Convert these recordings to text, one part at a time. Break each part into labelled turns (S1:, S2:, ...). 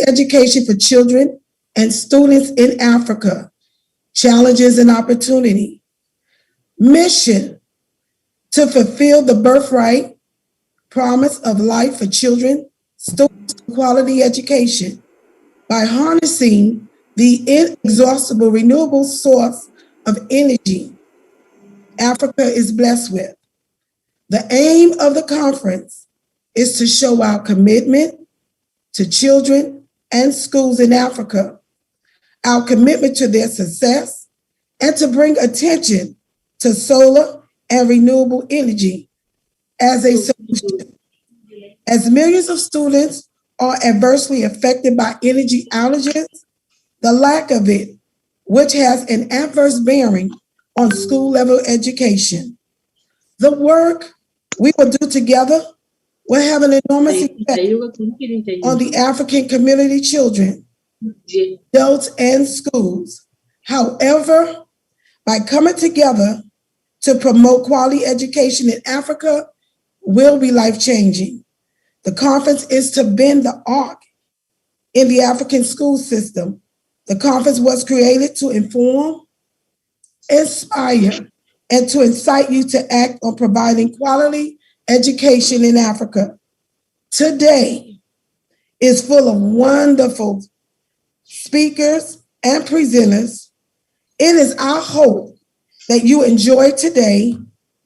S1: education for children and students in Africa, challenges and opportunity. Mission: to fulfill the birthright promise of life for children, students, and quality education by harnessing the inexhaustible renewable source of energy Africa is blessed with. The aim of the conference is to show our commitment to children and schools in Africa, our commitment to their success, and to bring attention to solar and renewable energy as a solution. As millions of students are adversely affected by energy outages, the lack of it, which has an adverse bearing on school-level education. The work we will do together will have an enormous effect on the African community, children, adults, and schools. However, by coming together to promote quality education in Africa will be life-changing. The conference is to bend the arc in the African school system. The conference was created to inform, inspire, and to incite you to act on providing quality education in Africa. Today is full of wonderful speakers and presenters. It is our hope that you enjoy today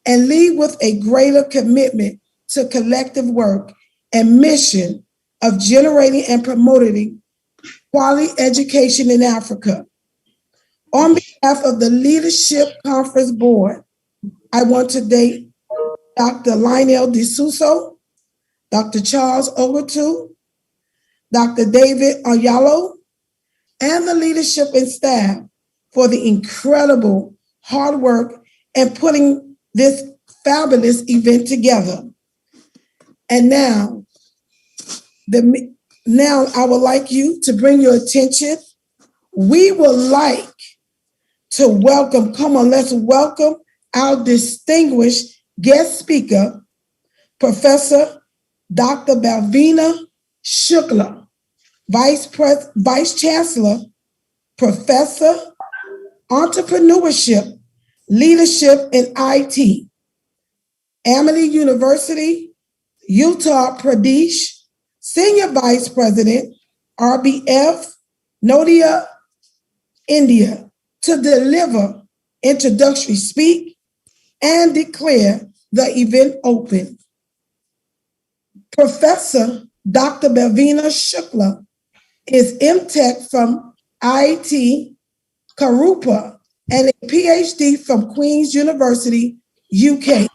S1: and leave with a greater commitment to collective work and mission of generating and promoting quality education in Africa. On behalf of the Leadership Conference Board, I want to thank Dr. Lionel D'Souza, Dr. Charles Ogutu, Dr. David Ayalo, and the leadership and staff for the incredible hard work and putting this fabulous event together. And now I would like you to bring your attention. We would like to welcome, let's welcome our distinguished guest speaker, Professor Dr. Bhavina Shukla, Vice Chancellor, Professor, Entrepreneurship, Leadership, and IT, Amity University, Uttar Pradesh, Senior Vice President, RBF, Noida, India, to deliver introductory speak and declare the event open. Professor Dr. Bhavina Shukla is MTech from IIT Karupa and a PhD from Queen's University, UK.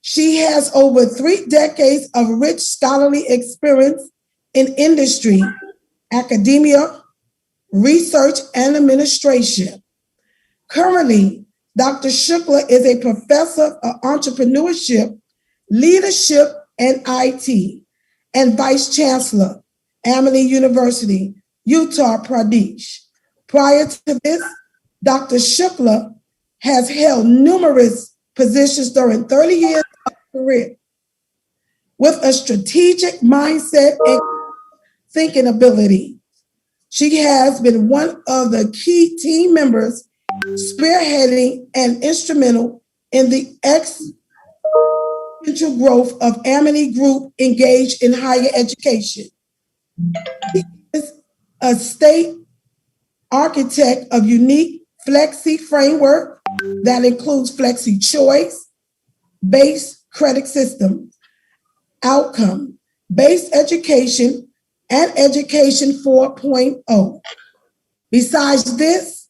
S1: She has over 3 decades of rich scholarly experience in industry, academia, research, and administration. Currently, Dr. Shukla is a professor of entrepreneurship, leadership, and IT, and vice chancellor, Amity University, Uttar Pradesh. Prior to this, Dr. Shukla has held numerous positions during 30 years of career with a strategic mindset and thinking ability. She has been one of the key team members spearheading and instrumental in the exponential growth of Amity Group engaged in higher education. She is a state architect of unique Flexi framework that includes Flexi choice, based credit system, outcome, based education, and education 4.0. Besides this,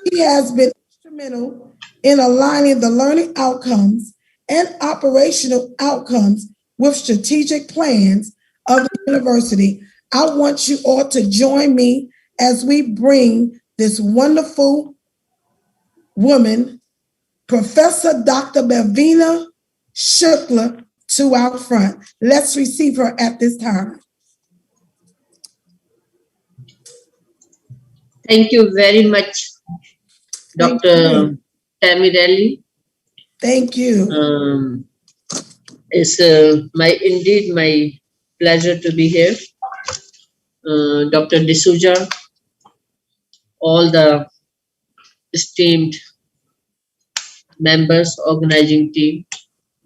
S1: she has been instrumental in aligning the learning outcomes and operational outcomes with strategic plans of the university. I want you all to join me as we bring this wonderful woman, Professor Dr. Bhavina Shukla, to our front. Let's receive her at this time.
S2: Thank you very much, Dr. Tammy Riley.
S1: Thank you.
S2: It's indeed my pleasure to be here. Dr. D'Souza, all the esteemed members, organizing team,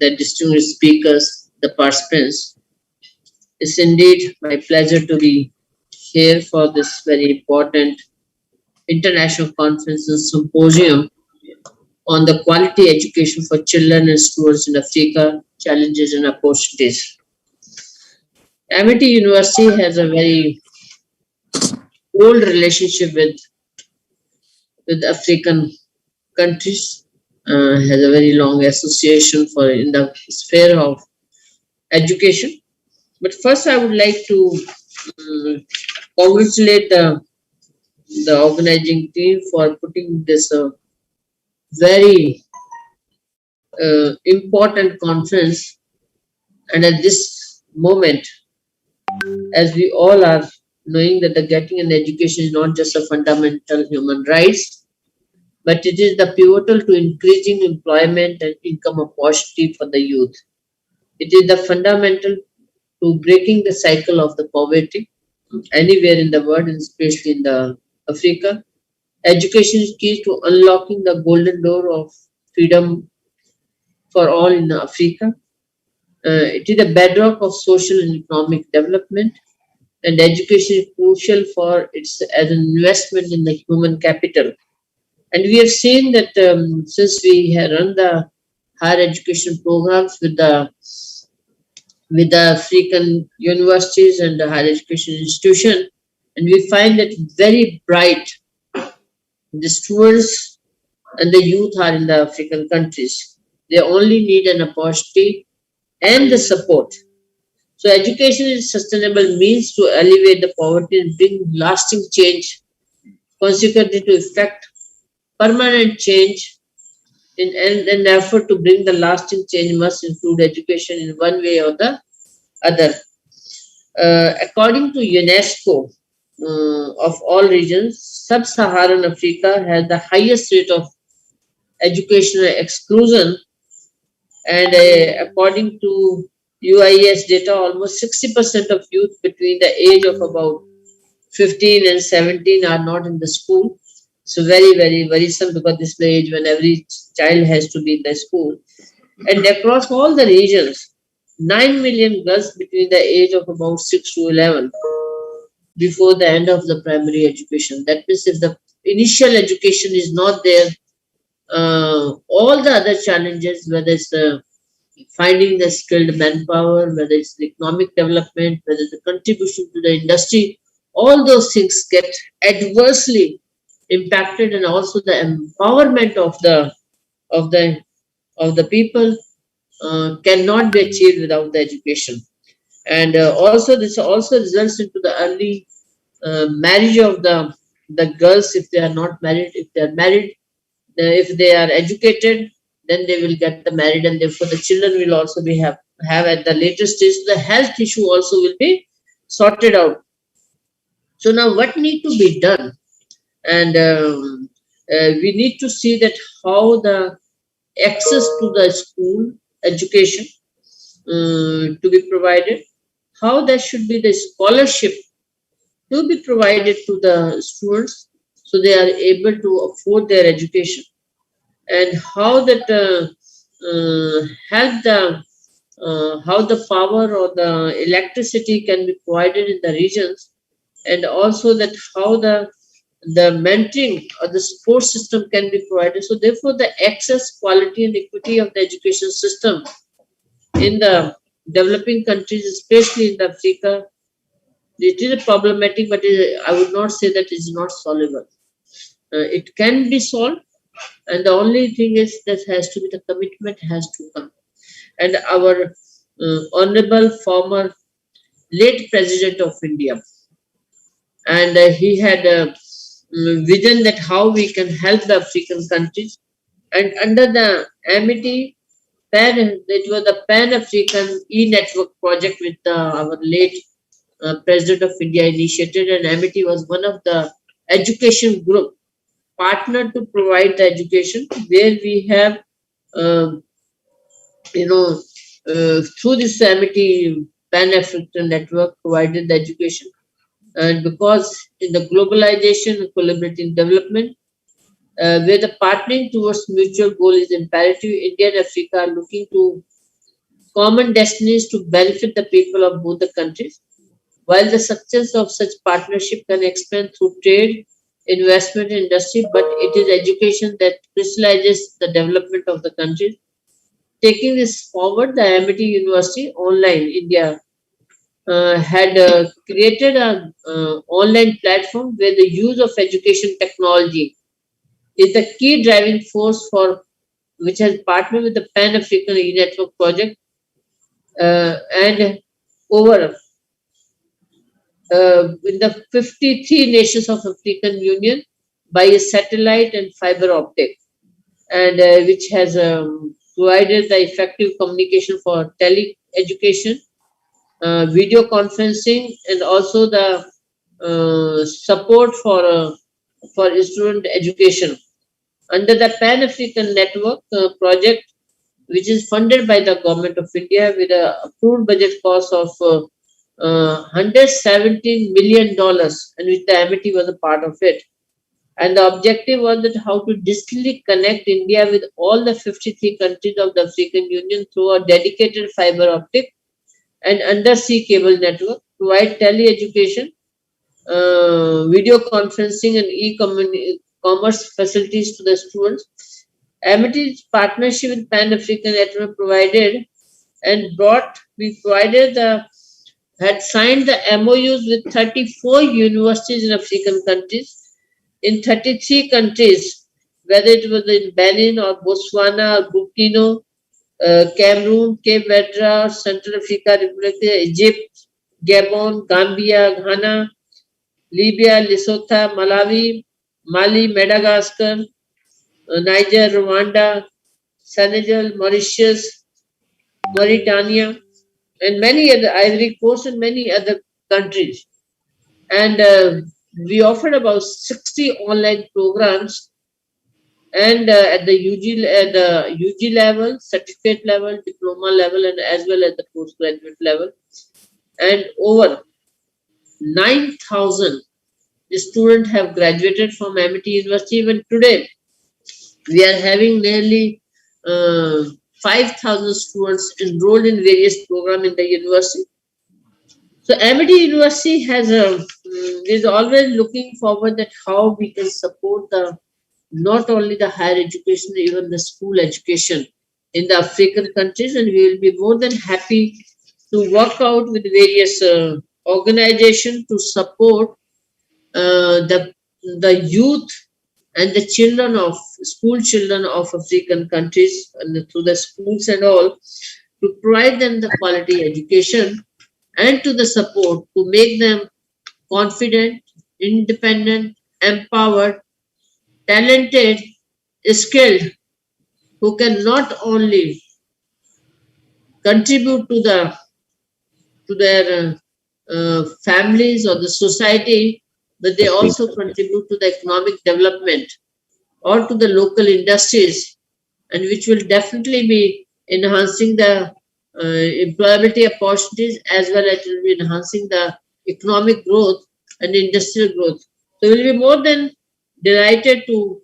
S2: the distinguished speakers, the participants. It's indeed my pleasure to be here for this very important international conference and symposium on the quality education for children and students in Africa, challenges and opportunities. Amity University has a very old relationship with African countries, has a very long association for in the sphere of education. But first, I would like to congratulate the organizing team for putting this very important conference. And at this moment, as we all are knowing that the getting an education is not just a fundamental human rights, but it is the pivotal to increasing employment and income opportunity for the youth. It is the fundamental to breaking the cycle of the poverty anywhere in the world, and especially in the Africa. Education is key to unlocking the golden door of freedom for all in Africa. It is the bedrock of social and economic development, and education is crucial for its as an investment in the human capital. And we have seen that since we have run the higher education programs with the African universities and the higher education institution, and we find that very bright the students and the youth are in the African countries. They only need an opportunity and the support. So education is sustainable means to alleviate the poverty and bring lasting change, consequently to effect permanent change in an effort to bring the lasting change must include education in one way or the other. According to UNESCO, of all regions, sub-Saharan Africa has the highest rate of educational exclusion, and according to UIS data, almost 60% of youth between the age of about 15 and 17 are not in the school. So very, very worrisome, because this is the age when every child has to be in the school. And across all the regions, 9 million girls between the age of about 6 to 11 before the end of the primary education. That means if the initial education is not there, all the other challenges, whether it's finding the skilled manpower, whether it's the economic development, whether it's the contribution to the industry, all those things get adversely impacted, and also the empowerment of the people cannot be achieved without the education. And also this also results into the early marriage of the girls if they are not married. If they are married, if they are educated, then they will get the married, and therefore the children will also be have at the later stage the health issue also will be sorted out. So now what need to be done? And we need to see that how the access to the school education to be provided, how there should be the scholarship to be provided to the students so they are able to afford their education, and how that help the how the power or the electricity can be provided in the regions, and also that how the mentoring or the support system can be provided. So therefore the access, quality and equity of the education system in the developing countries, especially in the Africa, it is problematic, but I would not say that it is not solvable. It can be solved, and the only thing is that has to be the commitment has to come. And our honorable former late president of India, and he had a vision that how we can help the African countries, and under the Amity Pan, it was the Pan African E-Network project with our late President of India initiated, and Amity was one of the education group partner to provide the education, where we have um, you know through this Amity Pan African network provided the education. And because in the globalization and collaborative development, where the partnering towards mutual goal is imperative, India and Africa are looking to common destinies to benefit the people of both the countries. While the success of such partnership can expand through trade, investment, and industry, but it is education that crystallizes the development of the country. Taking this forward, the Amity University Online India had created an online platform where the use of education technology is the key driving force for which has partnered with the Pan African E-Network project and over in the 53 nations of African Union by a satellite and fiber optic, and which has provided the effective communication for tele education, video conferencing, and also the support for student education under the Pan African Network project, which is funded by the government of India with a approved budget cost of $117 million, and which the Amity was a part of it. And the objective was that how to digitally connect India with all the 53 countries of the African Union through a dedicated fiber optic and undersea cable network, provide tele-education, video conferencing, and e-commerce facilities to the students. Amity's partnership with Pan African Network provided and brought, we provided the had signed the MOUs with 34 universities in African countries, in 33 countries, whether it was in Benin or Botswana, Burkina, Cameroon, Cape Verde, Central Africa Republic, Egypt, Gabon, Gambia, Ghana, Libya, Lesotho, Malawi, Mali, Madagascar, Niger, Rwanda, Senegal, Mauritius, Mauritania, and many other Ivory Coast and many other countries. And we offered about 60 online programs, and at the UG level, certificate level, diploma level, and as well as the postgraduate level. And over 9,000 students have graduated from Amity University. Even today, we are having nearly 5,000 students enrolled in various programs in the university. So Amity University is always looking forward that how we can support the not only the higher education, even the school education in the African countries, and we will be more than happy to work out with various organizations to support the youth and the children of school children of African countries and through the schools and all to provide them the quality education and to the support to make them confident, independent, empowered, talented, skilled, who can not only contribute to their families or the society, but they also contribute to the economic development or to the local industries, and which will definitely be enhancing the employability opportunities as well as it will be enhancing the economic growth and industrial growth. So we'll be more than delighted to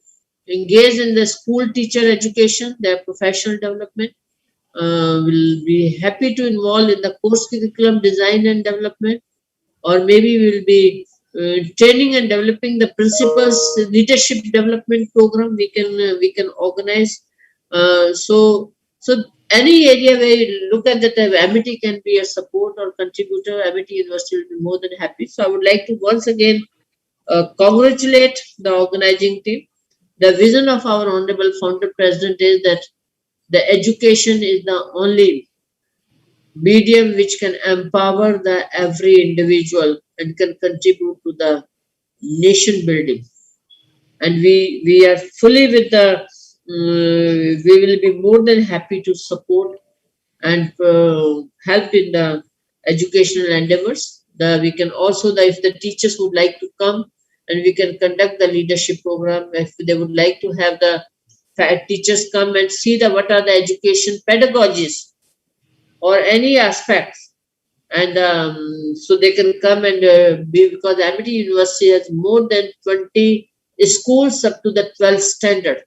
S2: engage in the school teacher education, their professional development. We'll be happy to involve in the course curriculum design and development, or maybe we'll be training and developing the principals leadership development program we can organize. So any area where you look at that Amity can be a support or contributor, Amity University will be more than happy. So I would like to once again congratulate the organizing team. The vision of our honorable founder president is that the education is the only medium which can empower the every individual and can contribute to the nation building. And we are fully with the we will be more than happy to support and help in the educational endeavors. We can also, if the teachers would like to come, and we can conduct the leadership program. If they would like to have the teachers come and see the what are the education pedagogies or any aspects and so they can come and be, because Amity University has more than 20 schools up to the 12th standard,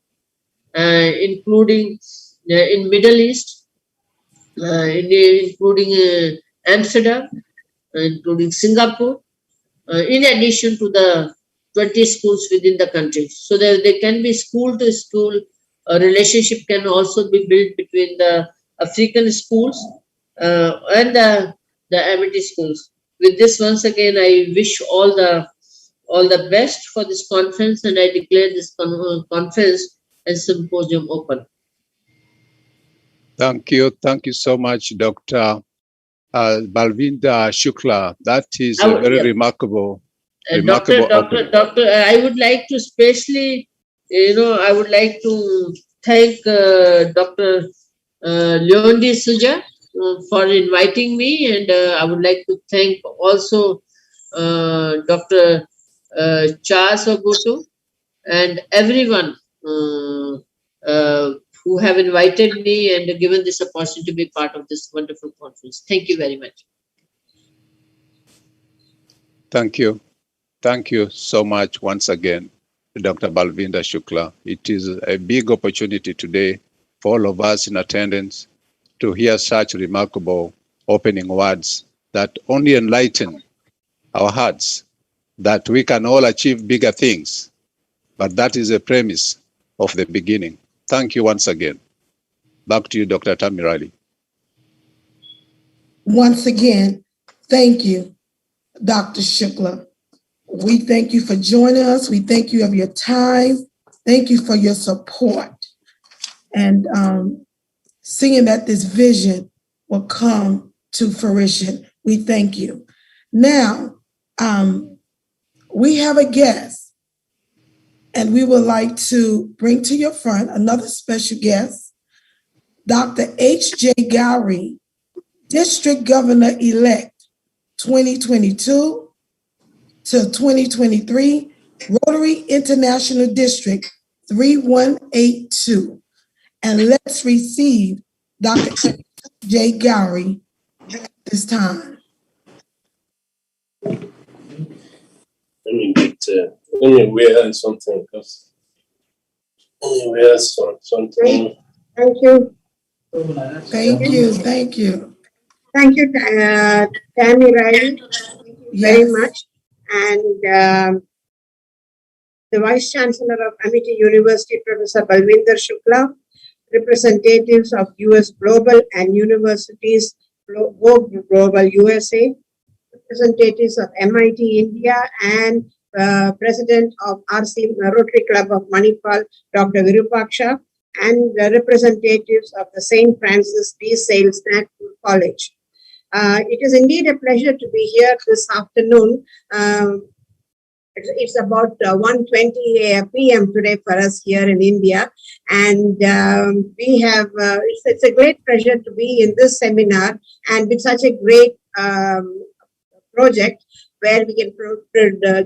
S2: including in Middle East, including Amsterdam, including Singapore, in addition to the 20 schools within the country. So there can be school to school relationship can also be built between the African schools and the Amity schools. With this, once again, I wish all the best for this conference, and I declare this conference and symposium open.
S3: Thank you. Thank you so much, Dr. Balvinda Shukla. That is a very remarkable.
S2: Doctor, I would like to especially, I would like to thank Dr. Leondi Suja for inviting me, and I would like to thank also Dr. Charles Ogutu and everyone who have invited me and given this opportunity to be part of this wonderful conference. Thank you very much.
S3: Thank you. Thank you so much once again, Dr. Balvinda Shukla. It is a big opportunity today for all of us in attendance to hear such remarkable opening words that only enlighten our hearts that we can all achieve bigger things. But that is a premise of the beginning. Thank you once again. Back to you, Dr. Tammy Riley.
S1: Once again, thank you, Dr. Shukla. We thank you for joining us. We thank you for your time. Thank you for your support. And seeing that this vision will come to fruition. We thank you. Now, we have a guest, and we would like to bring to your front another special guest, Dr. H.J. Gowrie, District Governor-elect 2022 to 2023, Rotary International District 3182. And let's receive Dr. H.J. Gowrie at this time.
S4: Let me wear something, because wear something.
S5: Thank you.
S1: Thank you. Thank you.
S5: Thank you, Tammy Riley. Thank you very much. And the Vice Chancellor of Amity University, Professor Balvinda Shukla, representatives of US Global and Universities Global USA, representatives of MIT India, and President of RC Rotary Club of Manipal, Dr. Virupaksha, and the representatives of the St. Francis de Sales Nagpur College. It is indeed a pleasure to be here this afternoon. It's about 1:20 p.m. today for us here in India, and we have. It's a great pleasure to be in this seminar and with such a great project where we can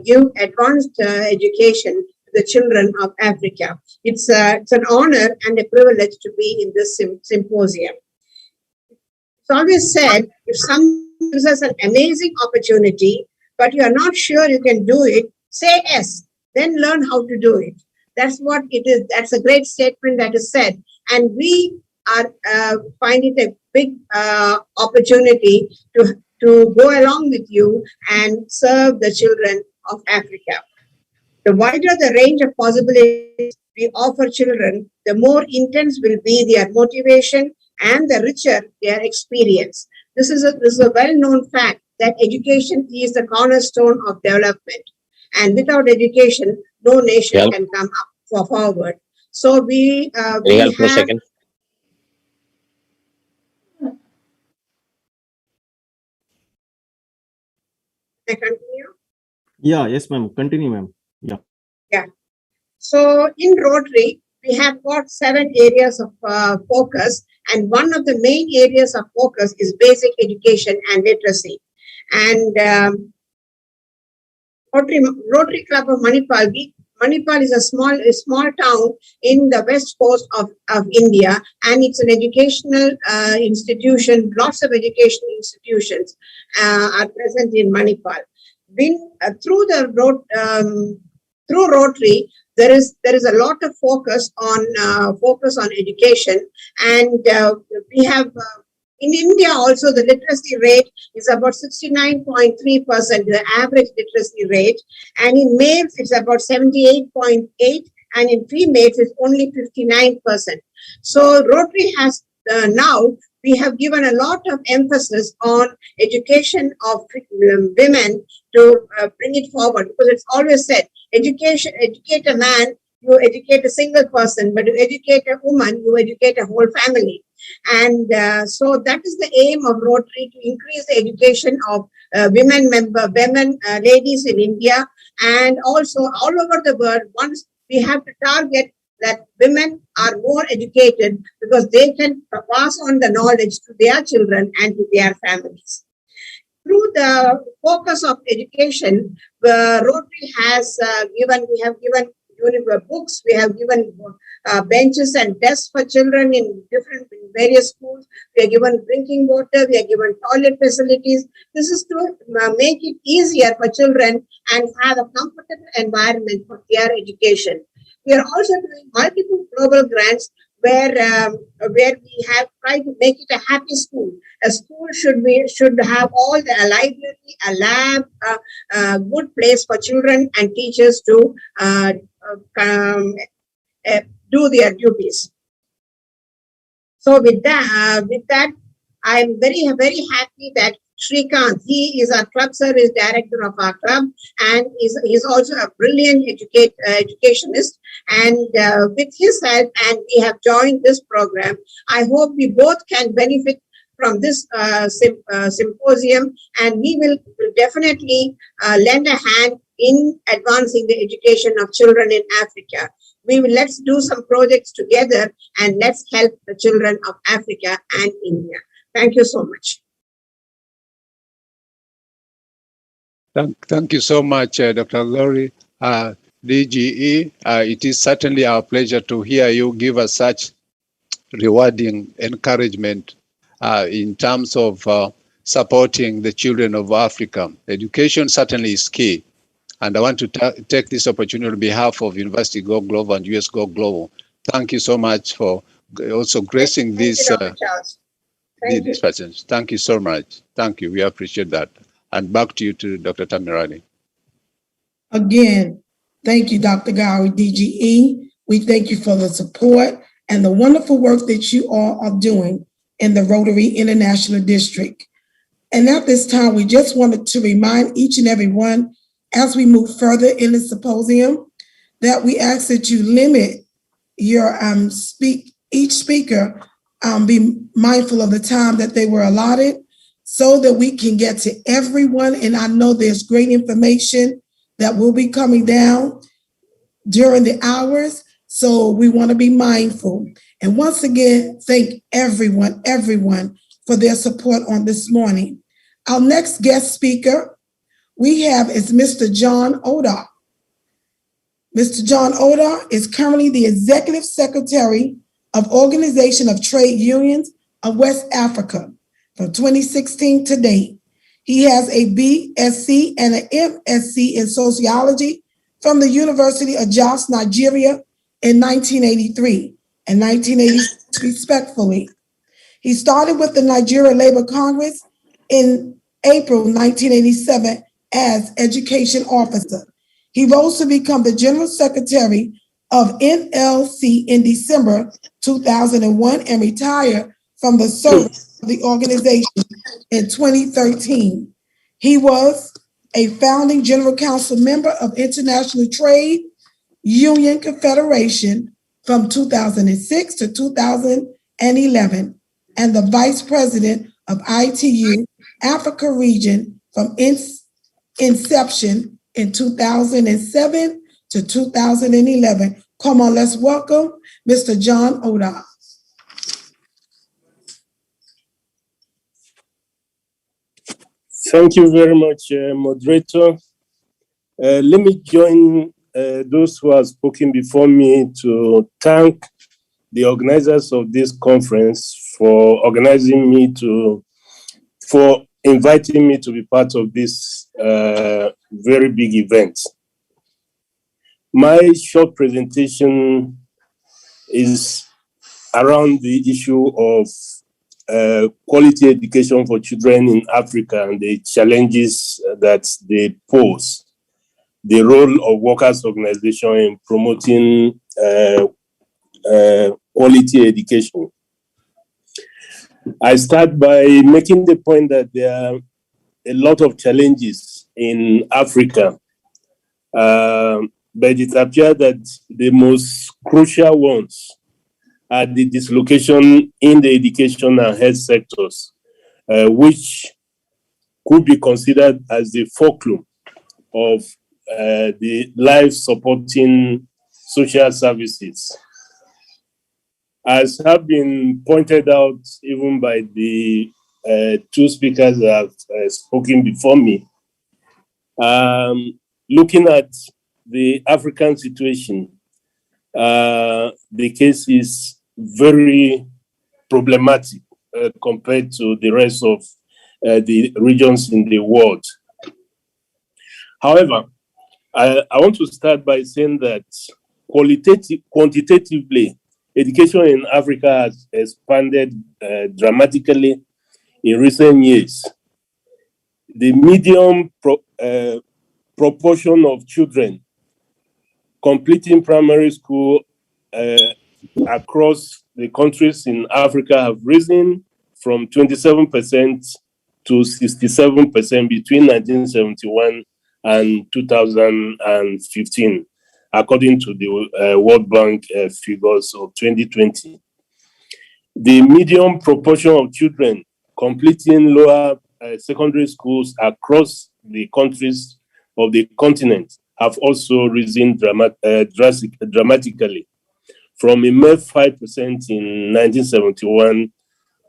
S5: give advanced education to the children of Africa. It's an honor and a privilege to be in this symposium. It's always said, if someone gives us an amazing opportunity, but you are not sure you can do it, say yes, then learn how to do it. That's what it is. That's a great statement that is said. And we are finding it a big opportunity to go along with you and serve the children of Africa. The wider the range of possibilities we offer children, the more intense will be their motivation and the richer their experience. This is a well-known fact that education is the cornerstone of development. And without education, no nation can come up forward. So we have... a second? Can I continue?
S6: Yeah, yes, ma'am. Continue, ma'am. Yeah.
S5: Yeah. So in Rotary, we have got 7 areas of focus, and one of the main areas of focus is basic education and literacy. And Rotary Club of Manipal, we Manipal is a small town in the west coast of India, and it's an educational institution. Lots of educational institutions are present in Manipal. Through Rotary, there is a lot of focus on education, and we have. In India also, the literacy rate is about 69.3%, the average literacy rate. And in males, it's about 78.8%, and in females, it's only 59%. So Rotary has now, we have given a lot of emphasis on education of women to bring it forward, because it's always said, educate a man, you educate a single person, but you educate a woman, you educate a whole family. And so that is the aim of Rotary, to increase the education of ladies in India, and also all over the world. Once we have to target that women are more educated, because they can pass on the knowledge to their children and to their families. Through the focus of education, Rotary has we have given books, we have given benches and desks for children in various schools. We are given drinking water, we are given toilet facilities. This is to make it easier for children and have a comfortable environment for their education. We are also doing multiple global grants where we have tried to make it a happy school. A school should have all a library, a lab, a good place for children and teachers to do their duties. So with that, I am very happy that Shrikant, he is our club service director of our club, and he's also a brilliant educationist. And with his help, and we have joined this program, I hope we both can benefit from this symposium, and we will definitely lend a hand in advancing the education of children in Africa. Let's do some projects together, and let's help the children of Africa and India. Thank you so much.
S3: Thank you so much, Dr. Lori. DGE, it is certainly our pleasure to hear you give us such rewarding encouragement in terms of supporting the children of Africa. Education certainly is key. And I want to take this opportunity on behalf of University Go Global and US Go Global. Thank you so much for also gracing this. Thank you so much. Thank you. We appreciate that. And back to you, to Dr. Tammy Riley.
S1: Again, thank you, Dr. Gowrie, DGE. We thank you for the support and the wonderful work that you all are doing in the Rotary International District. And at this time, we just wanted to remind each and every one, as we move further in the symposium, that we ask that you limit your each speaker be mindful of the time that they were allotted, so that we can get to everyone. And I know there's great information that will be coming down during the hours, so we want to be mindful. And once again, thank everyone for their support on this morning. Our next guest speaker we have is Mr. John Odah. Mr. John Odah is currently the Executive Secretary of Organization of Trade Unions of West Africa from 2016 to date. He has a BSc and an MSc in Sociology from the University of Jos, Nigeria in 1983 and 1986, respectively. He started with the Nigeria Labor Congress in April 1987 as education officer. He rose to become the General Secretary of NLC in December 2001 and retired from the service of the organization in 2013. He was a founding General Council member of International Trade Union Confederation from 2006 to 2011 and the Vice President of ITU Africa Region from inception in 2007 to 2011. Come on, let's welcome Mr. John Odah.
S4: Thank you very much, moderator. Let me join those who have spoken before me to thank the organizers of this conference for inviting me to be part of this very big event. My short presentation is around the issue of quality education for children in Africa and the challenges that they pose, the role of workers' organization in promoting quality education. I start by making the point that there are a lot of challenges in Africa, but it appears that the most crucial ones are the dislocation in the education and health sectors, which could be considered as the fulcrum of the life-supporting social services. As have been pointed out even by the two speakers that have spoken before me, looking at the African situation, the case is very problematic compared to the rest of the regions in the world. However, I want to start by saying that quantitatively, education in Africa has expanded dramatically in recent years. The median proportion of children completing primary school across the countries in Africa have risen from 27% to 67% between 1971 and 2015, according to the World Bank figures of 2020. The median proportion of children completing lower secondary schools across the countries of the continent have also risen dramatically, from a mere 5% in 1971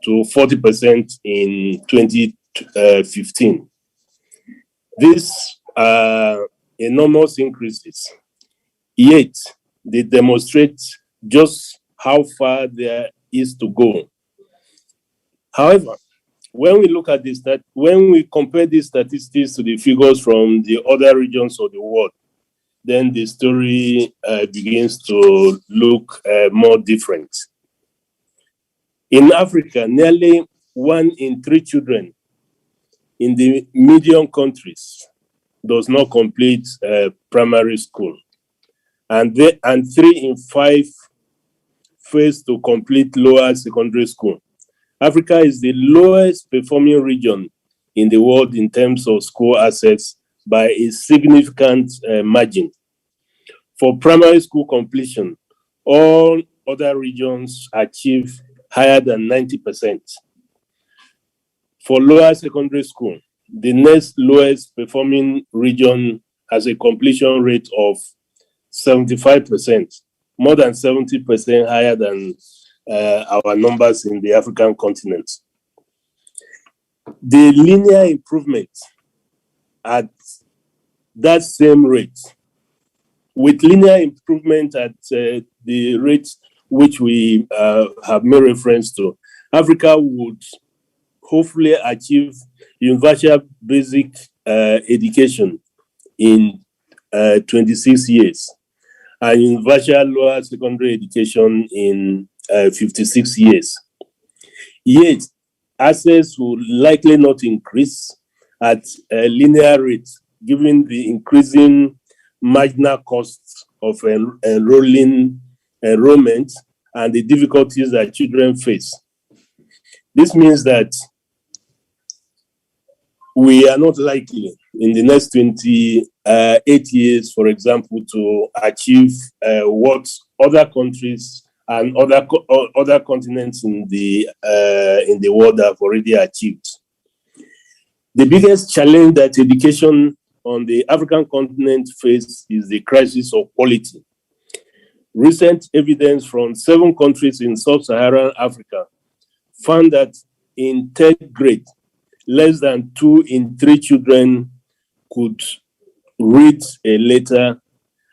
S4: to 40% in 2015. These are enormous increases, yet they demonstrate just how far there is to go. However, when we look at this, when we compare these statistics to the figures from the other regions of the world, then the story begins to look more different. In Africa, nearly 1 in 3 children in the median countries does not complete primary school, and 3 in 5 fails to complete lower secondary school. Africa is the lowest performing region in the world in terms of school access by a significant margin. For primary school completion, all other regions achieve higher than 90%. For lower secondary school, the next lowest performing region has a completion rate of 75%, more than 70% higher than our numbers in the African continent. The linear improvement at that same rate, with linear improvement at the rate which we have made reference to, Africa would hopefully achieve universal basic education in 26 years, and universal lower secondary education in 56 years. Yet, access will likely not increase at a linear rate, given the increasing marginal costs of enrollment and the difficulties that children face. This means that we are not likely in the next 28 years, for example, to achieve what other countries and other continents in the world have already achieved. The biggest challenge that education on the African continent faces is the crisis of quality. Recent evidence from 7 countries in sub-Saharan Africa found that in 3rd grade, less than 2 in 3 children could read a letter,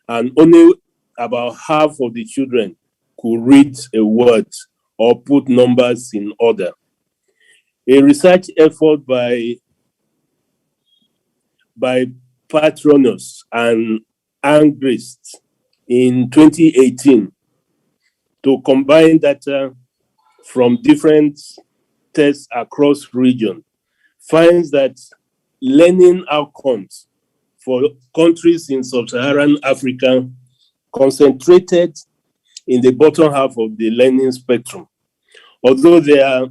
S4: and only about half of the children could read a word or put numbers in order. A research effort by Patronus and Angrist in 2018 to combine data from different tests across region finds that learning outcomes for countries in sub-Saharan Africa concentrated in the bottom half of the learning spectrum, although they are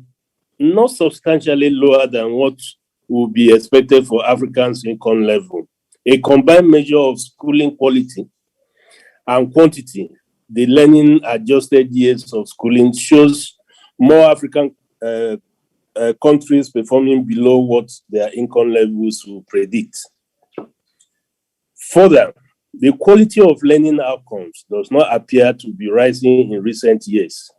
S4: not substantially lower than what would be expected for Africans' income level. A combined measure of schooling quality and quantity, the learning adjusted years of schooling, shows more African countries performing below what their income levels will predict. Further, the quality of learning outcomes does not appear to be rising in recent years.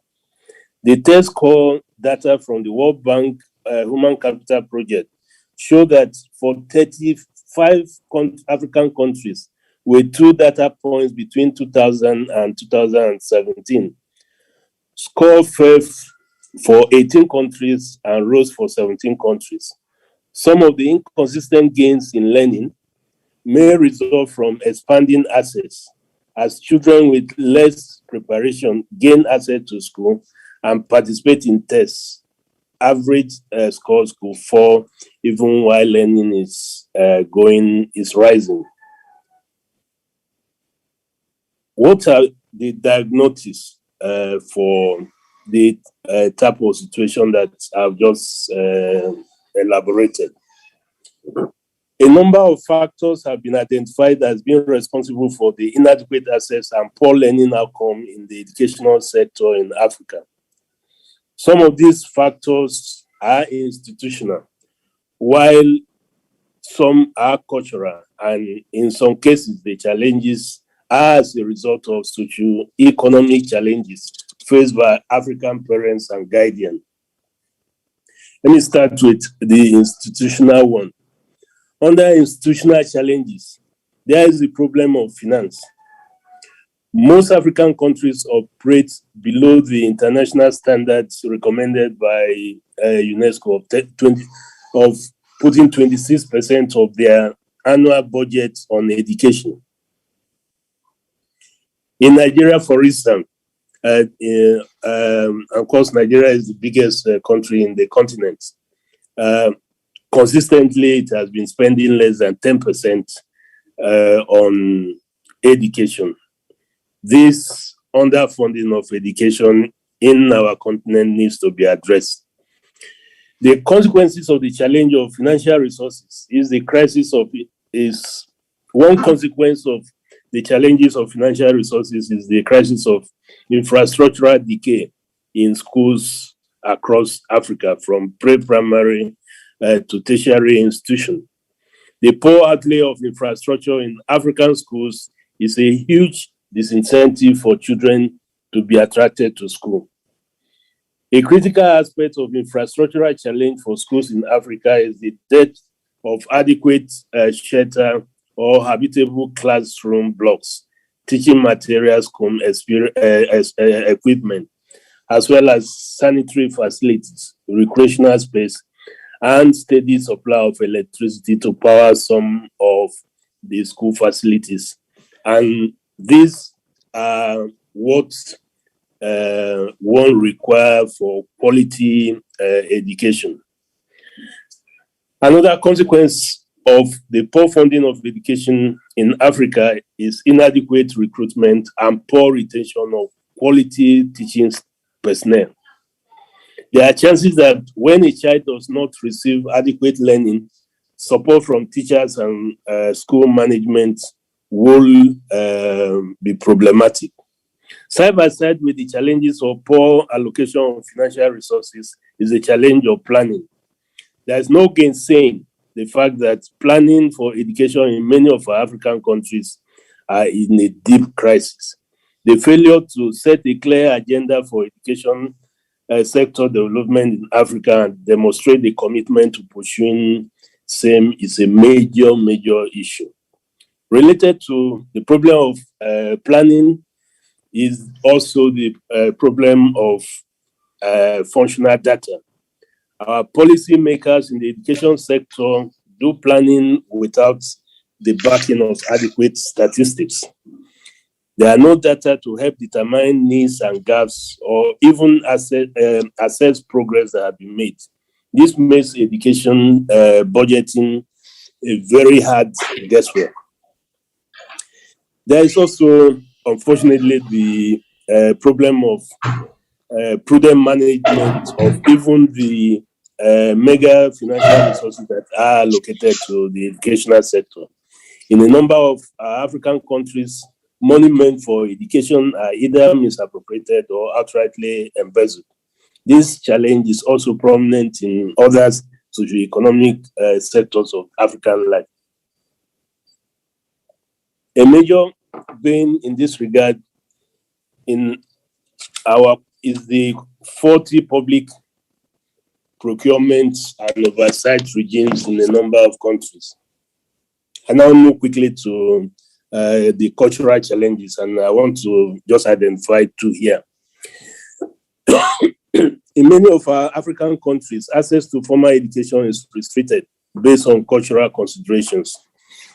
S4: The test score data from the World Bank Human Capital Project show that for 35 African countries with 2 data points between 2000 and 2017, score fell for 18 countries and rose for 17 countries. Some of the inconsistent gains in learning may result from expanding access, as children with less preparation gain access to school and participate in tests. Average scores could fall even while learning is rising. What are the diagnoses for the type of situation that I've just elaborated? A number of factors have been identified as being responsible for the inadequate access and poor learning outcome in the educational sector in Africa. Some of these factors are institutional, while some are cultural, and in some cases, the challenges are as a result of socio-economic challenges faced by African parents and guardians. Let me start with the institutional one. Under institutional challenges, there is the problem of finance. Most African countries operate below the international standards recommended by UNESCO of putting 26% of their annual budget on education. In Nigeria, for instance, of course, Nigeria is the biggest country in the continent. Consistently, it has been spending less than 10% on education. This underfunding of education in our continent needs to be addressed. The consequences of the challenge of financial resources one consequence of the challenges of financial resources is the crisis of infrastructural decay in schools across Africa, from pre-primary to tertiary institutions. The poor outlay of infrastructure in African schools is a huge disincentive for children to be attracted to school. A critical aspect of infrastructural challenge for schools in Africa is the dearth of adequate shelter or habitable classroom blocks, teaching materials, equipment, as well as sanitary facilities, recreational space, and steady supply of electricity to power some of the school facilities. And these are what one require for quality education. Another consequence of the poor funding of education in Africa is inadequate recruitment and poor retention of quality teaching personnel. There are chances that when a child does not receive adequate learning, support from teachers and school management will be problematic. Side by side with the challenges of poor allocation of financial resources is the challenge of planning. There is no gainsaying the fact that planning for education in many of our African countries are in a deep crisis. The failure to set a clear agenda for education sector development in Africa and demonstrate the commitment to pursuing same is a major issue. Related to the problem of planning is also the problem of functional data. Our policymakers in the education sector do planning without the backing of adequate statistics. There are no data to help determine needs and gaps or even assess progress that have been made. This makes education budgeting a very hard guesswork. There is also, unfortunately, the problem of prudent management of even the mega financial resources that are allocated to the educational sector. In a number of African countries, money meant for education are either misappropriated or outrightly embezzled. This challenge is also prominent in other socioeconomic sectors of African life. A major vein in this regard is the faulty public procurement and oversight regimes in a number of countries. I now move quickly to the cultural challenges, and I want to just identify two here. In many of our African countries, access to formal education is restricted based on cultural considerations.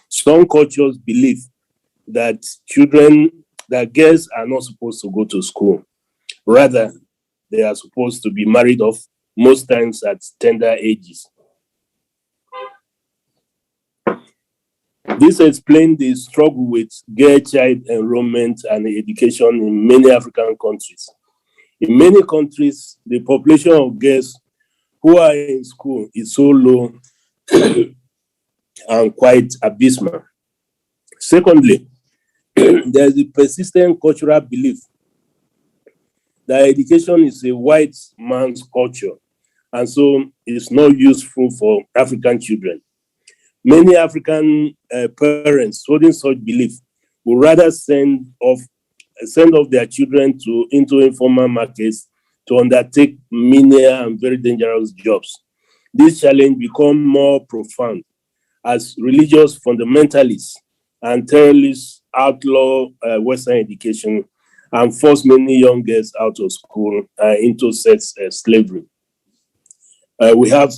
S4: Some cultures believe that girls are not supposed to go to school. Rather, they are supposed to be married off, most times at tender ages. This explains the struggle with girl child enrollment and education in many African countries. In many countries, the population of girls who are in school is so low and quite abysmal. Secondly, there is a persistent cultural belief that education is a white man's culture, and so it's not useful for African children. Many African parents holding such belief would rather send off their children into informal markets to undertake menial and very dangerous jobs. This challenge becomes more profound as religious fundamentalists and terrorists outlaw Western education and force many young girls out of school into sex slavery. We have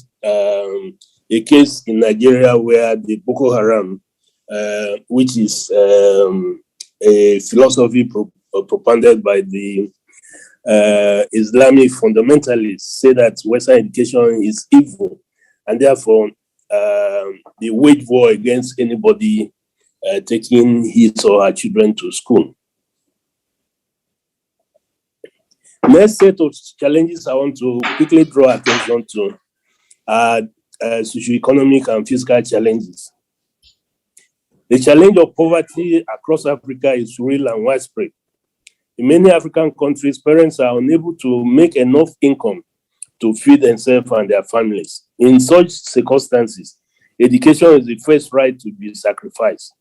S4: a case in Nigeria where the Boko Haram, which is a philosophy propounded by the Islamic fundamentalists, say that Western education is evil, and therefore they wage war against anybody taking his or her children to school. Next set of challenges I want to quickly draw attention to are socioeconomic and fiscal challenges. The challenge of poverty across Africa is real and widespread. In many African countries, parents are unable to make enough income to feed themselves and their families. In such circumstances, education is the first right to be sacrificed.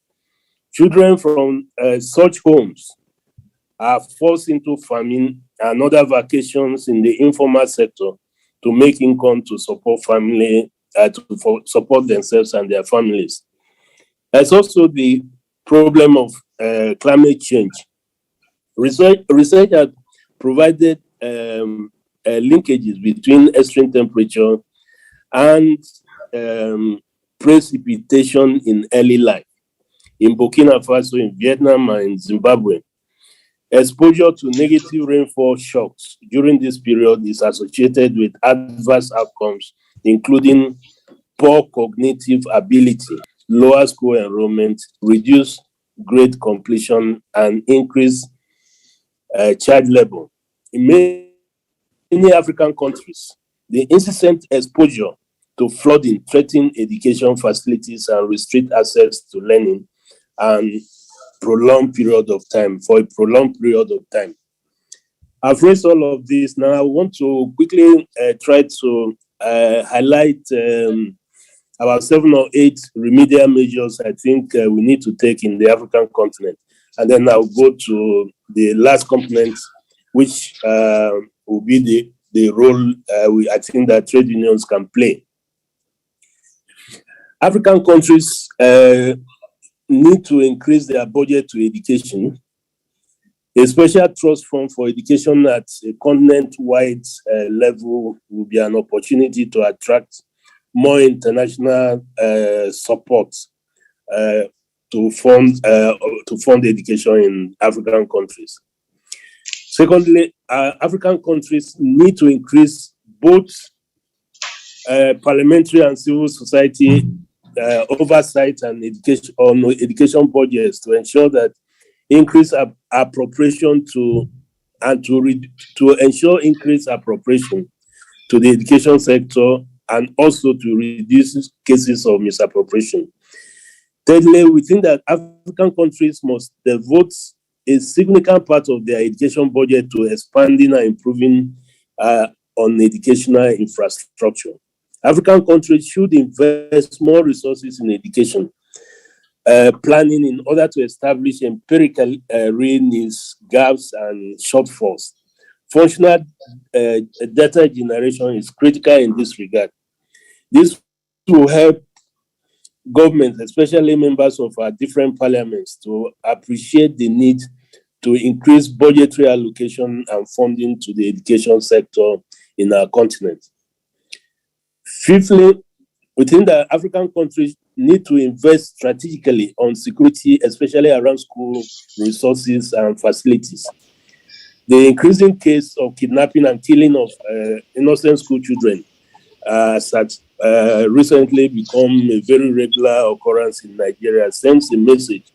S4: Children from such homes are forced into farming and other vacations in the informal sector to make income to support support themselves and their families. There's also the problem of climate change. Research has provided linkages between extreme temperature and precipitation in early life. In Burkina Faso, in Vietnam, and in Zimbabwe, exposure to negative rainfall shocks during this period is associated with adverse outcomes, including poor cognitive ability, lower school enrollment, reduced grade completion, and increased child labor. In many African countries, the incessant exposure to flooding threatens education facilities and restrict access to learning and for a prolonged period of time. I've raised all of this. Now I want to quickly try to highlight about 7 or 8 remedial measures I think we need to take in the African continent. And then I'll go to the last component, which will be the role I think that trade unions can play. African countries need to increase their budget to education. A special trust fund for education at a continent-wide level will be an opportunity to attract more international support to fund education in African countries. Secondly, African countries need to increase both parliamentary and civil society oversight and education budgets to ensure that increase appropriation to ensure increased appropriation to the education sector and also to reduce cases of misappropriation. Thirdly, we think that African countries must devote a significant part of their education budget to expanding and improving on educational infrastructure. African countries should invest more resources in education planning in order to establish empirical real needs, gaps, and shortfalls. Functional data generation is critical in this regard. This will help governments, especially members of our different parliaments, to appreciate the need to increase budgetary allocation and funding to the education sector in our continent. Fifthly, we think that African countries need to invest strategically on security, especially around school resources and facilities. The increasing case of kidnapping and killing of innocent school children has recently become a very regular occurrence in Nigeria, sends a message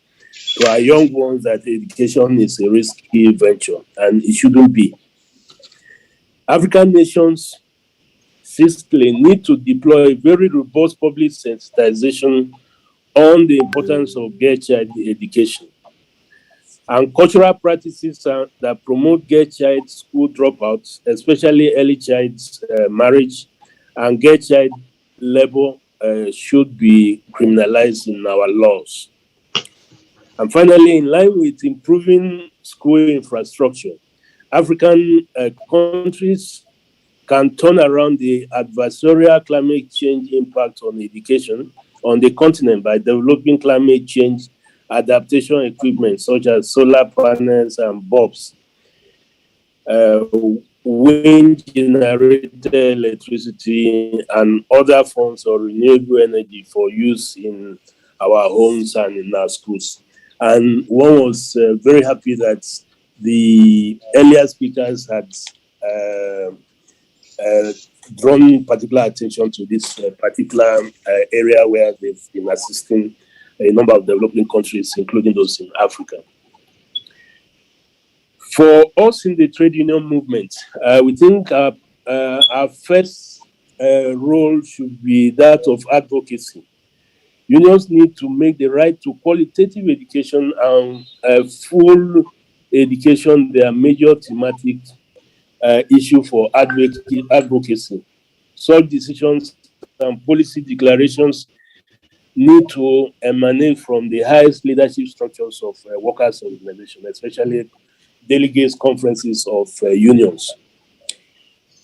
S4: to our young ones that education is a risky venture and it shouldn't be. African nations, sixthly, need to deploy very robust public sensitization on the importance of girl child education and cultural practices that promote girl child school dropouts, especially early child marriage and girl child labor, should be criminalized in our laws. And finally, in line with improving school infrastructure, African countries can turn around the adversarial climate change impact on education on the continent by developing climate change adaptation equipment such as solar panels and bulbs, wind-generated electricity, and other forms of renewable energy for use in our homes and in our schools. And one was very happy that the earlier speakers had drawn particular attention to this particular area where they've been assisting a number of developing countries, including those in Africa. For us in the trade union movement, we think our first role should be that of advocacy. Unions need to make the right to qualitative education and full education their major thematic issue for advocacy. Such decisions and policy declarations need to emanate from the highest leadership structures of workers' organizations, especially delegates conferences of unions.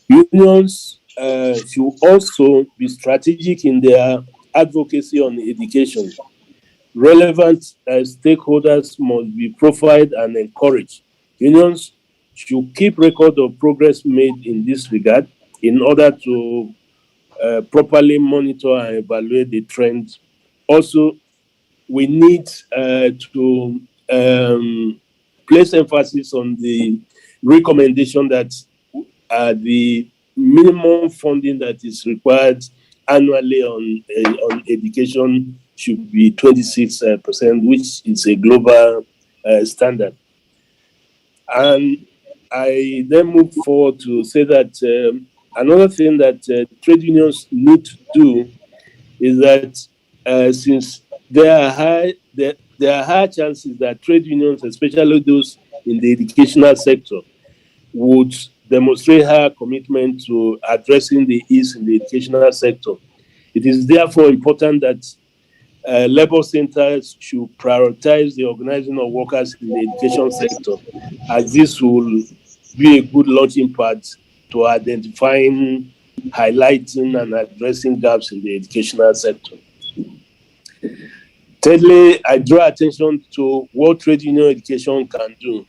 S4: Unions should also be strategic in their advocacy on education. Relevant stakeholders must be profiled and encouraged. Unions should keep record of progress made in this regard in order to properly monitor and evaluate the trends. Also, we need to place emphasis on the recommendation that the minimum funding that is required annually on education should be 26%, which is a global standard. And I then move forward to say that another thing that trade unions need to do is that since there are high chances that trade unions, especially those in the educational sector, would demonstrate higher commitment to addressing the issues in the educational sector. It is therefore important that labor centers should prioritize the organizing of workers in the education sector, as this will be a good launching pad to identifying, highlighting, and addressing gaps in the educational sector. Thirdly, I draw attention to what trade union education can do.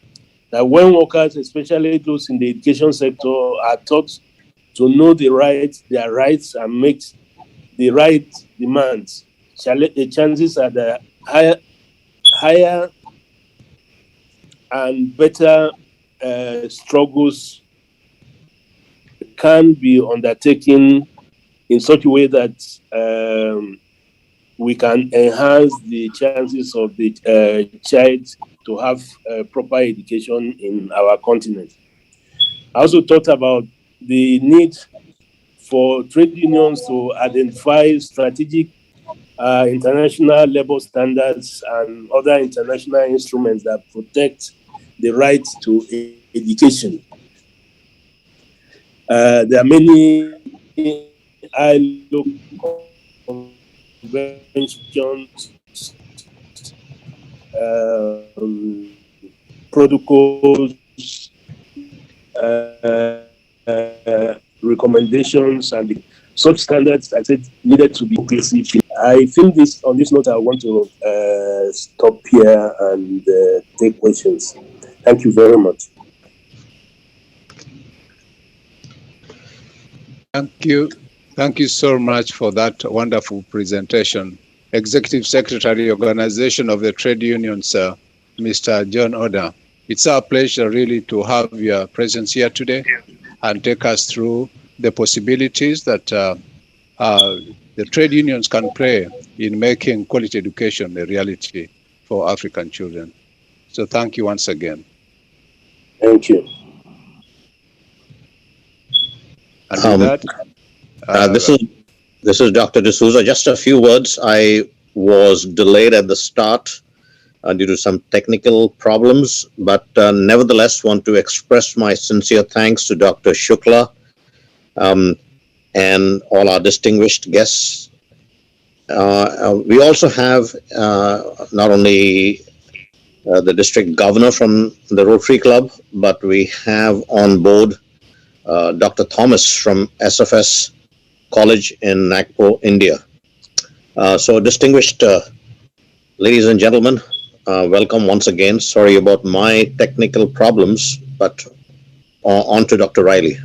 S4: That when workers, especially those in the education sector, are taught to know their rights and make the right demands, the chances are the higher and better struggles can be undertaken in such a way that we can enhance the chances of the child to have proper education in our continent. I also thought about the need for trade unions to identify strategic international labor standards and other international instruments that protect the right to education. There are many ILO conventions, protocols, recommendations, and such standards I said needed to be inclusive. I think on this note, I want to stop here and take questions. Thank you very much.
S3: Thank you. Thank you so much for that wonderful presentation. Executive Secretary, Organization of the Trade Unions, Mr. John Odah. It's our pleasure really to have your presence here today and take us through the possibilities that the trade unions can play in making quality education a reality for African children. So thank you once again.
S4: Thank you.
S3: And with that,
S7: this is Dr. Souza. Just a few words. I was delayed at the start due to some technical problems, but nevertheless want to express my sincere thanks to Dr. Shukla and all our distinguished guests. We also have not only the district governor from the Rotary Club, but we have on board Dr. Thomas from SFS College in Nagpur, India. So distinguished ladies and gentlemen, welcome once again. Sorry about my technical problems, but on to Dr. Riley.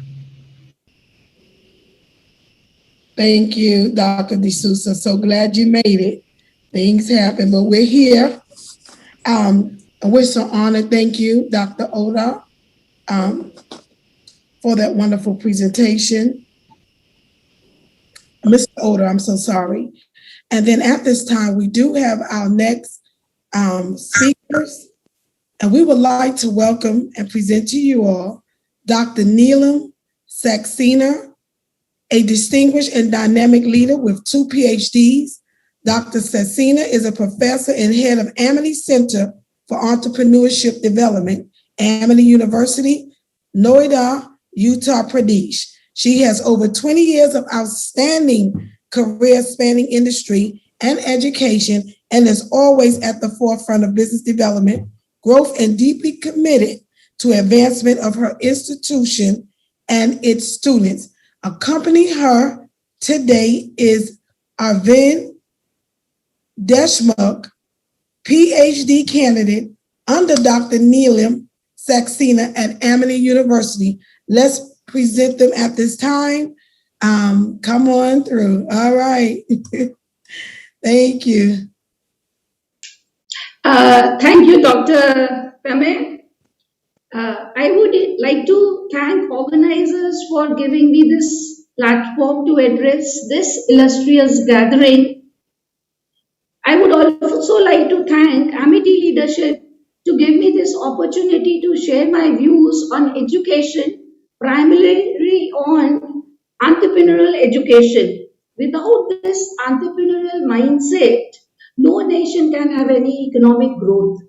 S1: Thank you, Dr. D'Souza. So glad you made it. Things happen, but we're here. We're so honored. Thank you, Dr. Odah, for that wonderful presentation. Mr. Odah, I'm so sorry. And then at this time, we do have our next speakers, and we would like to welcome and present to you all Dr. Neelam Saxena, a distinguished and dynamic leader with 2 PhDs. Dr. Saxena is a professor and head of Amity Center for Entrepreneurship Development, Amity University, Noida, Uttar Pradesh. She has over 20 years of outstanding career spanning industry and education and is always at the forefront of business development, growth, and deeply committed to advancement of her institution and its students. Accompanying her today is Arvind Deshmukh, PhD candidate under Dr. Neelam Saxena at Amity University. Let's present them at this time. Come on through. All right. Thank you.
S8: Thank you, Dr. Tammy. I would like to thank organizers for giving me this platform to address this illustrious gathering. I would also like to thank Amity leadership to give me this opportunity to share my views on education, primarily on entrepreneurial education. Without this entrepreneurial mindset, no nation can have any economic growth.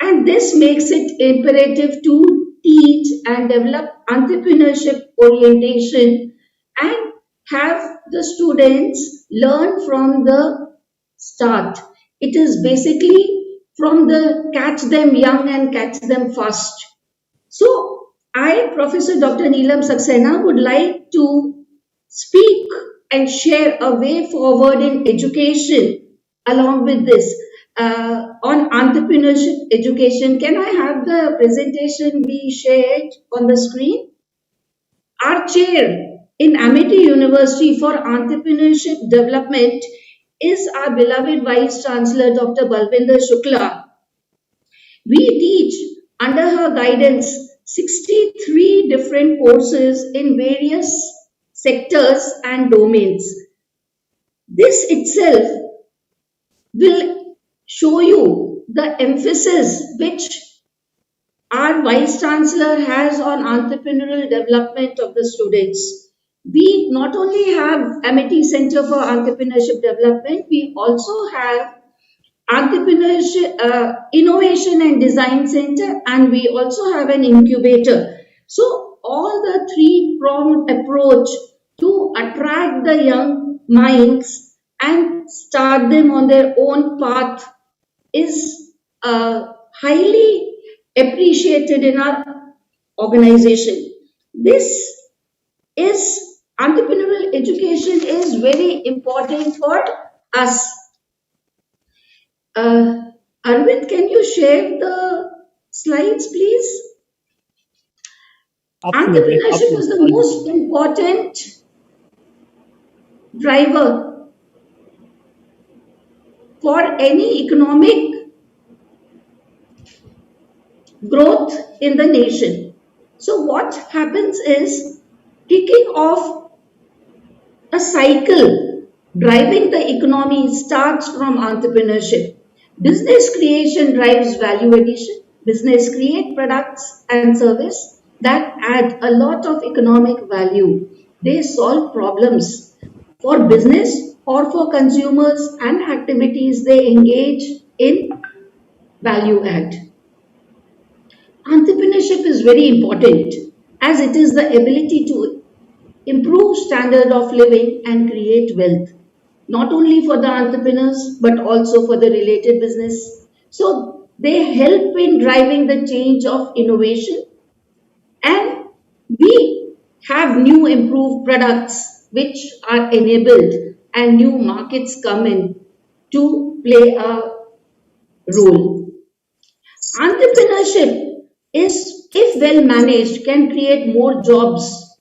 S8: And this makes it imperative to teach and develop entrepreneurship orientation and have the students learn from the start. It is basically from the catch them young and catch them fast. So I, Professor Dr. Neelam Saxena, would like to speak and share a way forward in education along with this. on entrepreneurship education. Can I have the presentation be shared on the screen? Our chair in Amity University for Entrepreneurship Development is our beloved Vice Chancellor, Dr. Balvinder Shukla. We teach under her guidance 63 different courses in various sectors and domains. This itself will show you the emphasis which our Vice Chancellor has on entrepreneurial development of the students. We not only have Amity Center for Entrepreneurship Development, we also have Entrepreneurship Innovation and Design Center, and we also have an incubator. So all the three-pronged approach to attract the young minds and start them on their own path is highly appreciated in our organization. This is entrepreneurial education is very important for us. Arvind, can you share the slides, please?
S9: Absolutely.
S8: Entrepreneurship is the most important driver for any economic growth in the nation. So what happens is kicking off a cycle driving the economy starts from entrepreneurship. Business creation drives value addition. Business create products and service that add a lot of economic value. They solve problems for business or for consumers and activities they engage in value add. Entrepreneurship is very important as it is the ability to improve standard of living and create wealth, not only for the entrepreneurs but also for the related business. So they help in driving the change of innovation, and we have new improved products which are enabled and new markets come in to play a role. Entrepreneurship is, if well managed, can create more jobs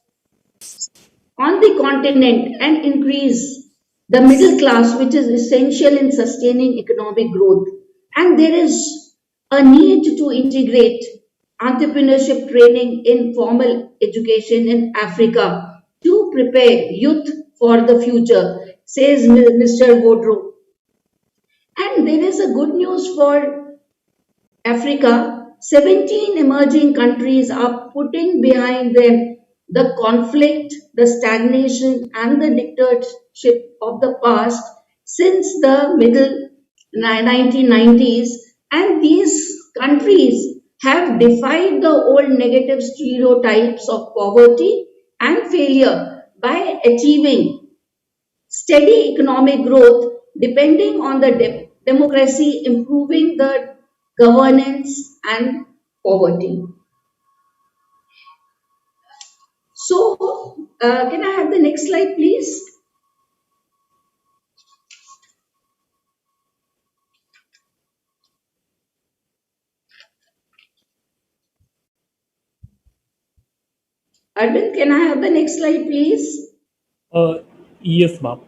S8: on the continent and increase the middle class, which is essential in sustaining economic growth. And there is a need to integrate entrepreneurship training in formal education in Africa to prepare youth for the future, says Mr. Godro. And there is a good news for Africa. 17 emerging countries are putting behind them the conflict, the stagnation, and the dictatorship of the past since the middle 1990s. And these countries have defied the old negative stereotypes of poverty and failure by achieving steady economic growth depending on the democracy, improving the governance and poverty. So, can I have the next slide, please? Arvind, can I have the next slide, please?
S9: Yes, ma'am.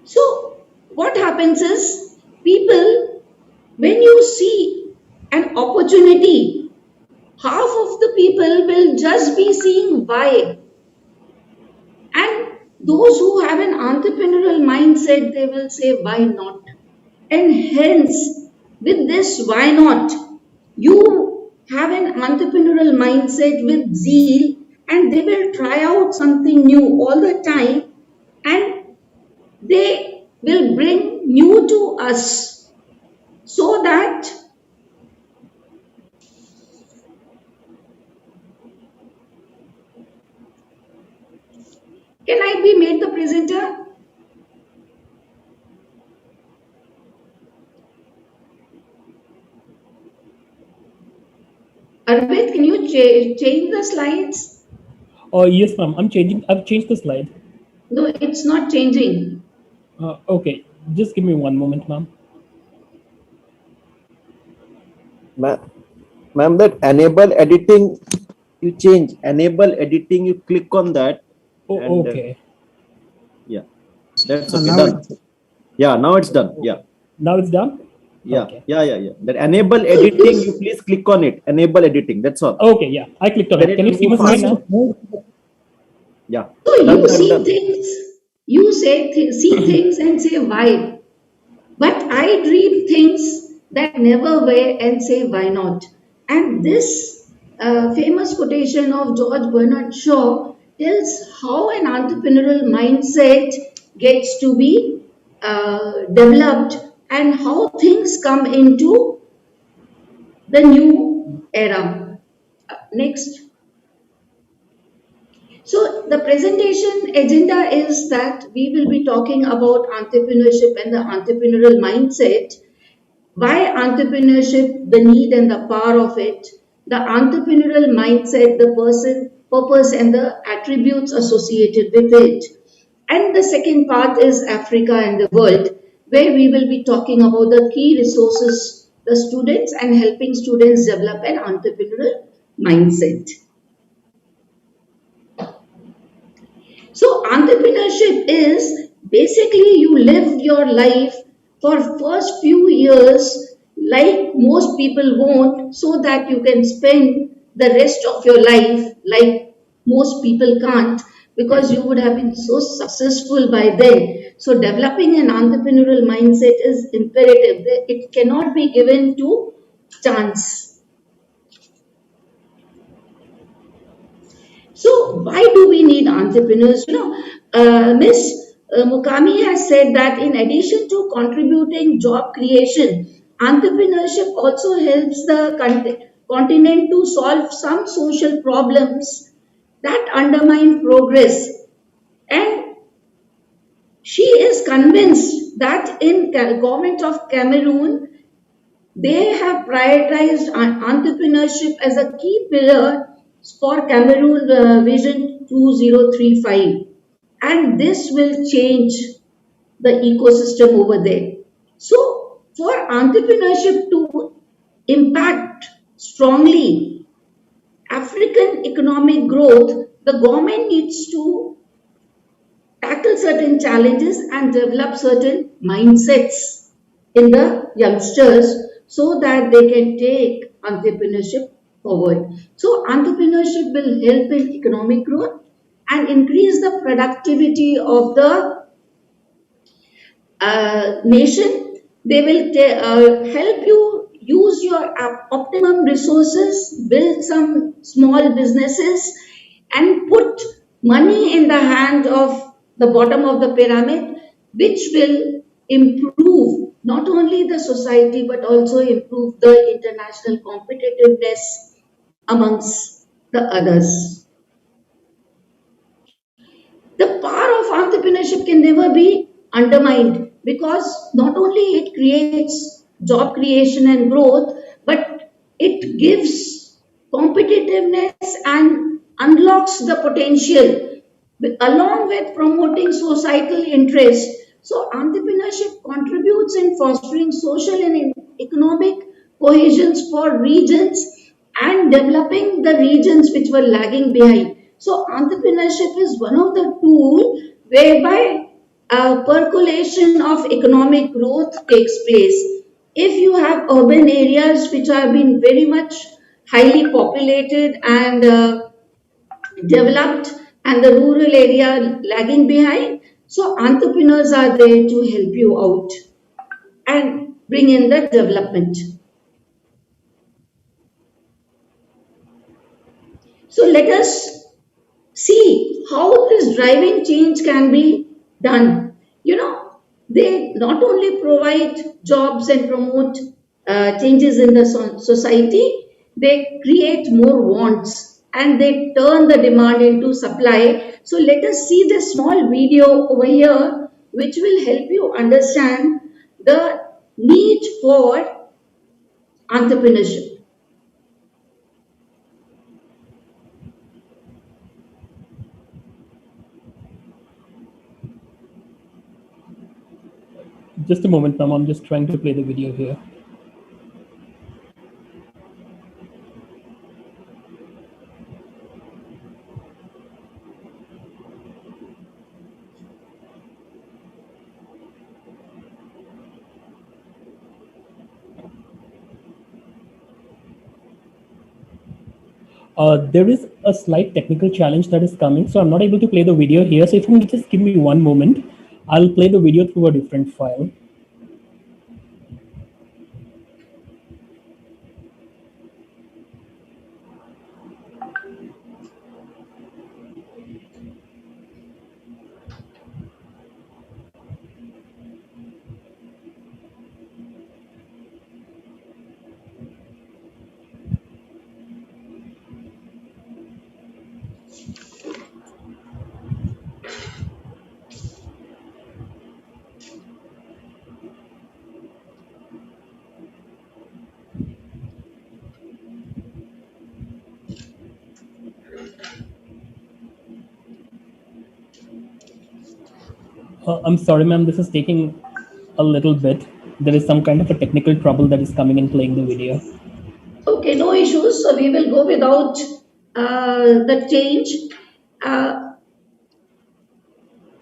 S8: So, what happens is people, when you see an opportunity, half of the people will just be seeing why. And those who have an entrepreneurial mindset, they will say, why not? And hence, with this why not, you have an entrepreneurial mindset with zeal, and they will try out something new all the time, and they will bring new to us so that can I be made the presenter? Arvind, can you change the slides?
S9: Yes, ma'am. I've changed the slide.
S8: No, it's not changing.
S9: Okay, just give me one moment, ma'am.
S6: Ma'am, that enable editing, you change enable editing, you click on that.
S9: Oh,
S6: And
S9: okay.
S6: yeah, that's okay,
S1: Now
S6: done. Yeah, now it's done. Yeah,
S9: Now it's done?
S6: yeah,
S9: Okay.
S6: yeah. That enable editing, you please click on it. Enable editing, that's all.
S9: Okay, yeah. I clicked on
S6: Then
S9: it.
S6: it
S9: Can you
S6: will
S9: see
S6: move
S9: my screen now?
S6: faster. Yeah,
S8: So you see
S6: done.
S8: things, you see things and say why. But I dream things that never were and say why not. And this famous quotation of George Bernard Shaw tells how an entrepreneurial mindset gets to be developed and how things come into the new era. Next. So the presentation agenda is that we will be talking about entrepreneurship and the entrepreneurial mindset, why entrepreneurship, the need and the power of it, the entrepreneurial mindset, the person, purpose and the attributes associated with it. And the second part is Africa and the world, where we will be talking about the key resources, the students and helping students develop an entrepreneurial mindset. So entrepreneurship is basically you live your life for first few years like most people won't, so that you can spend the rest of your life like most people can't, because you would have been so successful by then. So developing an entrepreneurial mindset is imperative. It cannot be given to chance. So why do we need entrepreneurs? Miss Mukami has said that in addition to contributing job creation, entrepreneurship also helps the continent to solve some social problems that undermine progress. And she is convinced that in government of Cameroon, they have prioritized entrepreneurship as a key pillar for Cameroon Vision 2035, and this will change the ecosystem over there. So, for entrepreneurship to impact strongly African economic growth, the government needs to tackle certain challenges and develop certain mindsets in the youngsters so that they can take entrepreneurship forward. So, entrepreneurship will help in economic growth and increase the productivity of the nation. They will help you use your optimum resources, build some small businesses, and put money in the hand of the bottom of the pyramid, which will improve not only the society but also improve the international competitiveness amongst the others. The power of entrepreneurship can never be undermined, because not only it creates job creation and growth, but it gives competitiveness and unlocks the potential along with promoting societal interest. So entrepreneurship contributes in fostering social and economic cohesions for regions and developing the regions which were lagging behind. So entrepreneurship is one of the tools whereby percolation of economic growth takes place. If you have urban areas which have been very much highly populated and developed, and the rural area lagging behind, so entrepreneurs are there to help you out and bring in the development. So let us see how this driving change can be done. They not only provide jobs and promote changes in the society, they create more wants and they turn the demand into supply. So let us see this small video over here, which will help you understand the need for entrepreneurship.
S9: Just a moment, ma'am. I'm just trying to play the video here. There is a slight technical challenge that is coming, so I'm not able to play the video here. So if you can just give me one moment, I'll play the video through a different file. I'm sorry, ma'am, this is taking a little bit. There is some kind of a technical trouble that is coming in playing the video.
S8: Okay, no issues. So we will go without the change.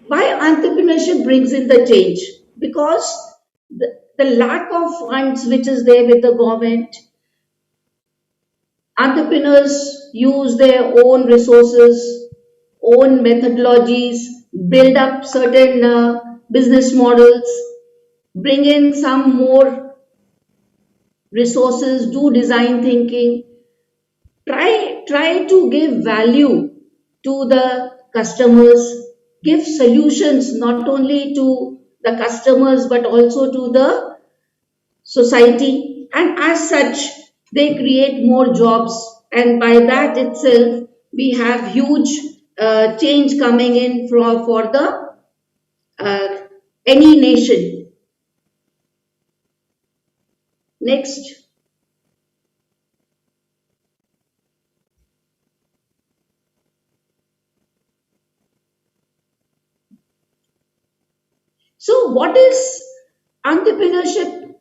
S8: Why entrepreneurship brings in the change? Because the lack of funds which is there with the government, entrepreneurs use their own resources, own methodologies, build up certain business models, bring in some more resources, do design thinking, try to give value to the customers, give solutions not only to the customers but also to the society, and as such they create more jobs, and by that itself we have huge change coming in for the any nation. Next. So what is entrepreneurship?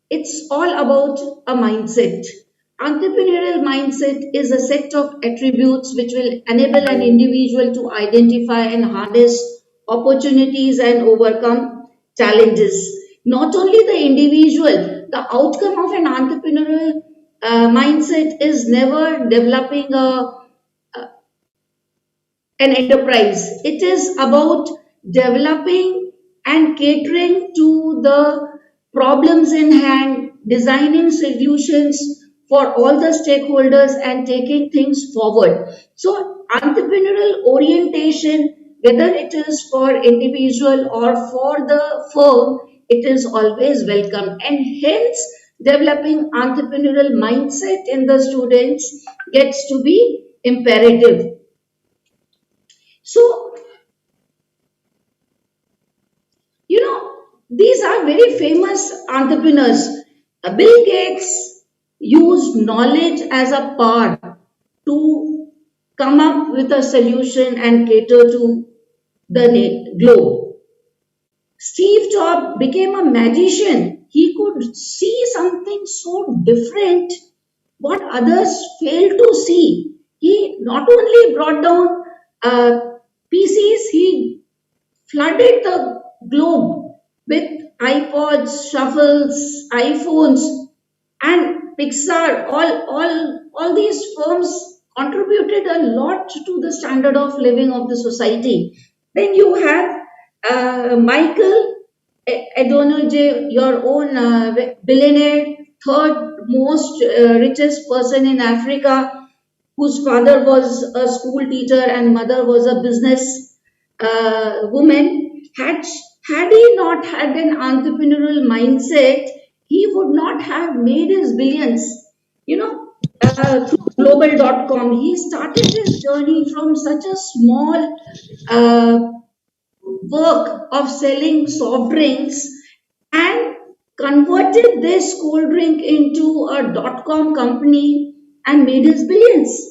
S8: It's all about a mindset. Entrepreneurial mindset is a set of attributes which will enable an individual to identify and harness opportunities and overcome challenges. Not only the individual, the outcome of an entrepreneurial mindset is never developing an enterprise. It is about developing and catering to the problems in hand, designing solutions for all the stakeholders and taking things forward. So entrepreneurial orientation, whether it is for individual or for the firm, it is always welcome, and hence developing entrepreneurial mindset in the students gets to be imperative. So, these are very famous entrepreneurs. Bill Gates used knowledge as a power to come up with a solution and cater to the globe. Steve Jobs became a magician. He could see something so different what others failed to see. He not only brought down PCs, he flooded the globe with iPods, shuffles, iPhones, and Pixar. All these firms contributed a lot to the standard of living of the society. Then you have Michael Adonije, your own billionaire, third most richest person in Africa, whose father was a school teacher and mother was a business woman. Had he not had an entrepreneurial mindset, he would not have made his billions. Through global.com, he started his journey from such a small work of selling soft drinks and converted this cold drink into a .com company and made his billions.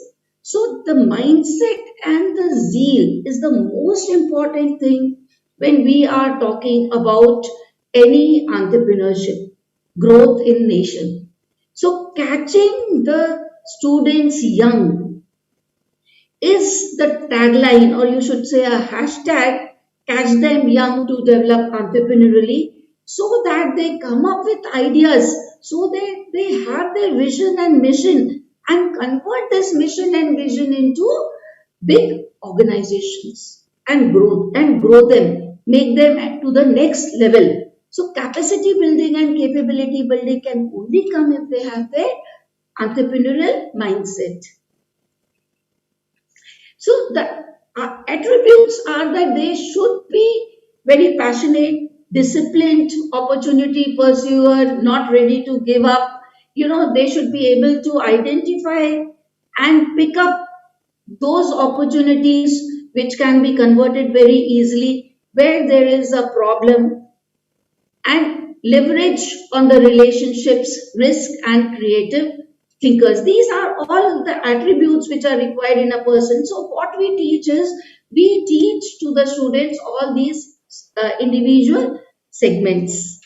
S8: So the mindset and the zeal is the most important thing when we are talking about any entrepreneurship, growth in nation. So catching the students young is the tagline, or you should say a hashtag, catch them young to develop entrepreneurially, so that they come up with ideas, so they have their vision and mission and convert this mission and vision into big organizations and grow them, make them to the next level. So capacity building and capability building can only come if they have their entrepreneurial mindset. So the attributes are that they should be very passionate, disciplined, opportunity pursuer, not ready to give up. They should be able to identify and pick up those opportunities which can be converted very easily where there is a problem, and leverage on the relationships, risk, and creative thinkers. These are all the attributes which are required in a person. So what we teach is, we teach to the students all these individual segments.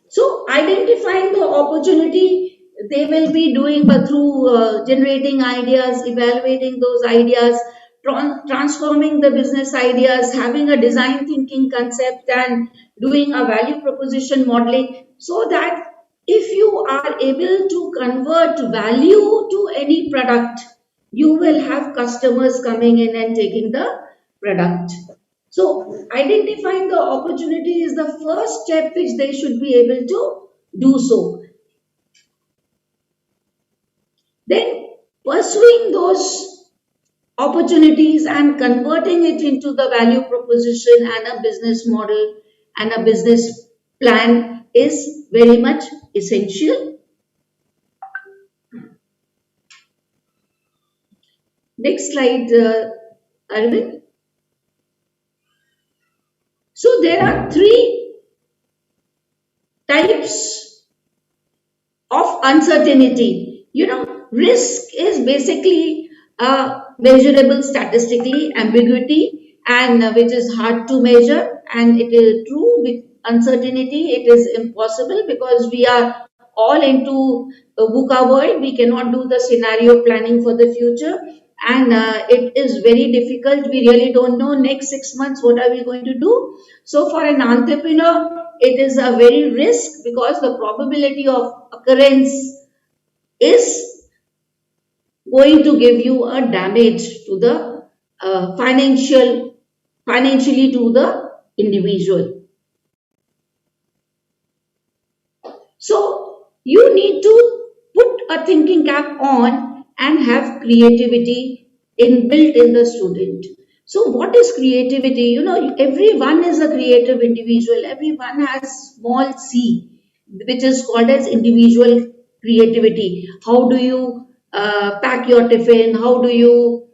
S8: So identifying the opportunity, they will be doing through generating ideas, evaluating those ideas, transforming the business ideas, having a design thinking concept, and doing a value proposition modeling, so that if you are able to convert value to any product, you will have customers coming in and taking the product. So identifying the opportunity is the first step which they should be able to do so. Then pursuing those opportunities and converting it into the value proposition and a business model and a business plan is very much essential. Next slide, Arvind. So there are three types of uncertainty. Risk is basically measurable statistically, ambiguity, and which is hard to measure, and it is true. With uncertainty, it is impossible, because we are all into a VUCA world. We cannot do the scenario planning for the future, and it is very difficult. We really don't know next 6 months what are we going to do. So for an entrepreneur, it is a very risk, because the probability of occurrence is going to give you a damage to the financially to the individual. So you need to put a thinking cap on and have creativity inbuilt in the student. So what is creativity? Everyone is a creative individual. Everyone has small c, which is called as individual creativity. How do you pack your tiffin? How do you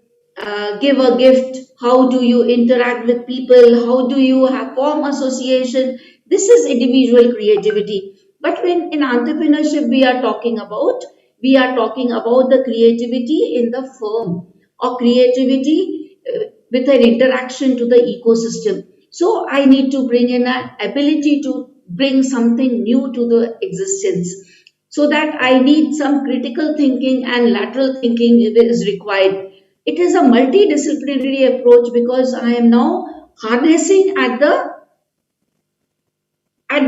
S8: give a gift? How do you interact with people? How do you form association? This is individual creativity. But when in entrepreneurship we are talking about the creativity in the firm, or creativity with an interaction to the ecosystem. So I need to bring in an ability to bring something new to the existence. So that I need some critical thinking and lateral thinking is required. It is a multidisciplinary approach, because I am now harnessing at the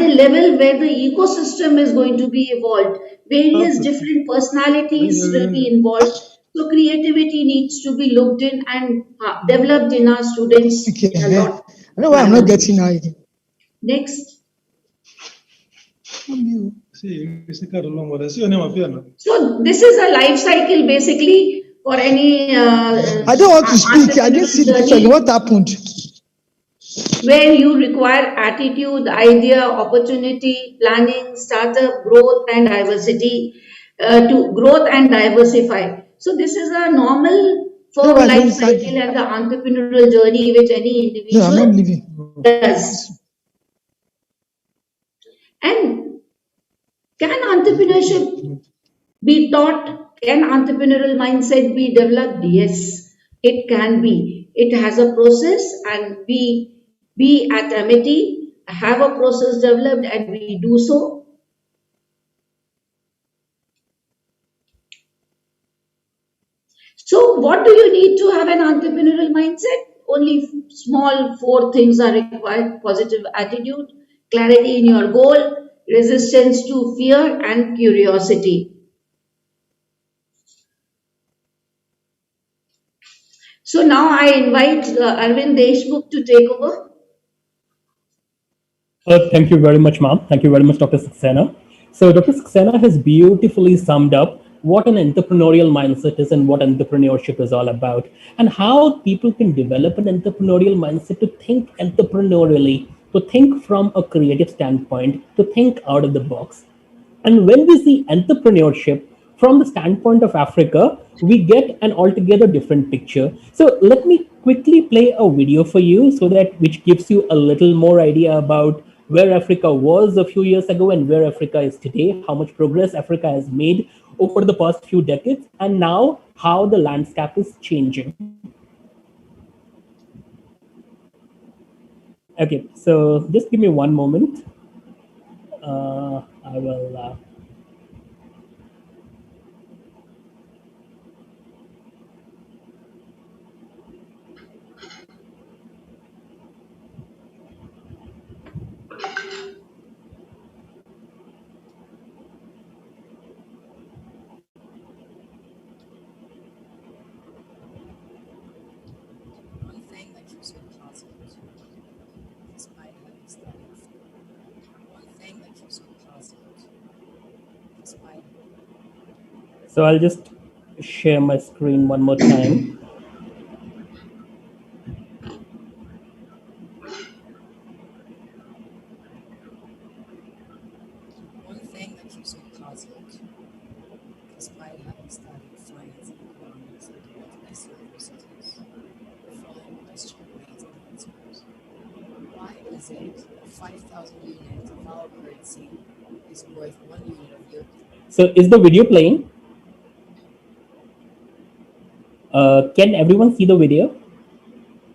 S8: level where the ecosystem is going to be evolved. Various different personalities will be involved. So creativity needs to be looked in and developed in our students in a lot.
S1: I know why I'm not getting ID.
S8: Next. So this is a life cycle basically for any.
S1: I don't want to speak. I didn't see the picture. What happened?
S8: Where you require attitude, idea, opportunity, planning, startup, growth, and diversity to growth and diversify. So this is a normal firm life cycle and the entrepreneurial journey which any individual does. And can entrepreneurship be taught? Can entrepreneurial mindset be developed? Yes, it can be. It has a process, and we be at amity, have a process developed, and we do so. So what do you need to have an entrepreneurial mindset? Only small 4 things are required: positive attitude, clarity in your goal, resistance to fear, and curiosity. So now I invite Arvind Deshmukh to take over.
S9: Thank you very much, ma'am. Thank you very much, Dr. Saxena. So, Dr. Saxena has beautifully summed up what an entrepreneurial mindset is and what entrepreneurship is all about, and how people can develop an entrepreneurial mindset to think entrepreneurially, to think from a creative standpoint, to think out of the box. And when we see entrepreneurship from the standpoint of Africa, we get an altogether different picture. So let me quickly play a video for you so that which gives you a little more idea about where Africa was a few years ago and where Africa is today, how much progress Africa has made over the past few decades, and now how the landscape is changing. Okay, so just give me one moment. I will. So I'll just share my screen one more time. So is the video playing? Can everyone see the video?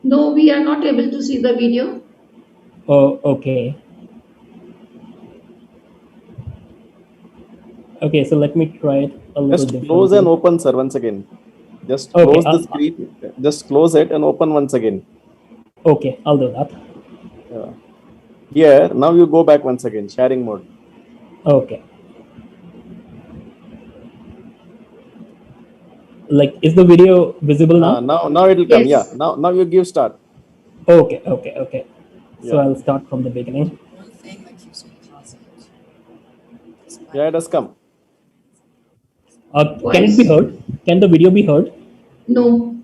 S8: No, we are not able to see the video.
S9: Oh, okay. Okay, so let me try it a little
S6: Just
S9: differently.
S6: close and open, sir, once again. Just close the screen. Just close it and open once again.
S9: Okay, I'll do that.
S6: Yeah. Here, now you go back once again, sharing mode.
S9: Okay. Like, is the video visible now?
S6: Now it will come.
S8: Yes.
S6: Yeah. Now you give start.
S9: Okay, okay, okay. So
S6: Yeah.
S9: I'll start from the beginning.
S6: Yeah, it has come.
S9: Can it be heard? Can the video be heard?
S8: No.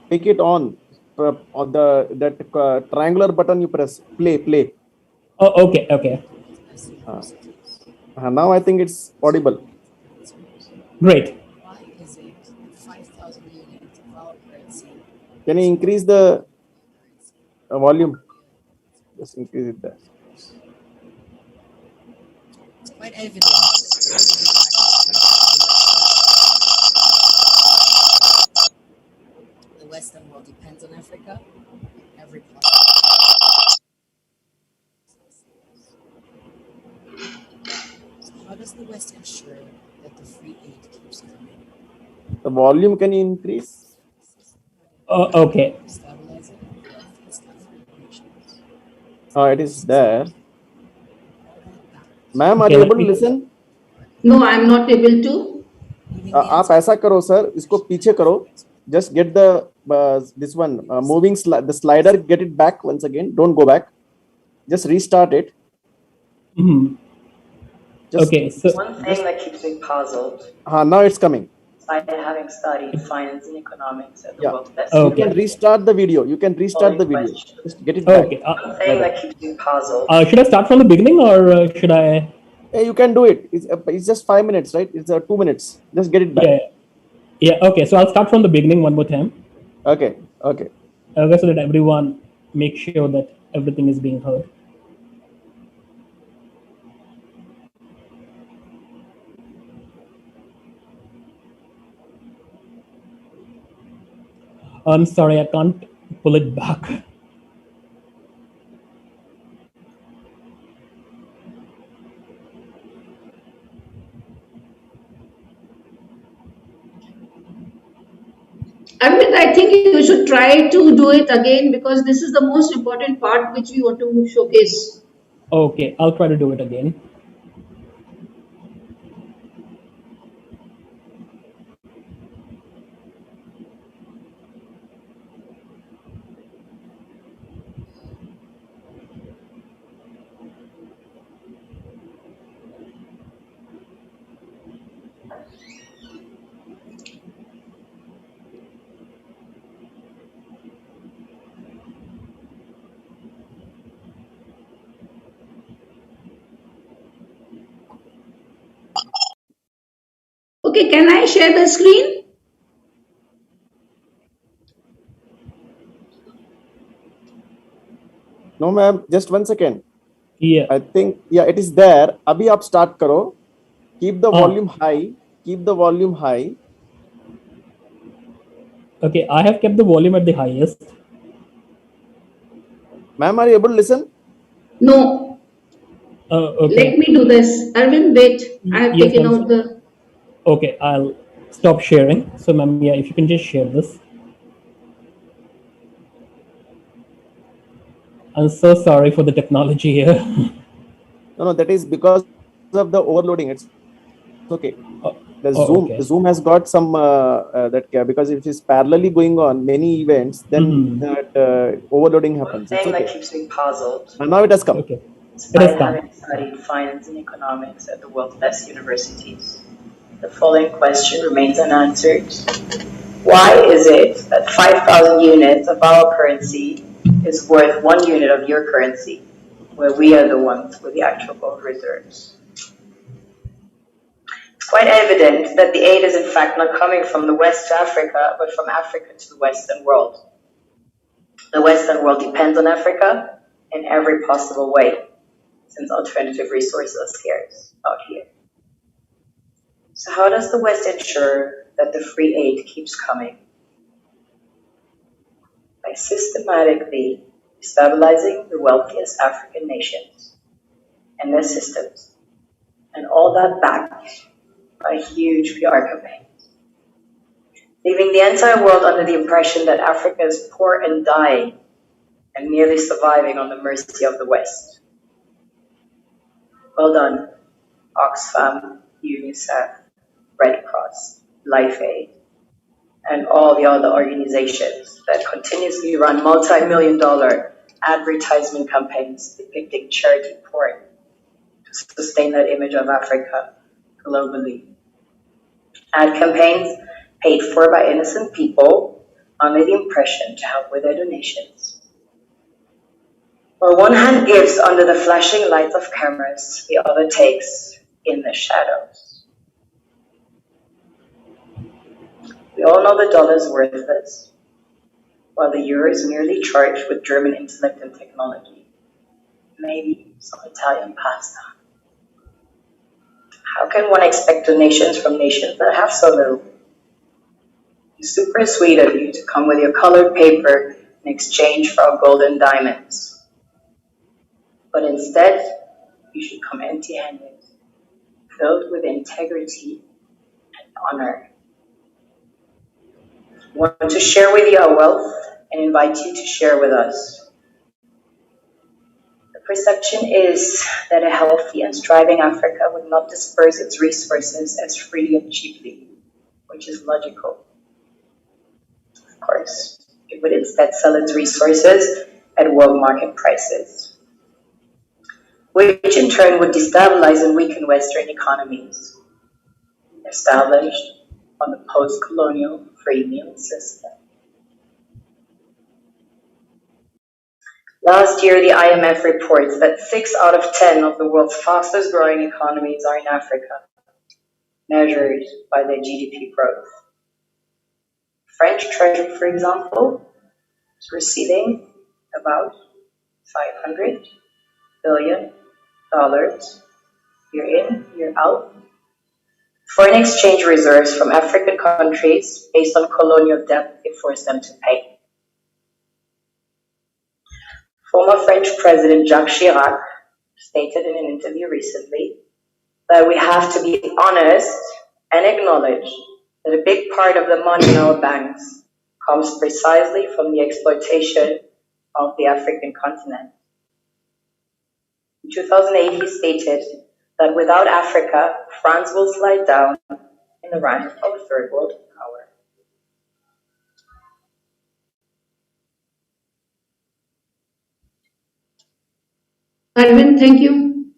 S6: Take it on that triangular button you press. Play.
S9: Oh, okay, okay.
S6: Now I think it's audible.
S9: Great.
S6: Can you increase the volume? Just increase it there.
S10: It's quite evident. The Western world depends on Africa. Every part. So how does the West ensure that the free aid keeps coming?
S6: The volume can you increase?
S9: Okay.
S6: It is there. Ma'am, are you able to listen?
S8: No, I am not able to.
S6: आप ऐसा करो sir, इसको पीछे करो. Just get the this one moving the slider. Get it back once again. Don't go back. Just restart it.
S9: Okay. So
S11: one thing that keeps me puzzled.
S6: Now it's coming.
S11: Despite having studied finance and economics at the world's best.
S6: You can restart the video. Just get it back.
S9: Okay.
S11: One thing that keeps me puzzled.
S9: Should I start from the beginning or should I?
S6: You can do it. It's just 5 minutes, right? It's 2 minutes. Just get it back.
S9: Yeah. Okay. So I'll start from the beginning one more time.
S6: Okay.
S9: So that everyone make sure that everything is being heard. I'm sorry, I can't pull it back.
S8: Arvind, I think you should try to do it again because this is the most important part which we want to showcase.
S9: Okay, I'll try to do it again.
S8: Okay, can I share the screen?
S6: No, ma'am. Just 1 second.
S9: Yeah.
S6: I think, yeah, it is there. Abhi aap start karo. Keep the volume high. Keep the volume high.
S9: Okay, I have kept the volume at the highest.
S6: Ma'am, are you able to listen?
S8: No.
S9: Okay.
S8: Let me do this. Arvind, wait. I have
S9: Yes,
S8: taken
S9: ma'am.
S8: out the.
S9: Okay, I'll stop sharing. So, ma'am, yeah, if you can just share this. I'm so sorry for the technology here.
S6: No, that is because of the overloading. It's okay. The
S9: okay.
S6: Zoom has got some because if it's parallelly going on many events, then that overloading happens.
S11: One
S6: It's
S11: thing
S6: okay.
S11: that keeps me puzzled.
S6: And now it has come.
S9: Okay.
S11: Despite having studied finance and economics at the world's best universities, the following question remains unanswered. Why is it that 5,000 units of our currency is worth 1 unit of your currency, where we are the ones with the actual gold reserves? It's quite evident that the aid is in fact not coming from the West to Africa, but from Africa to the Western world. The Western world depends on Africa in every possible way, since alternative resources are scarce out here. So how does the West ensure that the free aid keeps coming? By systematically stabilizing the wealthiest African nations and their systems, and all that backed by huge PR campaigns, leaving the entire world under the impression that Africa is poor and dying and merely surviving on the mercy of the West. Well done, Oxfam, UNICEF, Red Cross, Life Aid, and all the other organizations that continuously run multi-million-dollar advertisement campaigns depicting charity porn to sustain that image of Africa globally. Ad campaigns paid for by innocent people under the impression to help with their donations. While one hand gives under the flashing lights of cameras, the other takes in the shadows. We all know the dollar is worthless, while the euro is merely charged with German intellect and technology. Maybe some Italian pasta. How can one expect donations from nations that have so little? It's super sweet of you to come with your colored paper in exchange for our gold and diamonds. But instead, you should come empty-handed, filled with integrity and honor. We want to share with you our wealth and invite you to share with us. The perception is that a healthy and striving Africa would not disperse its resources as freely and cheaply, which is logical. Of course, it would instead sell its resources at world market prices, which in turn would destabilize and weaken Western economies established on the post-colonial free meal system. Last year, the IMF reports that 6 out of 10 of the world's fastest growing economies are in Africa, measured by their GDP growth. French Treasury, for example, is receiving about $500 billion year in, year out. Foreign exchange reserves from African countries based on colonial debt it forced them to pay. Former French President Jacques Chirac stated in an interview recently that we have to be honest and acknowledge that a big part of the money in our banks comes precisely from the exploitation of the African continent. In 2008, he stated that without Africa, France will slide down in the rank of a third world power.
S8: Arvind, thank you.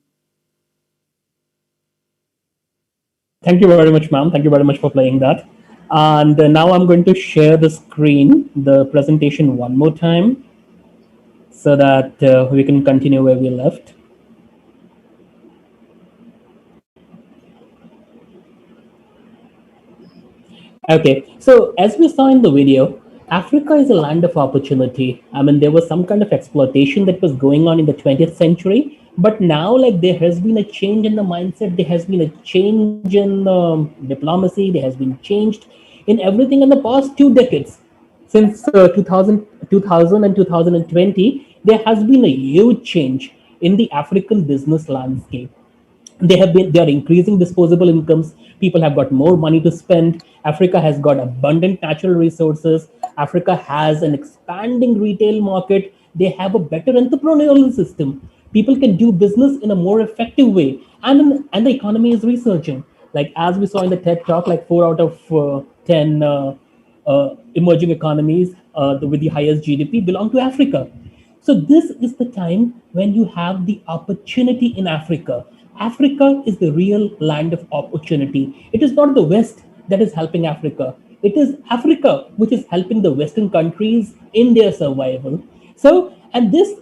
S9: Thank you very much, ma'am. Thank you very much for playing that. And now I'm going to share the screen, the presentation one more time, so that we can continue where we left. Okay, so as we saw in the video, Africa is a land of opportunity. I mean, there was some kind of exploitation that was going on in the 20th century, but now like there has been a change in the mindset, there has been a change in diplomacy, there has been changed in everything in the past 2 decades. Since 2000 and 2020, there has been a huge change in the African business landscape. They are increasing disposable incomes. People have got more money to spend. Africa has got abundant natural resources. Africa has an expanding retail market. They have a better entrepreneurial system. People can do business in a more effective way, and the economy is resurging. Like as we saw in the TED talk, like 4 out of 10 emerging economies with the highest GDP belong to Africa. So this is the time when you have the opportunity in Africa. Africa is the real land of opportunity. It is not the West that is helping Africa. It is Africa which is helping the Western countries in their survival. So, and this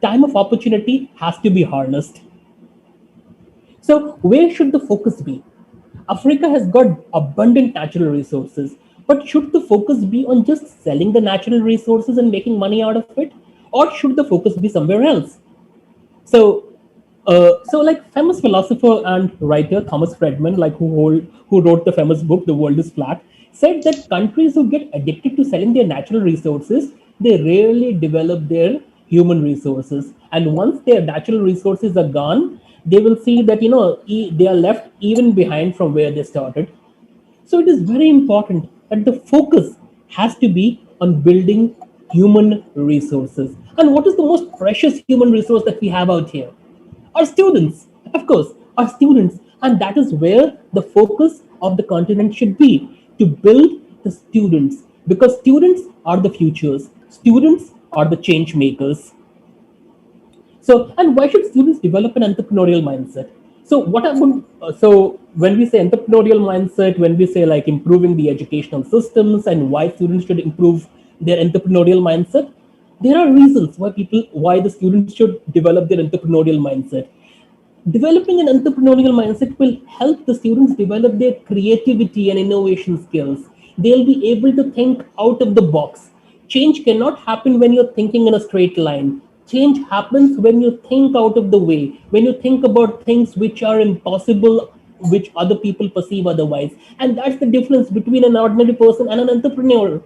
S9: time of opportunity has to be harnessed. So, where should the focus be? Africa has got abundant natural resources, but should the focus be on just selling the natural resources and making money out of it? Or should the focus be somewhere else? So like famous philosopher and writer Thomas Friedman, like who wrote the famous book The World is Flat, said that countries who get addicted to selling their natural resources, they rarely develop their human resources. And once their natural resources are gone, they will see that they are left even behind from where they started. So it is very important that the focus has to be on building human resources. And what is the most precious human resource that we have out here? Our students, of course, our students. And that is where the focus of the continent should be, to build the students, because students are the futures. Students are the change makers. So, and why should students develop an entrepreneurial mindset? So when we say entrepreneurial mindset, when we say like improving the educational systems and why students should improve their entrepreneurial mindset, there are reasons why the students should develop their entrepreneurial mindset. Developing an entrepreneurial mindset will help the students develop their creativity and innovation skills. They'll be able to think out of the box. Change cannot happen when you're thinking in a straight line. Change happens when you think out of the way, when you think about things which are impossible, which other people perceive otherwise. And that's the difference between an ordinary person and an entrepreneur,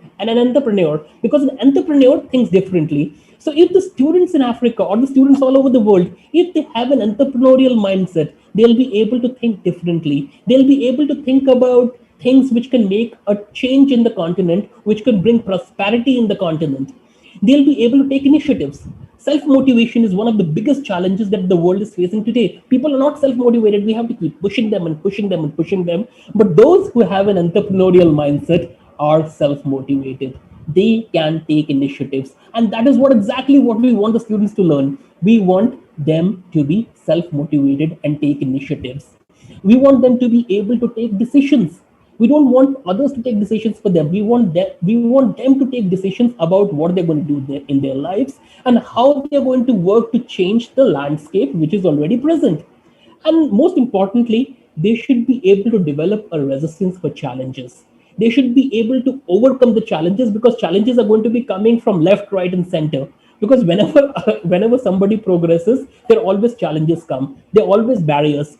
S9: because an entrepreneur thinks differently. So if the students in Africa or the students all over the world, if they have an entrepreneurial mindset, they'll be able to think differently. They'll be able to think about things which can make a change in the continent, which can bring prosperity in the continent. They'll be able to take initiatives. Self-motivation is one of the biggest challenges that the world is facing today. People are not self-motivated. We have to keep pushing them and pushing them and pushing them. But those who have an entrepreneurial mindset are self-motivated. They can take initiatives. And that is exactly what we want the students to learn. We want them to be self-motivated and take initiatives. We want them to be able to take decisions. We don't want others to take decisions for them. We want them to take decisions about what they're going to do in their lives and how they're going to work to change the landscape which is already present. And most importantly, they should be able to develop a resistance for challenges. They should be able to overcome the challenges, because challenges are going to be coming from left, right, and center. Because whenever somebody progresses, there always challenges come. There are always barriers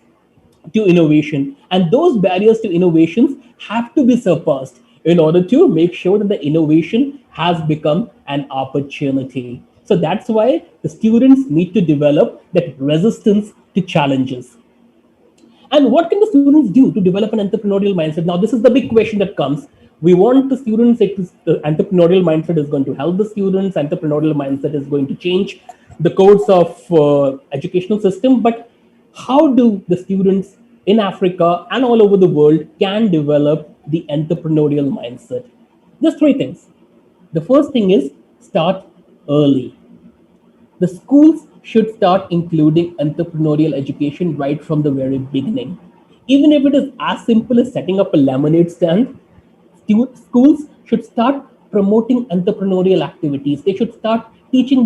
S9: to innovation, and those barriers to innovations have to be surpassed in order to make sure that the innovation has become an opportunity. So that's why the students need to develop that resistance to challenges. And what can the students do to develop an entrepreneurial mindset? Now, this is the big question that comes. We want the students, the entrepreneurial mindset is going to help the students, entrepreneurial mindset is going to change the course of educational system. But how do the students in Africa and all over the world can develop the entrepreneurial mindset? Just three things. The first thing is start early. The schools should start including entrepreneurial education right from the very beginning. Even if it is as simple as setting up a lemonade stand, schools should start promoting entrepreneurial activities. They should start teaching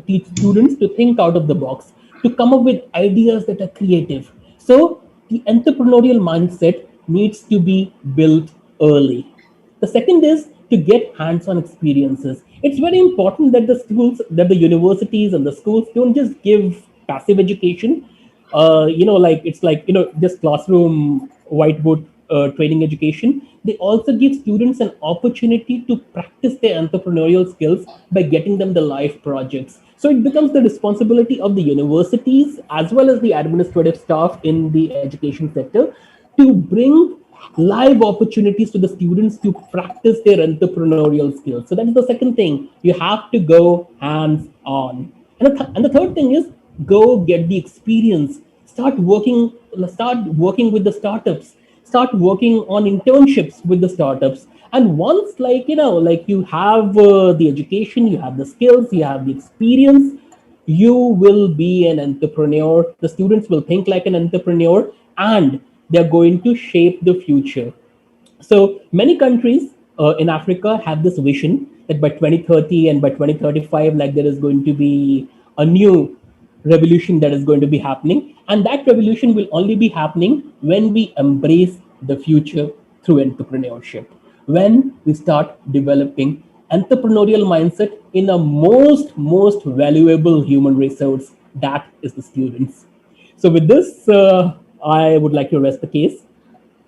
S9: teach students to think out of the box, to come up with ideas that are creative. So the entrepreneurial mindset needs to be built early. The second is to get hands-on experiences. It's very important that the schools, that the universities and the schools don't just give passive education. Like it's like just classroom whiteboard training education. They also give students an opportunity to practice their entrepreneurial skills by getting them the live projects. So it becomes the responsibility of the universities as well as the administrative staff in the education sector to bring live opportunities to the students to practice their entrepreneurial skills. So that's the second thing. You have to go hands on. And the third thing is go get the experience. Start working with the startups. Start working on internships with the startups. And once like you have the education, you have the skills, you have the experience, you will be an entrepreneur. The students will think like an entrepreneur and they're going to shape the future. So many countries in Africa have this vision that by 2030 and by 2035, like there is going to be a new revolution that is going to be happening. And that revolution will only be happening when we embrace the future through entrepreneurship. When we start developing entrepreneurial mindset in a most valuable human resource, that is the students. So with this, I would like to rest the case.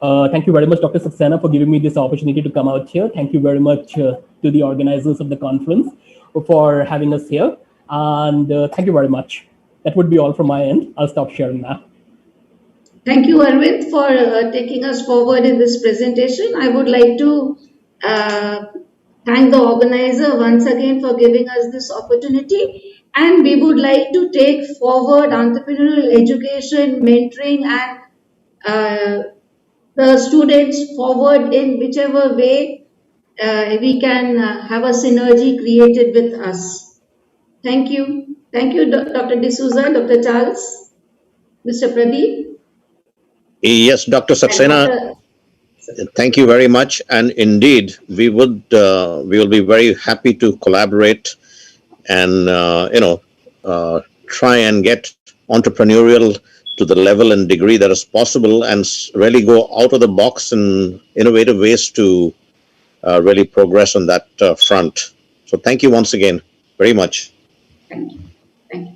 S9: Thank you very much, Dr. Saxena, for giving me this opportunity to come out here. Thank you very much to the organizers of the conference for having us here. And thank you very much. That would be all from my end. I'll stop sharing now.
S8: Thank you, Arvind, for taking us forward in this presentation. I would like to thank the organizer once again for giving us this opportunity. And we would like to take forward entrepreneurial education, mentoring, and the students forward in whichever way we can have a synergy created with us. Thank you. Thank you, Dr. D'Souza, Dr. Charles, Mr. Pradeep.
S7: Yes, Dr. Saxena, thank you very much. And indeed, we will be very happy to collaborate and, try and get entrepreneurial to the level and degree that is possible and really go out of the box in innovative ways to really progress on that front. So thank you once again very much.
S8: Thank you. Thank you.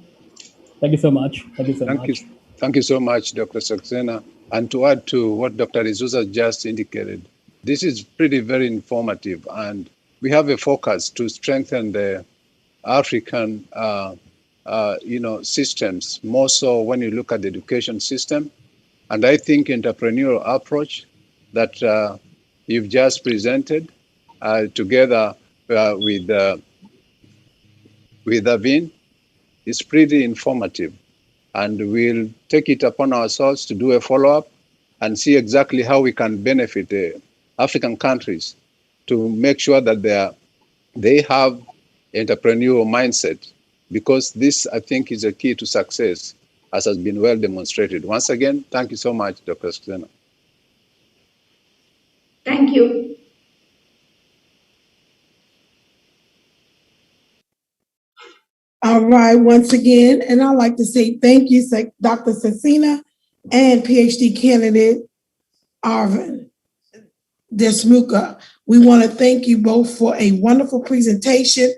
S9: Thank you so much. Thank you so much.
S3: Thank you so much, Dr. Saxena. And to add to what Dr. D'Souza just indicated, this is very informative, and we have a focus to strengthen the African systems, more so when you look at the education system. And I think entrepreneurial approach that you've just presented together with Arvind is pretty informative. And we'll take it upon ourselves to do a follow-up and see exactly how we can benefit the African countries to make sure that they have entrepreneurial mindset, because this, I think, is a key to success, as has been well demonstrated. Once again, thank you so much, Dr. Saxena.
S8: Thank you.
S1: All right, once again, and I'd like to say thank you, Dr. Saxena and PhD candidate Arvind Deshmukh. We want to thank you both for a wonderful presentation.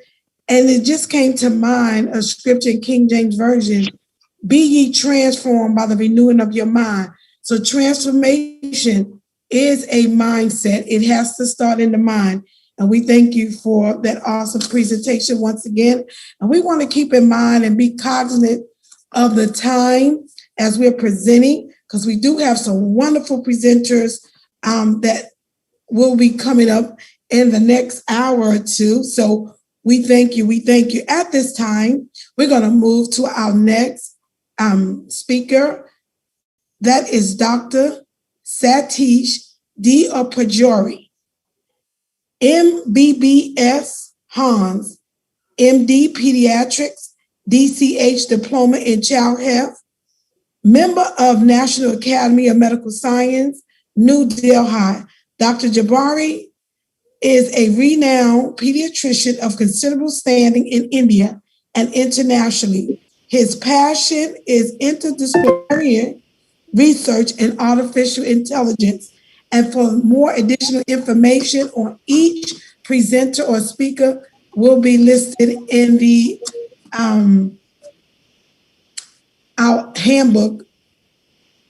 S1: And it just came to mind a scripture in King James Version, be ye transformed by the renewing of your mind. So transformation is a mindset. It has to start in the mind. And we thank you for that awesome presentation once again. And we want to keep in mind and be cognizant of the time as we're presenting, because we do have some wonderful presenters that will be coming up in the next hour or two. So we thank you. We thank you. At this time, we're going to move to our next speaker. That is Dr. Satish Deopujari, MBBS Hans, MD Pediatrics, DCH Diploma in Child Health, member of National Academy of Medical Science, New Delhi. Dr. Jubary is a renowned pediatrician of considerable standing in India and internationally. His passion is interdisciplinary research in artificial intelligence. And for more additional information on each presenter or speaker will be listed in the our handbook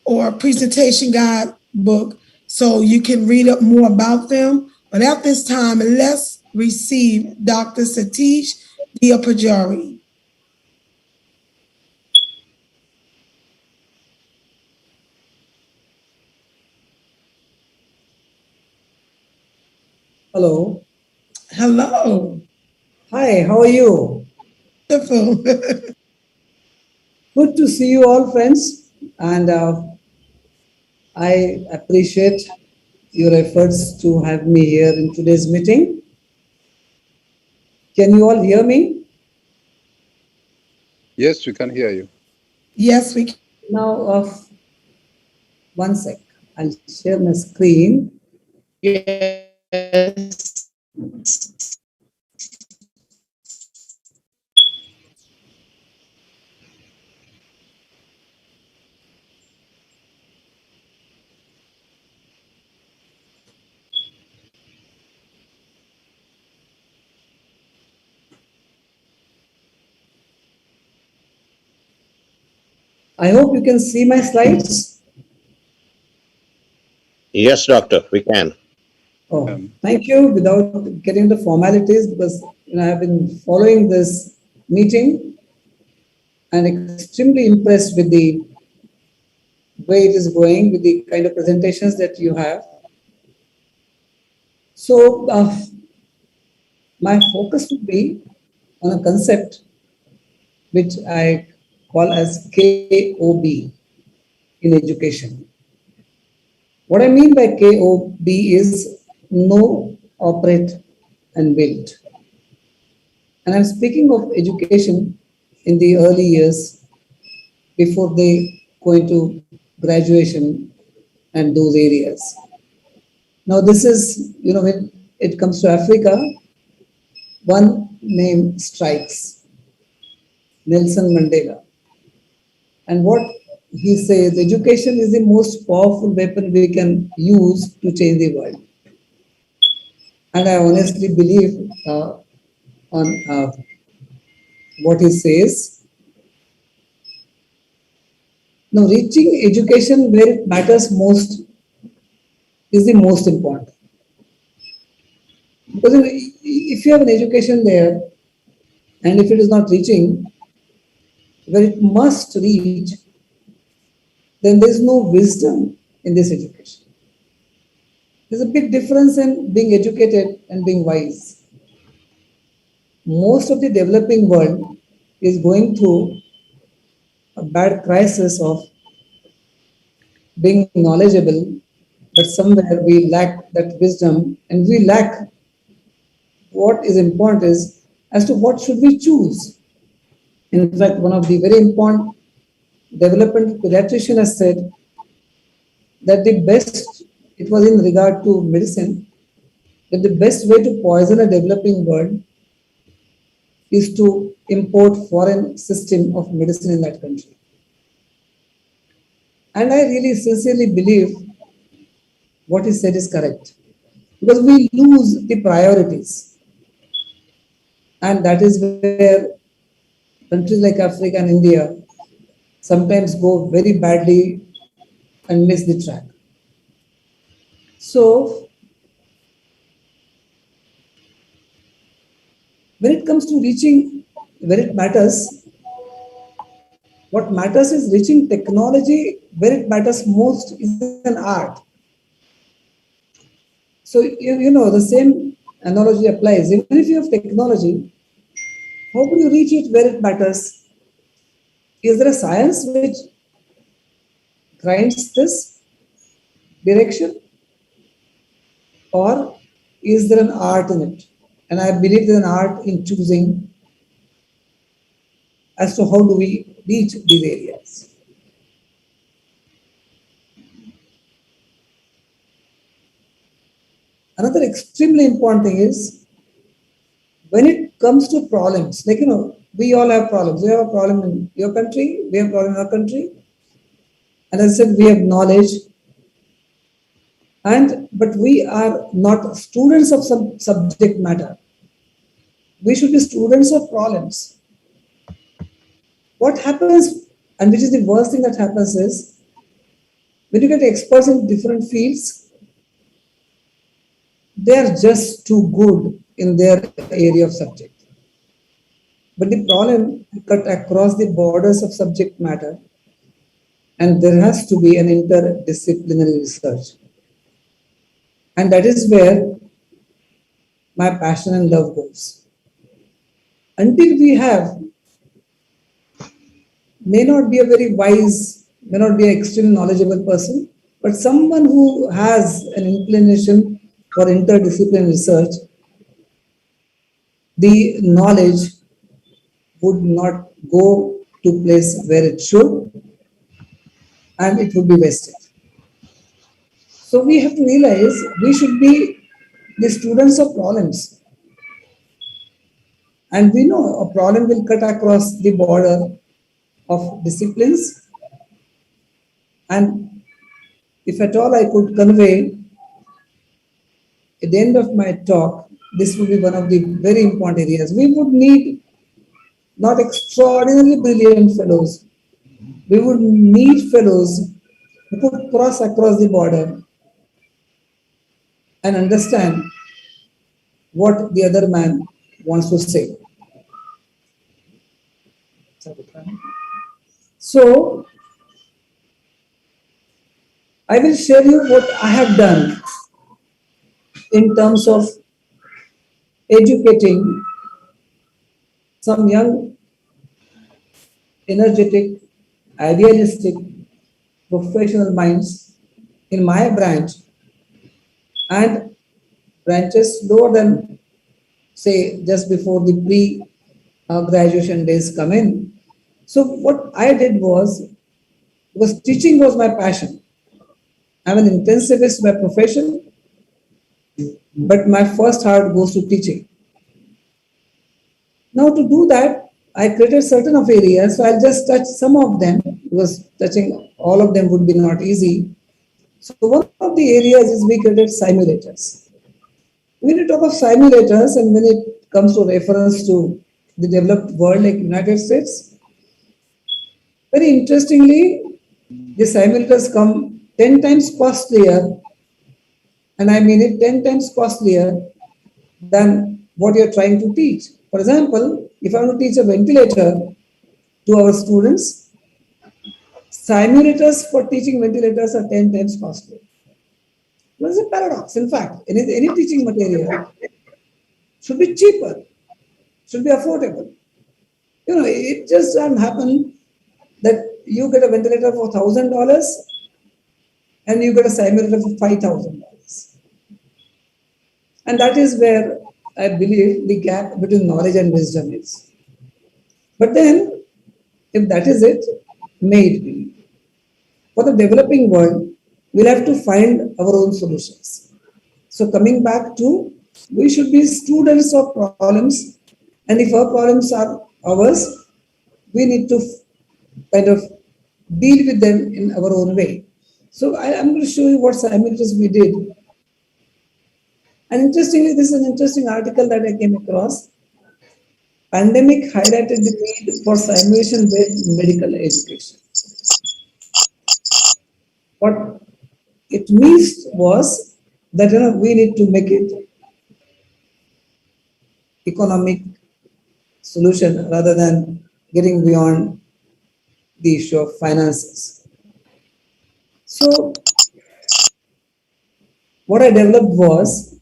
S1: or presentation guide book, so you can read up more about them. But at this time, let's receive Dr. Satish Deopujari.
S12: Hello.
S1: Hello.
S12: Hi, how are you?
S1: Wonderful.
S12: Good to see you all, friends. And I appreciate your efforts to have me here in today's meeting. Can you all hear me?
S3: Yes, we can hear you.
S1: Yes, we can.
S12: Now, one sec. I'll share my screen.
S2: Yes.
S12: I hope you can see my slides.
S7: Yes, doctor, we can.
S12: Oh, thank you. Without getting the formalities, because I have been following this meeting and extremely impressed with the way it is going, with the kind of presentations that you have. So my focus would be on a concept which I call as KOB in education. What I mean by KOB is know, operate, and build. And I'm speaking of education in the early years before they go into graduation and those areas. Now this is, when it comes to Africa, one name strikes, Nelson Mandela. And what he says, education is the most powerful weapon we can use to change the world. And I honestly believe on what he says. Now, reaching education where it matters most is the most important. Because if you have an education there, and if it is not reaching where it must reach, then there is no wisdom in this education. There's a big difference in being educated and being wise. Most of the developing world is going through a bad crisis of being knowledgeable, but somewhere we lack that wisdom, and we lack what is important is as to what should we choose. In fact, one of the very important development pediatrician has said that the best, it was in regard to medicine, that the best way to poison a developing world is to import foreign system of medicine in that country. And I really sincerely believe what he said is correct, because we lose the priorities. And that is where countries like Africa and India sometimes go very badly and miss the track. So When it comes to reaching where it matters, what matters is reaching technology where it matters most is an art. So, you know, the same analogy applies. Even if you have technology, how do you reach it where it matters? Is there a science which grinds this direction? Or is there an art in it? And I believe there's an art in choosing as to how do we reach these areas. Another extremely important thing is when it comes to problems, like, you know, we all have problems. We have a problem in your country, we have a problem in our country. And as I said, we have knowledge. But we are not students of some subject matter. We should be students of problems. What happens, and which is the worst thing that happens, is when you get experts in different fields, they are just too good in their area of subject. But the problem cut across the borders of subject matter, and there has to be an interdisciplinary research. And that is where my passion and love goes. Until we have, may not be a very wise, may not be an extremely knowledgeable person, but someone who has an inclination for interdisciplinary research, the knowledge would not go to place where it should, and it would be wasted. So we have to realize we should be the students of problems. And we know a problem will cut across the border of disciplines. And if at all I could convey at the end of my talk, this would be one of the very important areas. We would need not extraordinarily brilliant fellows. We would need fellows who could cross across the border and understand what the other man wants to say. So, I will share you what I have done in terms of educating some young, energetic, idealistic, professional minds in my branch and branches lower than, say, just before the pre-graduation days come in. So what I did was, because teaching was my passion. I'm an intensivist by profession, but my first heart goes to teaching. Now to do that, I created certain of areas, so I'll just touch some of them, because touching all of them would be not easy. So one of the areas is we created simulators. When you talk of simulators, and when it comes to reference to the developed world like United States, very interestingly, the simulators come 10 times costlier, and I mean it 10 times costlier than what you're trying to teach. For example, if I want to teach a ventilator to our students, simulators for teaching ventilators are 10 times costlier. There's a paradox. In fact, any teaching material should be cheaper, should be affordable. You know, it just doesn't happen that you get a ventilator for $1,000 and you get a simulator for $5,000. And that is where I believe the gap between knowledge and wisdom is. But then, if that is it, may it be. For the developing world, we'll have to find our own solutions. So coming back to, we should be students of problems, and if our problems are ours, we need to kind of deal with them in our own way. So I'm going to show you what simulators we did. And interestingly, this is an interesting article that I came across. Pandemic highlighted the need for simulation-based medical education. What it means was that we need to make it economic, solution rather than getting beyond the issue of finances. So what I developed was,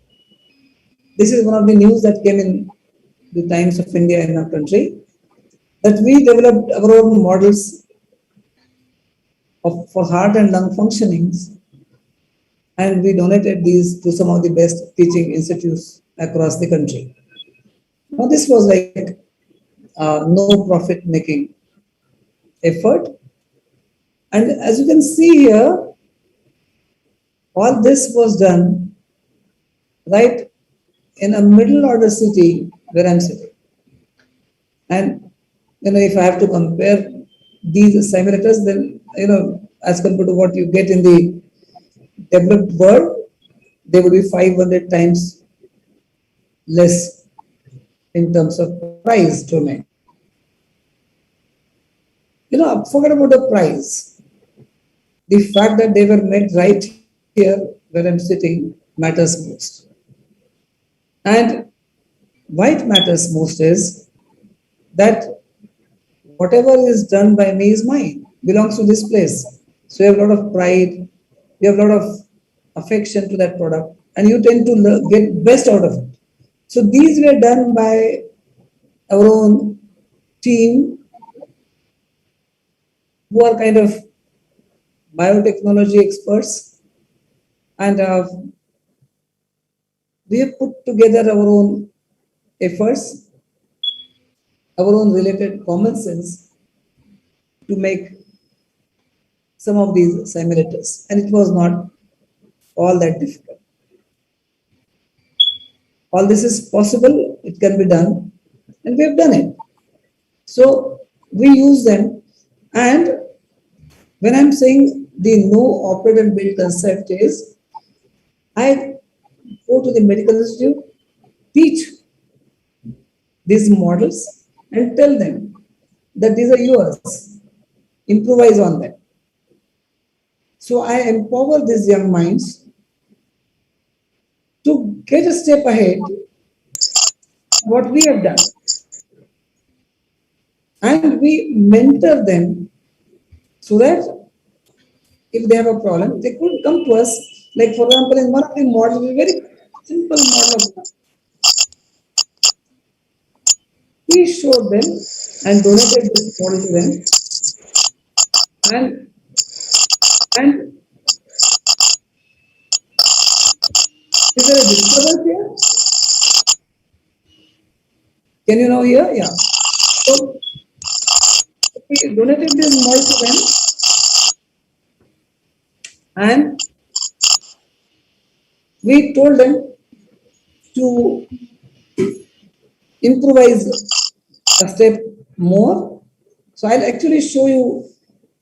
S12: this is one of the news that came in the Times of India in our country, that we developed our own models for heart and lung functionings, and we donated these to some of the best teaching institutes across the country. Now this was like no profit making effort, and as you can see here, all this was done right in a middle order city where I'm sitting. And if I have to compare these simulators, then as compared to what you get in the developed world, they would be 500 times less in terms of price to make. Forget about the price. The fact that they were made right here where I'm sitting matters most. And why it matters most is that whatever is done by me is mine, belongs to this place. So you have a lot of pride, you have a lot of affection to that product, and you tend to get best out of it. So these were done by our own team, who are kind of biotechnology experts, and we have put together our own efforts, our own related common sense to make some of these simulators, and it was not all that difficult. All this is possible, it can be done, and we have done it. So we use them, and when I'm saying the no operate and build concept is, I go to the medical institute, teach these models and tell them that these are yours, improvise on them. So I empower these young minds to get a step ahead what we have done. And we mentor them so that if they have a problem, they could come to us. Like for example, in one of the models, a very simple model of we showed them and donated this model to them. And is there a disturbance here? Can you now hear? Yeah. So we donated this model to them, and we told them to improvise a step more. So I'll actually show you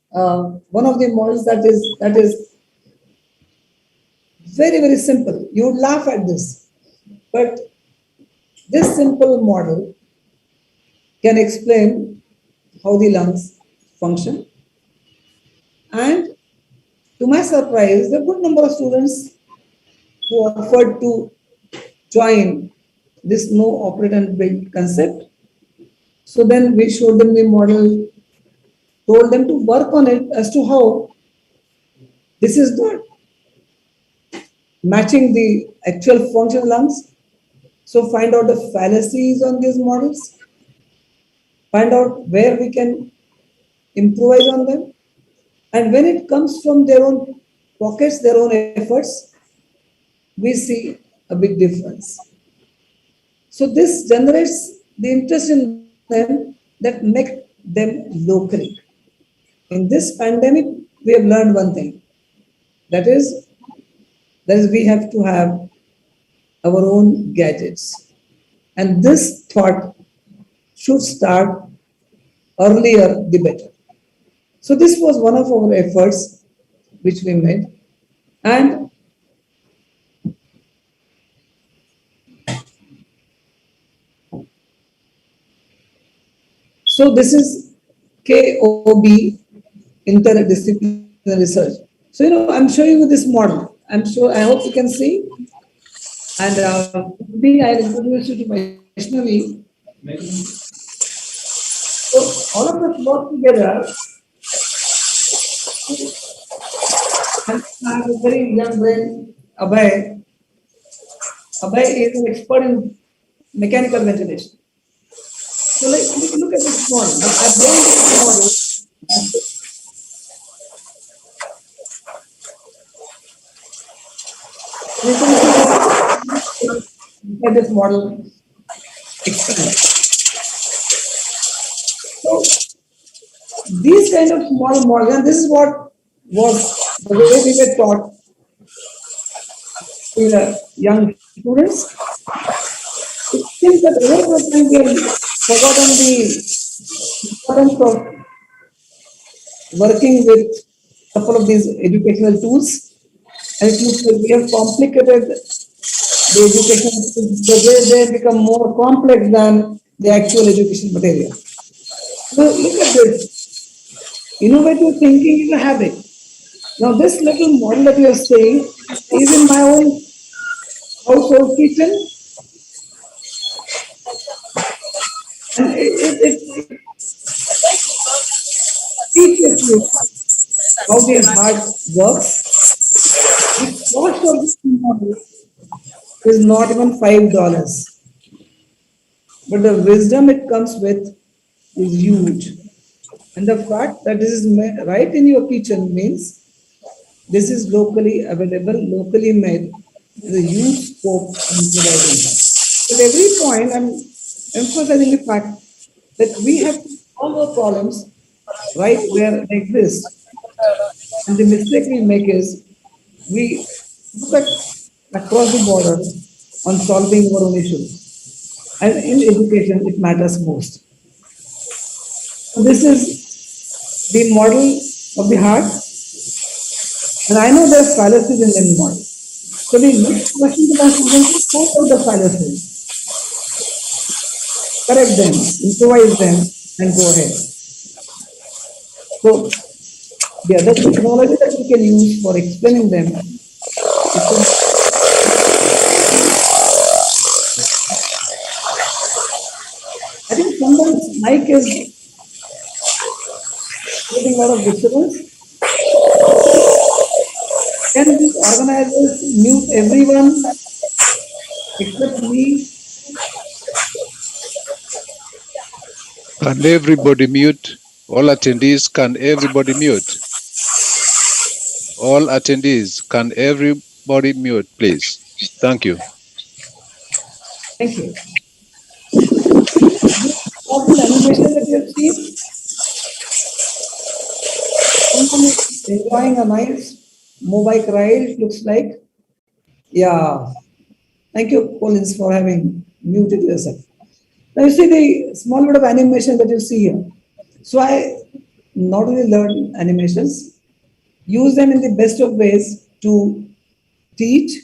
S12: one of the models that is very, very simple. You would laugh at this, but this simple model can explain how the lungs function. And to my surprise, there are a good number of students who offered to join this no operate and build concept. So then we showed them the model, told them to work on it as to how this is not matching the actual function of lungs. So find out the fallacies on these models, find out where we can improvise on them. And when it comes from their own pockets, their own efforts, we see a big difference. So this generates the interest in them that make them locally. In this pandemic, we have learned one thing. That is we have to have our own gadgets. And this thought should start earlier, the better. So this was one of our efforts which we made. And so this is KOB, interdisciplinary research. So, I'm showing you this model. I hope you can see. And I'll introduce you to Vaishnavi. So all of us work together. And I have a very young brain, Abhay. Abhay is an expert in mechanical ventilation. So look at this model. Now, I brought this model. Look at this model. So these kind of small models, and this is what was the way we were taught to the young students. It seems that over the time we have forgotten the importance of working with a couple of these educational tools, and it looks like we have complicated the education tools. The way they become more complex than the actual education material. So look at this. Innovative thinking is a habit. Now this little model that you are saying is in my own household kitchen. And it teaches you how the heart works. The cost of this model is not even $5. But the wisdom it comes with is huge. And the fact that this is made right in your kitchen means this is locally available, locally made. There's a huge scope in providing that. At every point, I'm emphasizing the fact that we have to solve our problems right where they exist. And the mistake we make is we look at across the border on solving our own issues. And in education, it matters most. So this is the model of the heart. And I know there's fallacies in the model. So the next question to ask is point out the fallacies. Correct them, improvise them, and go ahead. So the other technology that we can use for explaining them is I think sometimes mic is creating a lot of disturbance. Can these organizers mute everyone except me?
S3: Can everybody mute? All attendees, can everybody mute? All attendees, can everybody mute, please? Thank you.
S12: Thank you. Of the animation that you have seen, someone is enjoying a nice mobile ride, it looks like. Yeah. Thank you, Collins, for having muted yourself. Now you see the small bit of animation that you see here. So I not only learned animations, use them in the best of ways to teach,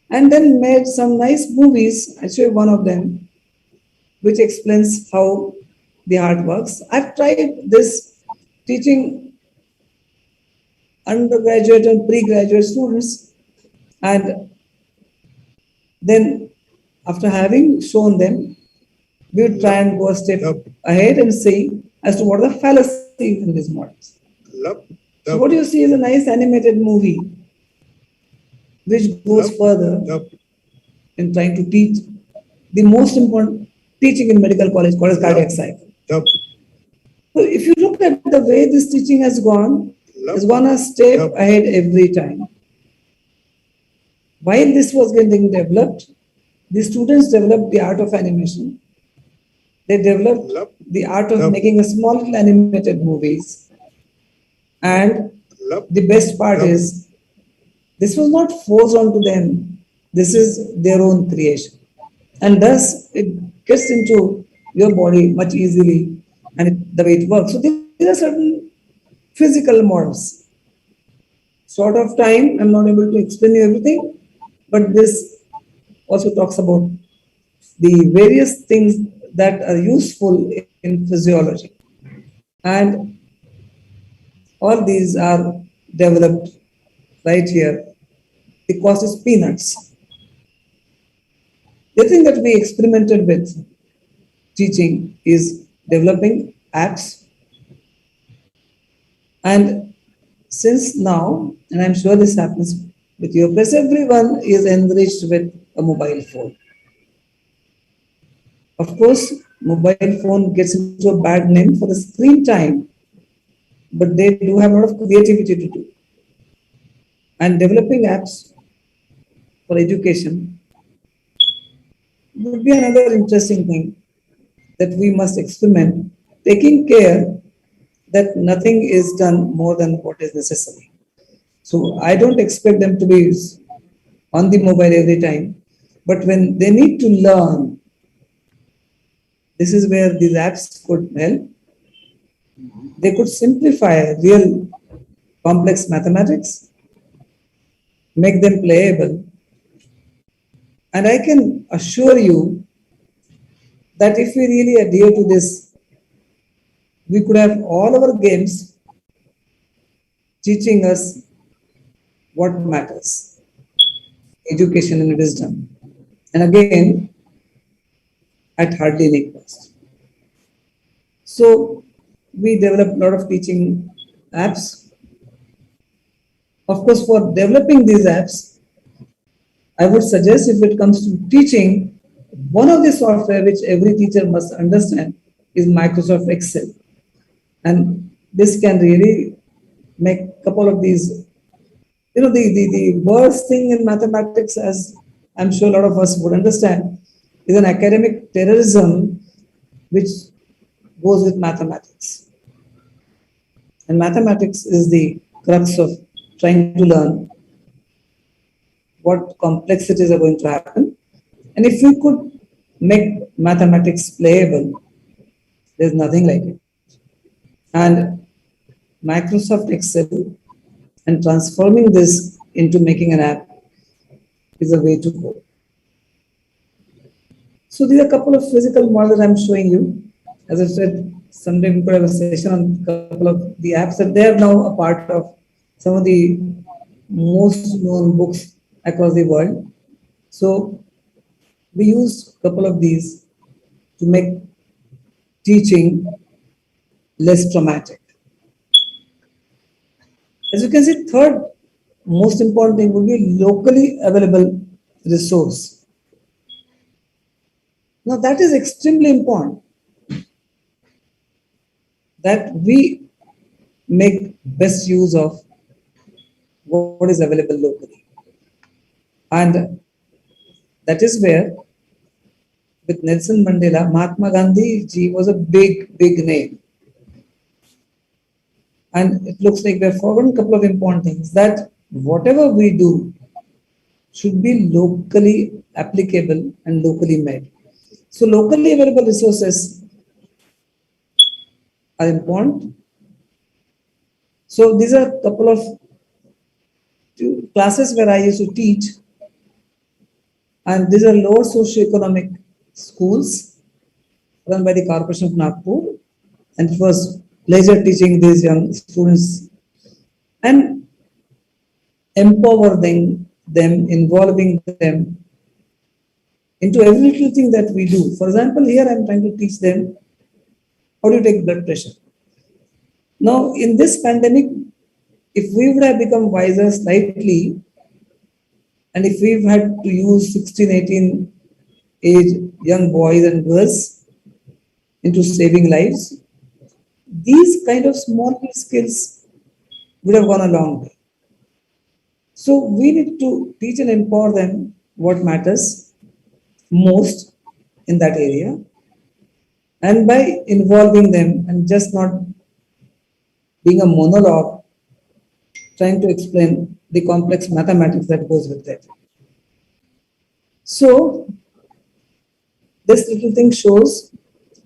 S12: and then made some nice movies. I'll show you one of them, which explains how the heart works. I've tried this teaching undergraduate and pre-graduate students, and then after having shown them, we would try and go a step ahead and see as to what are the fallacies in these models. So what you see is a nice animated movie which goes further in trying to teach the most important teaching in medical college called as cardiac cycle. So if you look at the way this teaching has gone, it's gone a step ahead every time. While this was getting developed, the students developed the art of animation. They developed the art of making a small little animated movies. And the best part is, this was not forced onto them. This is their own creation. And thus, it gets into your body much easily and the way it works. So there are certain physical models. Short of time, I'm not able to explain you everything, but this also talks about the various things that are useful in physiology. And all these are developed right here. The cost is peanuts. The thing that we experimented with teaching is developing apps. And since now, and I'm sure this happens with your place, everyone is enriched with a mobile phone. Of course, mobile phone gets into a bad name for the screen time, but they do have a lot of creativity to do. And developing apps for education would be another interesting thing that we must experiment, taking care that nothing is done more than what is necessary. So I don't expect them to be on the mobile every time, but when they need to learn, this is where these apps could help. They could simplify real complex mathematics, make them playable. And I can assure you that if we really adhere to this, we could have all our games teaching us what matters, education and wisdom. And again, at hardly any cost. So we developed a lot of teaching apps. Of course, for developing these apps, I would suggest if it comes to teaching, one of the software which every teacher must understand is Microsoft Excel. And this can really make a couple of these, the worst thing in mathematics, as I'm sure a lot of us would understand, is an academic terrorism which goes with mathematics. And mathematics is the crux of trying to learn what complexities are going to happen. And if we could make mathematics playable, there's nothing like it. And Microsoft Excel and transforming this into making an app is a way to go. So these are a couple of physical models I'm showing you. As I said, someday we could have a session on a couple of the apps that they are now a part of some of the most known books across the world. So we used a couple of these to make teaching less traumatic. As you can see, third most important thing would be locally available resource. Now that is extremely important, that we make best use of what is available locally. And that is where, with Nelson Mandela, Mahatma Gandhi ji was a big name. And it looks like we've forgotten a couple of important things, that whatever we do should be locally applicable and locally made. So locally available resources are important. So these are a couple of classes where I used to teach, and these are lower socioeconomic schools run by the Corporation of Nagpur, and it was pleasure teaching these young students and empowering them, involving them into every little thing that we do. For example, here I'm trying to teach them how do you take blood pressure. Now, in this pandemic, if we would have become wiser slightly, and if we've had to use 16, 18 age young boys and girls into saving lives, these kind of small skills would have gone a long way. So we need to teach and empower them what matters most in that area, and by involving them and just not being a monologue, trying to explain the complex mathematics that goes with it. So this little thing shows,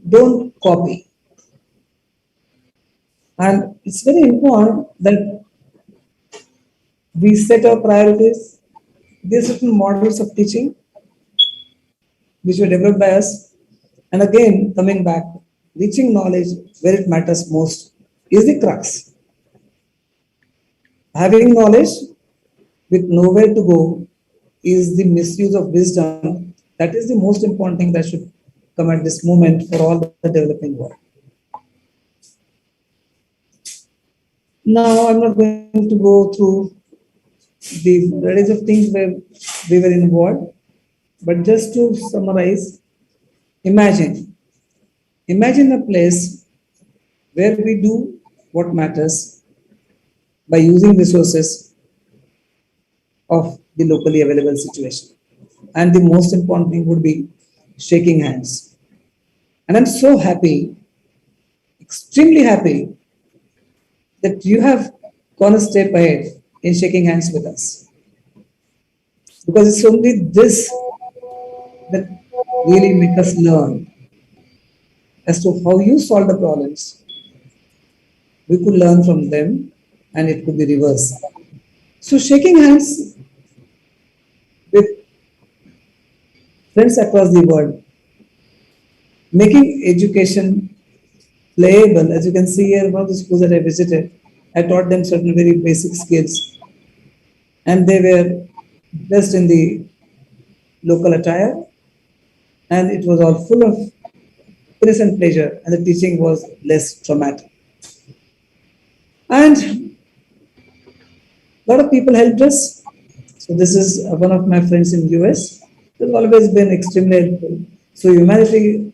S12: don't copy. And it's very important that we set our priorities. These certain models of teaching which were developed by us. And again, coming back, reaching knowledge where it matters most is the crux. Having knowledge with nowhere to go is the misuse of wisdom. That is the most important thing that should come at this moment for all the developing world. Now, I'm not going to go through the variety of things where we were involved, but just to summarize, imagine a place where we do what matters by using resources of the locally available situation. And the most important thing would be shaking hands. And I'm so happy, extremely happy, that you have gone a step ahead in shaking hands with us. Because it's only this that really make us learn as to how you solve the problems. We could learn from them and it could be reversed. So shaking hands with friends across the world, making education playable. As you can see here, one of the schools that I visited, I taught them certain very basic skills, and they were dressed in the local attire, and it was all full of innocent pleasure, and the teaching was less traumatic. And a lot of people helped us. So this is one of my friends in US. Has always been extremely helpful. So humanity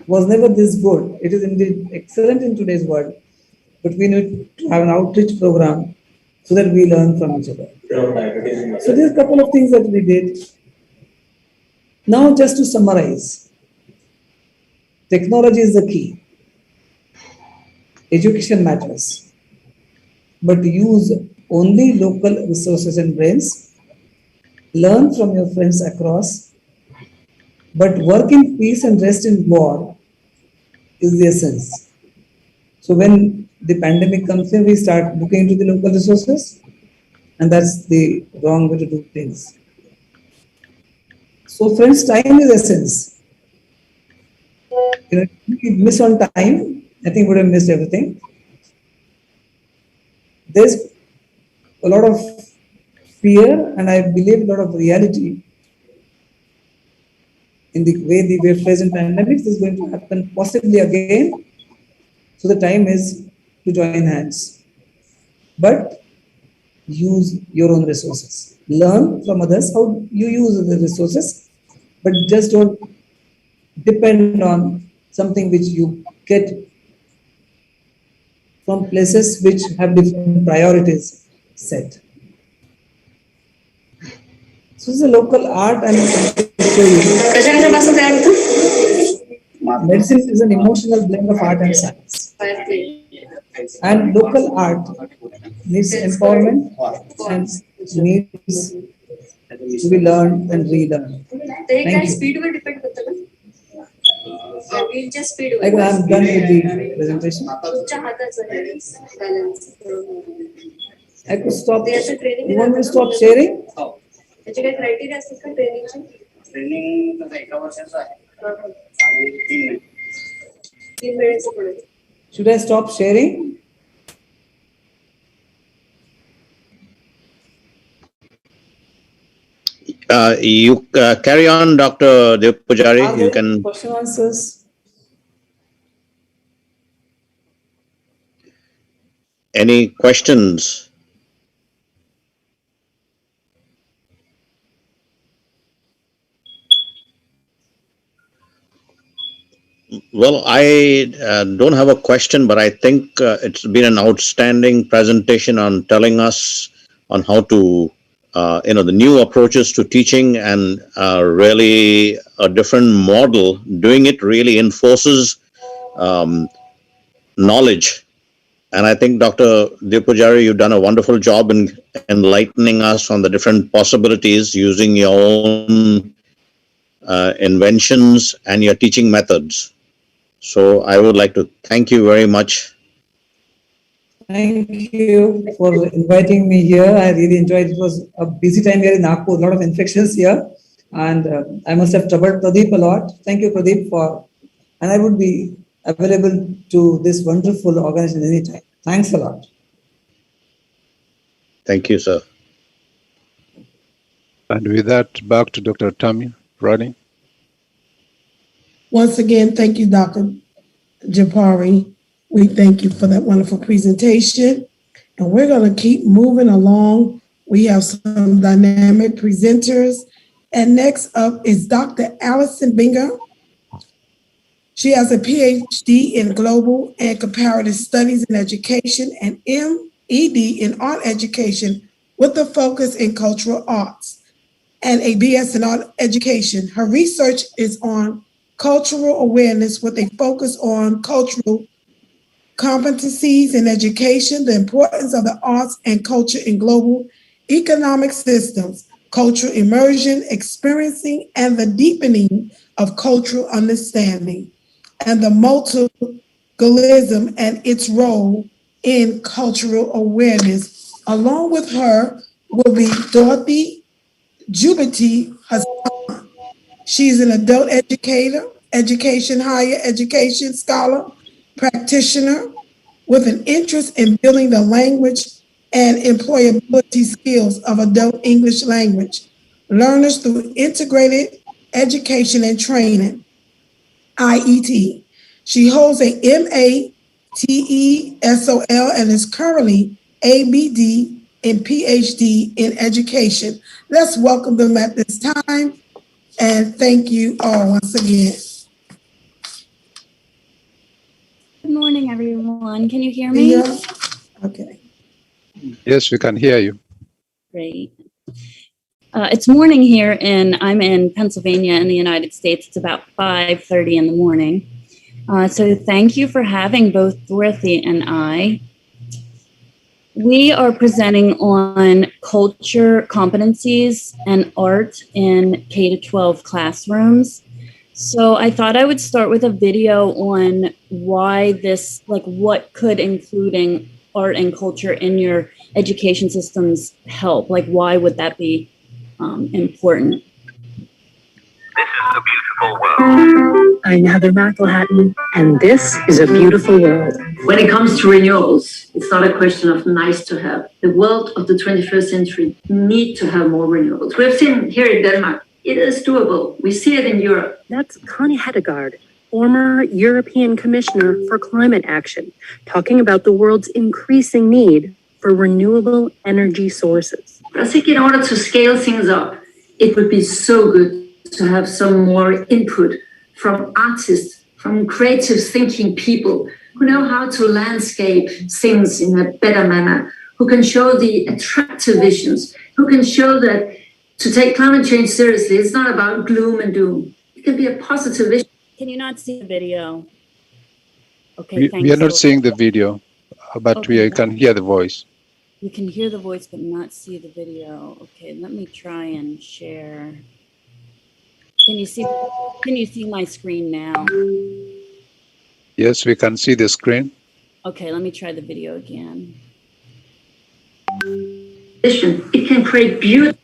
S12: was never this good. It is indeed excellent in today's world, but we need to have an outreach program so that we learn from each other. So there's a couple of things that we did. Now, just to summarize, technology is the key. Education matters, but use only local resources and brains. Learn from your friends across, but work in peace and rest in war is the essence. So when the pandemic comes in, we start looking into the local resources, and that's the wrong way to do things. So friends, time is essence. If we miss on time, I think we would have missed everything. There's a lot of fear, and I believe a lot of reality in the way we're facing pandemics is going to happen possibly again. So the time is to join hands. But use your own resources. Learn from others how you use the resources, but just don't depend on something which you get from places which have different priorities set. So this is a local art and medicine is an emotional blend of art and science. And local art needs empowerment and needs to be learned and relearned. Thank you. I'm done with the presentation. I could stop. You want me to stop sharing? Should I stop sharing?
S7: You carry on, Dr. Deopujari. You can.
S12: Question answers.
S7: Any questions? Well, I don't have a question, but I think it's been an outstanding presentation on telling us on how to, the new approaches to teaching, and really a different model. Doing it really enforces knowledge. And I think, Dr. Deopujari, you've done a wonderful job in enlightening us on the different possibilities using your own inventions and your teaching methods. So I would like to thank you very much.
S12: Thank you for inviting me here. I really enjoyed it. It was a busy time here in Nagpur, a lot of infections here. And I must have troubled Pradeep a lot. Thank you, Pradeep, and I would be available to this wonderful organization anytime. Thanks a lot.
S7: Thank you, sir.
S3: And with that, back to Dr. Tammy Riley.
S1: Once again, thank you, Dr. Japari. We thank you for that wonderful presentation. And we're going to keep moving along. We have some dynamic presenters. And next up is Dr. Alison Binger. She has a PhD in Global and Comparative Studies in Education and MEd in Art Education with a focus in cultural arts and a BS in Art Education. Her research is on cultural awareness with a focus on cultural competencies in education, the importance of the arts and culture in global economic systems, cultural immersion, experiencing, and the deepening of cultural understanding, and the multilingualism and its role in cultural awareness. Along with her will be Dorothy Jubity Hassan. She's an adult educator, higher education scholar, practitioner with an interest in building the language and employability skills of adult English language learners through integrated education and training, IET. She holds a MATESOL and is currently ABD and PhD in education. Let's welcome them at this time, and thank you all once again.
S13: Good morning, everyone. Can you hear me?
S1: Yeah. Okay.
S3: Yes, we can hear you.
S13: Great. It's morning here, and I'm in Pennsylvania in the United States. It's about 5:30 in the morning. So thank you for having both Dorothy and I. We are presenting on culture competencies and art in K-12 classrooms. So I thought I would start with a video on why this, like what could including art and culture in your education systems help? Like why would that be important?
S14: This is a beautiful world. I'm Heather McElhatton, and this is a beautiful world.
S11: When it comes to renewals, it's not a question of nice to have. The world of the 21st century need to have more renewables. We've seen here in Denmark, it is doable. We see it in Europe.
S14: That's Connie Hedegaard, former European Commissioner for Climate Action, talking about the world's increasing need for renewable energy sources.
S11: I think in order to scale things up, it would be so good to have some more input from artists, from creative thinking people who know how to landscape things in a better manner, who can show the attractive visions, who can show that to take climate change seriously, it's not about gloom and doom. It can be a positive vision.
S13: Can you not see the video? Okay,
S3: We are not seeing the video, but
S13: okay.
S3: we can hear the voice.
S13: You can hear the voice but not see the video. Okay, let me try and share. Can you see my screen now?
S3: Yes, we can see the screen.
S13: Okay, let me try the video again.
S11: It can create beauty.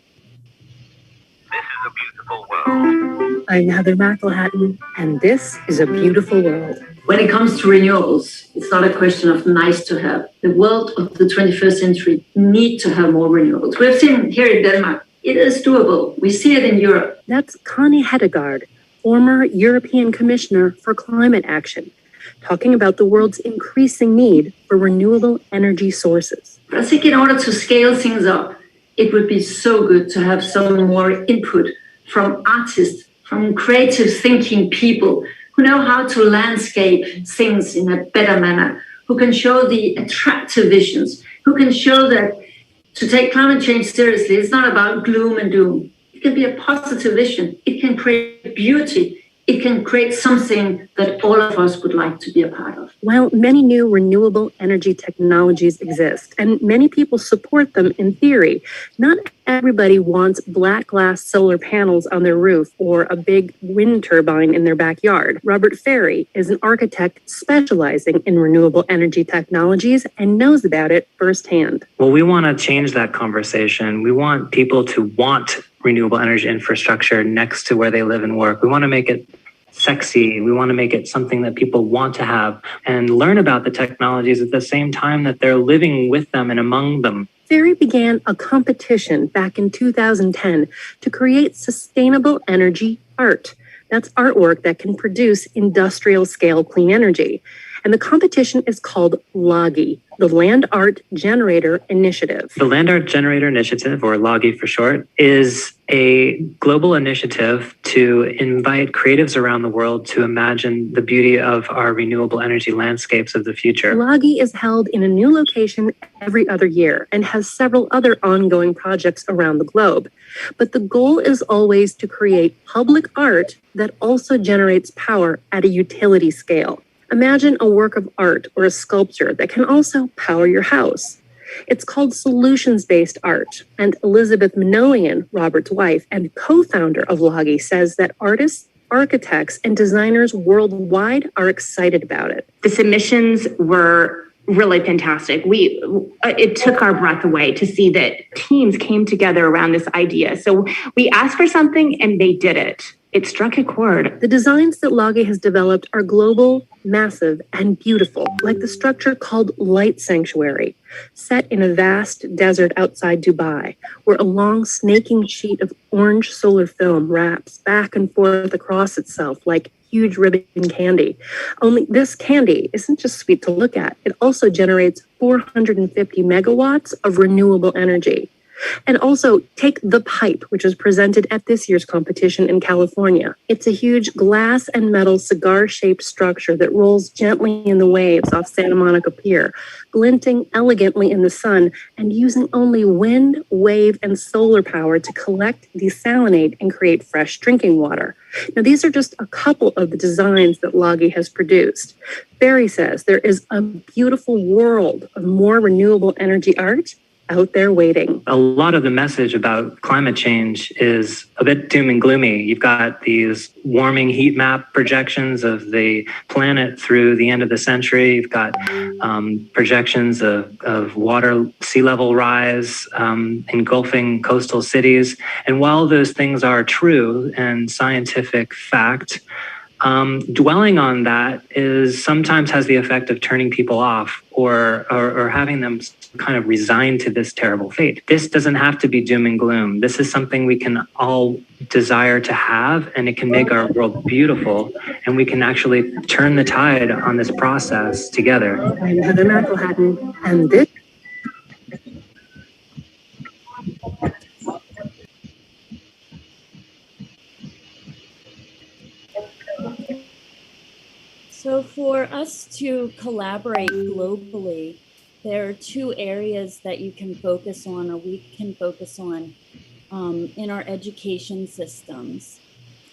S14: This is a beautiful world. I'm Heather McElhatton, and this is a beautiful world.
S11: When it comes to renewals, it's not a question of nice to have. The world of the 21st century need to have more renewables. We've seen here in Denmark, it is doable. We see it in Europe.
S14: That's Connie Hedegaard, former European Commissioner for Climate Action, talking about the world's increasing need for renewable energy sources.
S11: I think in order to scale things up, it would be so good to have some more input from artists, from creative thinking people who know how to landscape things in a better manner, who can show the attractive visions, who can show that to take climate change seriously, it's not about gloom and doom. It can be a positive vision. It can create beauty. It can create something that all of us would like to be a part of.
S14: While many new renewable energy technologies exist, and many people support them in theory, not everybody wants black glass solar panels on their roof or a big wind turbine in their backyard. Robert Ferry is an architect specializing in renewable energy technologies and knows about it firsthand.
S15: Well, we want to change that conversation. We want people to want renewable energy infrastructure next to where they live and work. We want to make it sexy. We want to make it something that people want to have and learn about the technologies at the same time that they're living with them and among them.
S14: Ferry began a competition back in 2010 to create sustainable energy art. That's artwork that can produce industrial scale clean energy. And the competition is called LAGI, the Land Art Generator Initiative.
S15: The Land Art Generator Initiative, or LAGI for short, is a global initiative to invite creatives around the world to imagine the beauty of our renewable energy landscapes of the future.
S14: LAGI is held in a new location every other year and has several other ongoing projects around the globe. But the goal is always to create public art that also generates power at a utility scale. Imagine a work of art or a sculpture that can also power your house. It's called solutions-based art, and Elizabeth Minoian, Robert's wife and co-founder of LAGI, says that artists, architects, and designers worldwide are excited about it.
S16: The submissions were really fantastic. It took our breath away to see that teams came together around this idea. So we asked for something and they did it. It struck a chord.
S14: The designs that LAGI has developed are global, massive, and beautiful, like the structure called Light Sanctuary, set in a vast desert outside Dubai, where a long snaking sheet of orange solar film wraps back and forth across itself like huge ribbon candy. Only this candy isn't just sweet to look at. It also generates 450 megawatts of renewable energy. And also take the pipe, which was presented at this year's competition in California. It's a huge glass and metal cigar-shaped structure that rolls gently in the waves off Santa Monica Pier, glinting elegantly in the sun and using only wind, wave, and solar power to collect, desalinate, and create fresh drinking water. Now, these are just a couple of the designs that LAGI has produced. Barry says there is a beautiful world of more renewable energy art out there waiting.
S15: A lot of the message about climate change is a bit doom and gloomy. You've got these warming heat map projections of the planet through the end of the century. You've got projections of water sea level rise engulfing coastal cities. And while those things are true and scientific fact, dwelling on that sometimes has the effect of turning people off or having them kind of resigned to this terrible fate. This doesn't have to be doom and gloom. This is something we can all desire to have, and it can make our world beautiful, and we can actually turn the tide on this process together.
S14: I'm Heather McElhatton, and this
S13: So for us to collaborate globally, there are two areas that you can focus on, or we can focus on in our education systems.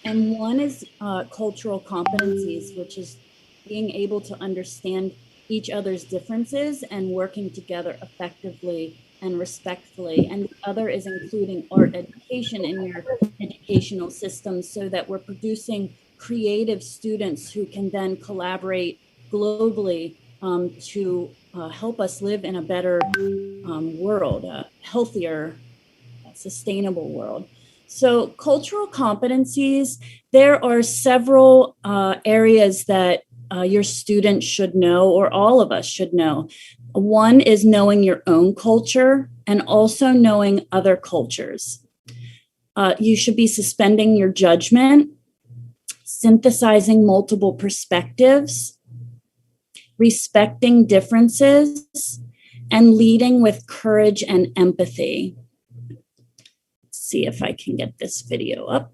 S13: And one is cultural competencies, which is being able to understand each other's differences and working together effectively and respectfully. And the other is including art education in your educational systems so that we're producing creative students who can then collaborate globally to help us live in a better world, a healthier, sustainable world. So cultural competencies, there are several areas that your students should know, or all of us should know. One is knowing your own culture and also knowing other cultures. You should be suspending your judgment, synthesizing multiple perspectives, respecting differences, and leading with courage and empathy. Let's see if I can get this video up.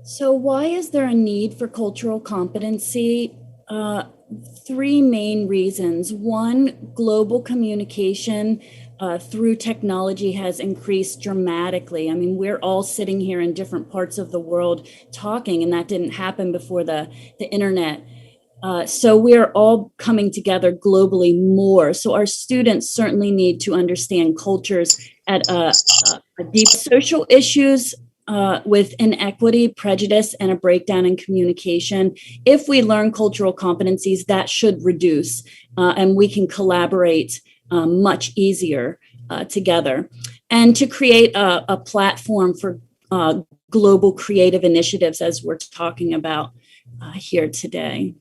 S13: So why is there a need for cultural competency? Three main reasons. One, global communication through technology has increased dramatically. I mean, we're all sitting here in different parts of the world talking, and that didn't happen before the internet. So we're all coming together globally more. So our students certainly need to understand cultures at a deep social issues with inequity, prejudice, and a breakdown in communication. If we learn cultural competencies, that should reduce, and we can collaborate much easier together. And to create a platform for global creative initiatives, as we're talking about here today.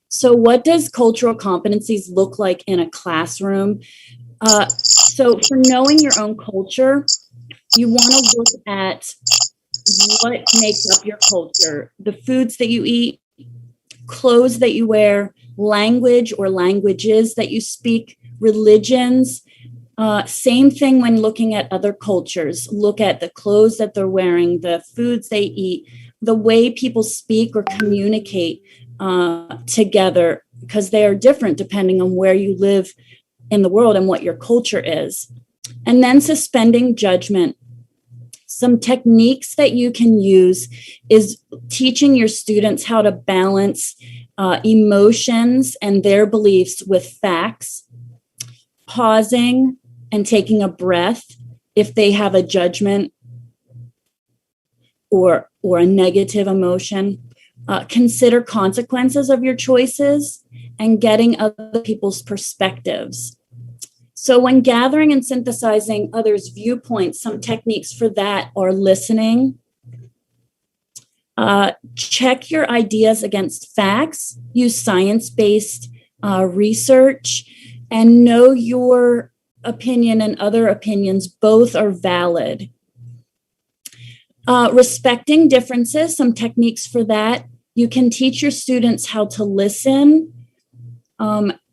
S13: So what does cultural competencies look like in a classroom? So for knowing your own culture, you want to look at what makes up your culture, the foods that you eat, clothes that you wear, language or languages that you speak, religions. Same thing when looking at other cultures. Look at the clothes that they're wearing, the foods they eat, the way people speak or communicate together, because they are different depending on where you live in the world and what your culture is. And then suspending judgment. Some techniques that you can use is teaching your students how to balance emotions and their beliefs with facts, pausing and taking a breath if they have a judgment or a negative emotion. Consider consequences of your choices and getting other people's perspectives. So when gathering and synthesizing others' viewpoints, some techniques for that are listening. Check your ideas against facts, use science-based research, and know your opinion and other opinions both are valid. Respecting differences, some techniques for that. You can teach your students how to listen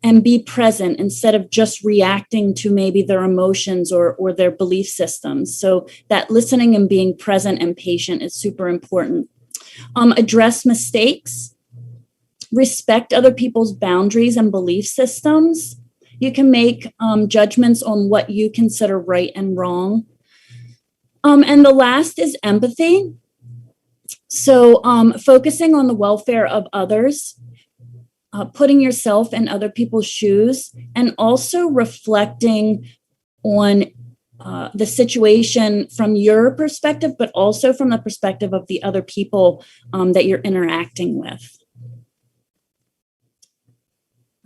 S13: and be present instead of just reacting to maybe their emotions or their belief systems. So that listening and being present and patient is super important. Address mistakes, respect other people's boundaries and belief systems. You can make judgments on what you consider right and wrong. And the last is empathy. So focusing on the welfare of others, putting yourself in other people's shoes, and also reflecting on the situation from your perspective, but also from the perspective of the other people that you're interacting with.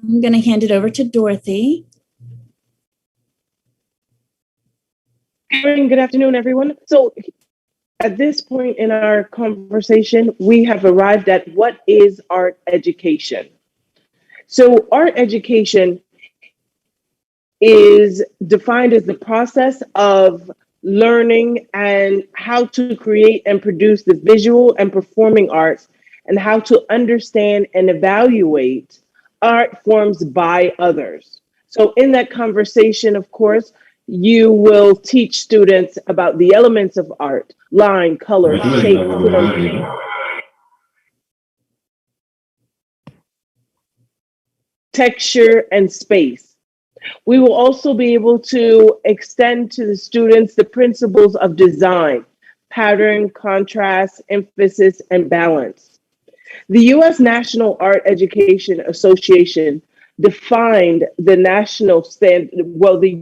S13: I'm going to hand it over to Dorothy.
S17: Good afternoon, everyone. So at this point in our conversation, we have arrived at what is art education. So art education is defined as the process of learning and how to create and produce the visual and performing arts, and how to understand and evaluate art forms by others. So in that conversation, of course, you will teach students about the elements of art: line, color, shape, form, texture, and space. We will also be able to extend to the students the principles of design: pattern, contrast, emphasis, and balance. The U.S. National Art Education Association defined the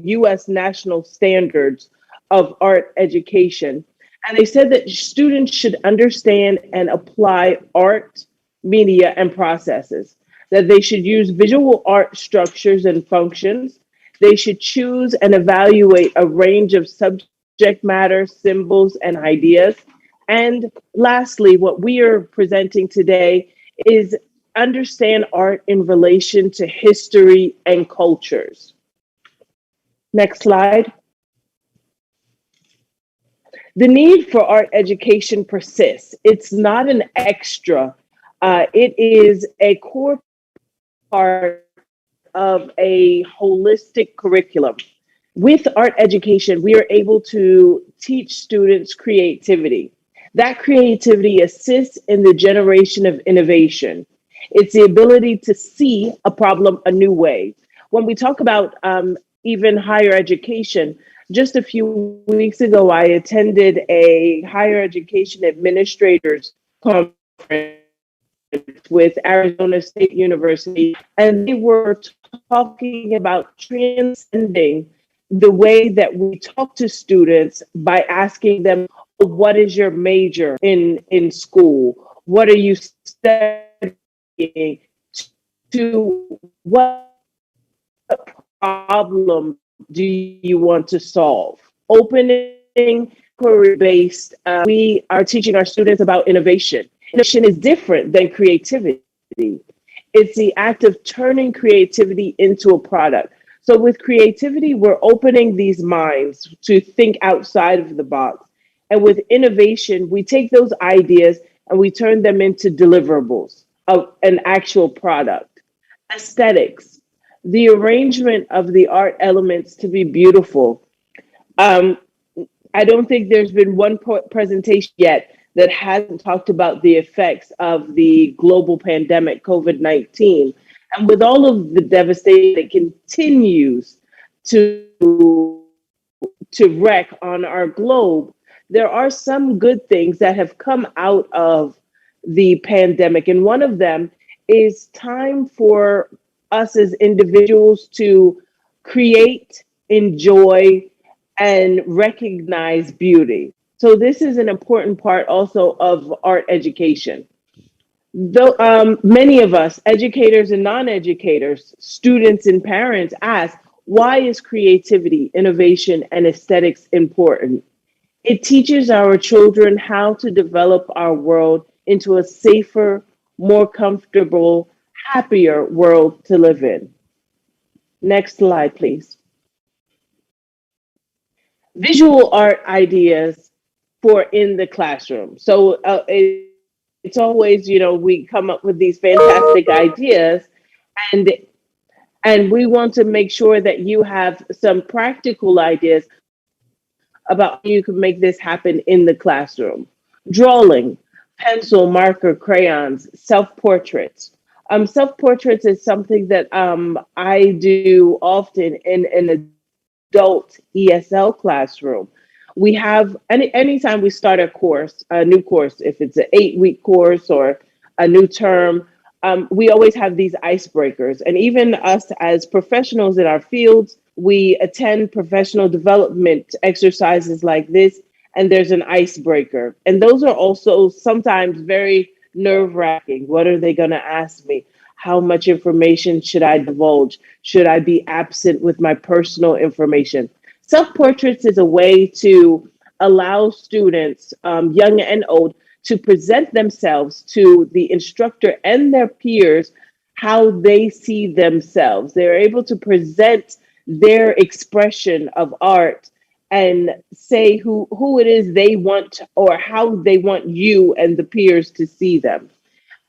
S17: U.S. national standards of art education. And they said that students should understand and apply art, media, and processes, that they should use visual art structures and functions. They should choose and evaluate a range of subject matter, symbols, and ideas. And lastly, what we are presenting today is understand art in relation to history and cultures. Next slide. The need for art education persists. It's not an extra. It is a core part of a holistic curriculum. With art education, we are able to teach students creativity. That creativity assists in the generation of innovation. It's the ability to see a problem a new way. When we talk about even higher education, just a few weeks ago, I attended a higher education administrators conference with Arizona State University, and they were talking about transcending the way that we talk to students by asking them, what is your major in school? What are you studying? To what problem do you want to solve? Opening inquiry based, we are teaching our students about innovation. Innovation is different than creativity. It's the act of turning creativity into a product. So with creativity, we're opening these minds to think outside of the box. And with innovation, we take those ideas and we turn them into deliverables of an actual product. Aesthetics, the arrangement of the art elements to be beautiful. I don't think there's been one presentation yet that hasn't talked about the effects of the global pandemic, COVID-19. And with all of the devastation that continues to wreak on our globe, there are some good things that have come out of the pandemic. And one of them is time for us as individuals to create, enjoy, and recognize beauty. So this is an important part also of art education. Though many of us, educators and non-educators, students and parents ask, why is creativity, innovation, and aesthetics important? It teaches our children how to develop our world into a safer, more comfortable, happier world to live in. Next slide, please. Visual art ideas for in the classroom. So it's always, we come up with these fantastic ideas, and we want to make sure that you have some practical ideas about how you can make this happen in the classroom. Drawing, pencil, marker, crayons, self-portraits. Self-portraits is something that I do often in an adult ESL classroom. We have, anytime we start a new course, if it's an 8-week course or a new term, we always have these icebreakers. And even us as professionals in our fields, we attend professional development exercises like this, and there's an icebreaker. And those are also sometimes very nerve-wracking. What are they going to ask me? How much information should I divulge? Should I be absent with my personal information? Self-portraits is a way to allow students, young and old, to present themselves to the instructor and their peers how they see themselves. They're able to present their expression of art and say who it is they want or how they want you and the peers to see them.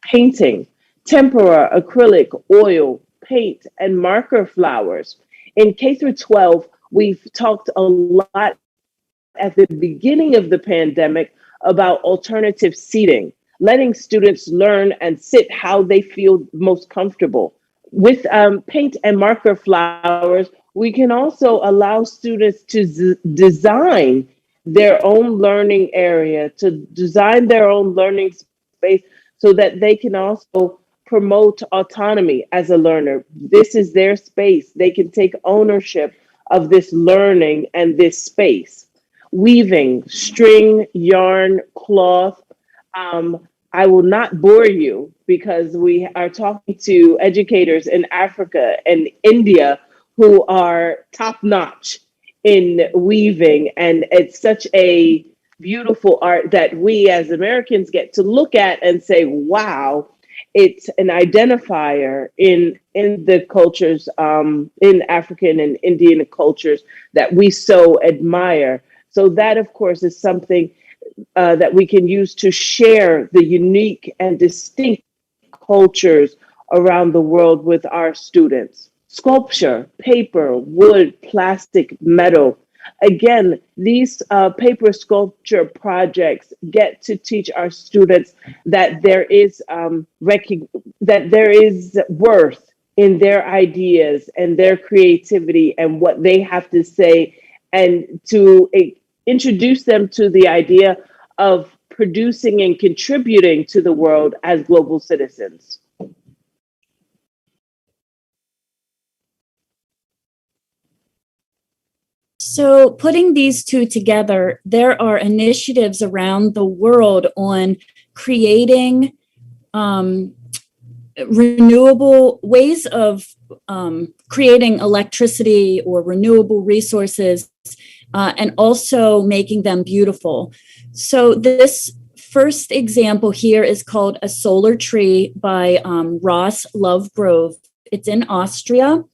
S17: Painting, tempera, acrylic, oil, paint, and marker flowers. In K through 12, we've talked a lot at the beginning of the pandemic about alternative seating, letting students learn and sit how they feel most comfortable. With paint and marker flowers, we can also allow students to design their own learning area, to design their own learning space so that they can also promote autonomy as a learner. This is their space. They can take ownership of this learning and this space. Weaving, string, yarn, cloth. I will not bore you because we are talking to educators in Africa and India who are top-notch in weaving. And it's such a beautiful art that we as Americans get to look at and say, wow, it's an identifier in the cultures, in African and Indian cultures that we so admire. So that, of course, is something that we can use to share the unique and distinct cultures around the world with our students. Sculpture, paper, wood, plastic, metal. Again, these paper sculpture projects get to teach our students that there is that there is worth in their ideas and their creativity and what they have to say, and to introduce them to the idea of producing and contributing to the world as global citizens.
S13: So putting these two together, there are initiatives around the world on creating renewable ways of creating electricity or renewable resources, and also making them beautiful. So this first example here is called A Solar Tree by Ross Lovegrove. It's in Austria.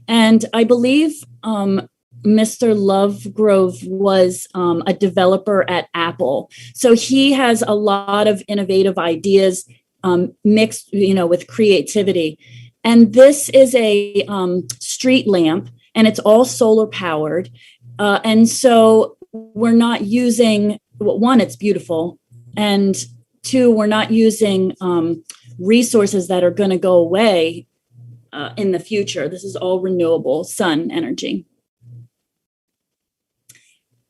S13: And I believe Mr. Lovegrove was a developer at Apple. So he has a lot of innovative ideas mixed, with creativity. And this is a street lamp, and it's all solar powered. And so we're not using, one, it's beautiful. And two, we're not using resources that are going to go away in the future. This is all renewable sun energy.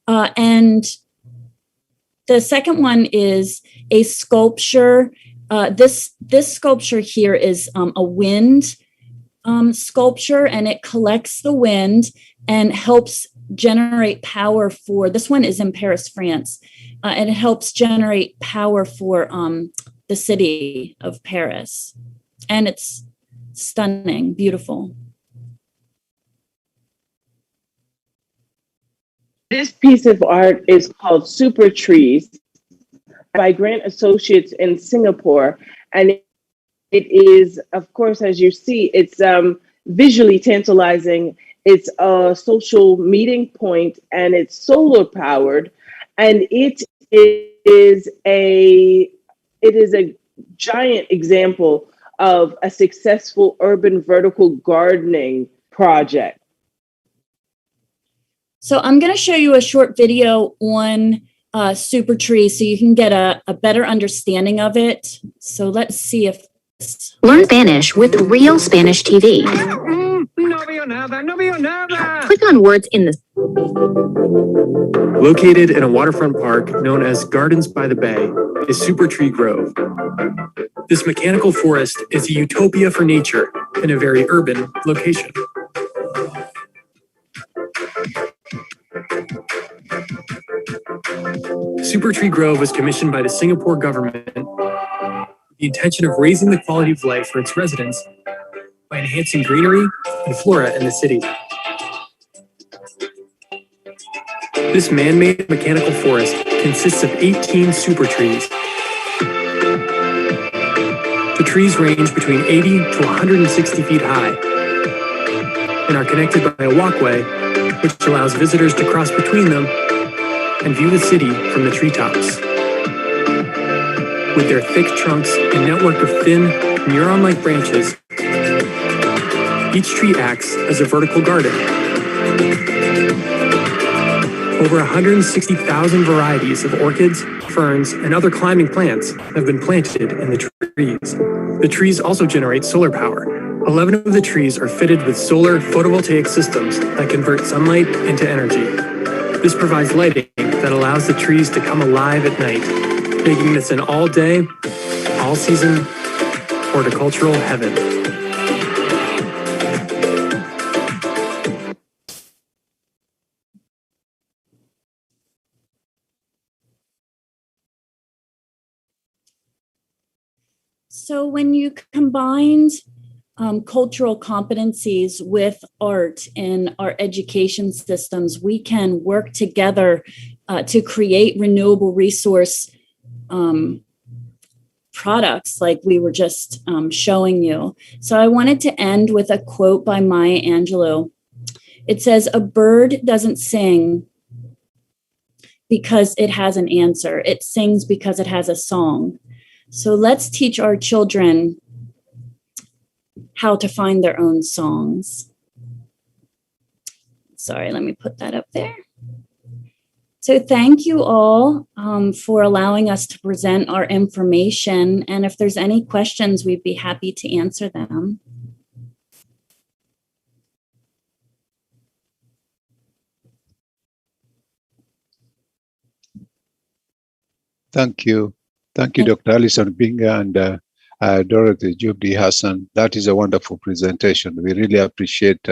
S13: And the second one is a sculpture. This sculpture here is a wind sculpture, and it collects the wind and helps generate power for, this one is in Paris, France, and it helps generate power for the city of Paris. And it's stunning, beautiful.
S17: This piece of art is called Super Trees by Grant Associates in Singapore. And it is, of course, as you see, it's visually tantalizing. It's a social meeting point, and it's solar powered. And it is a giant example of a successful urban vertical gardening project.
S13: So I'm going to show you a short video on Super Tree so you can get a better understanding of it. So let's see if this...
S18: Learn Spanish with Real Spanish TV. Click on words in the...
S19: Located in a waterfront park known as Gardens by the Bay is Super Tree Grove. This mechanical forest is a utopia for nature in a very urban location. Super Tree Grove was commissioned by the Singapore government with the intention of raising the quality of life for its residents by enhancing greenery and flora in the city. This man-made mechanical forest consists of 18 super trees. The trees range between 80 to 160 feet high and are connected by a walkway which allows visitors to cross between them and view the city from the treetops. With their thick trunks and network of thin, neuron-like branches, each tree acts as a vertical garden. Over 160,000 varieties of orchids, ferns, and other climbing plants have been planted in the trees. The trees also generate solar power. 11 of the trees are fitted with solar photovoltaic systems that convert sunlight into energy. This provides lighting that allows the trees to come alive at night, making this an all-day, all-season horticultural heaven.
S13: So when you combined cultural competencies with art in our education systems, we can work together to create renewable resource products like we were just showing you. So I wanted to end with a quote by Maya Angelou. It says, "A bird doesn't sing because it has an answer. It sings because it has a song." So let's teach our children how to find their own songs. Sorry, let me put that up there. So thank you all for allowing us to present our information. And if there's any questions, we'd be happy to answer them.
S3: Thank you. Thank you, Dr. Alison Binger and Dorothy, Jubity, Hassan. That is a wonderful presentation. We really appreciate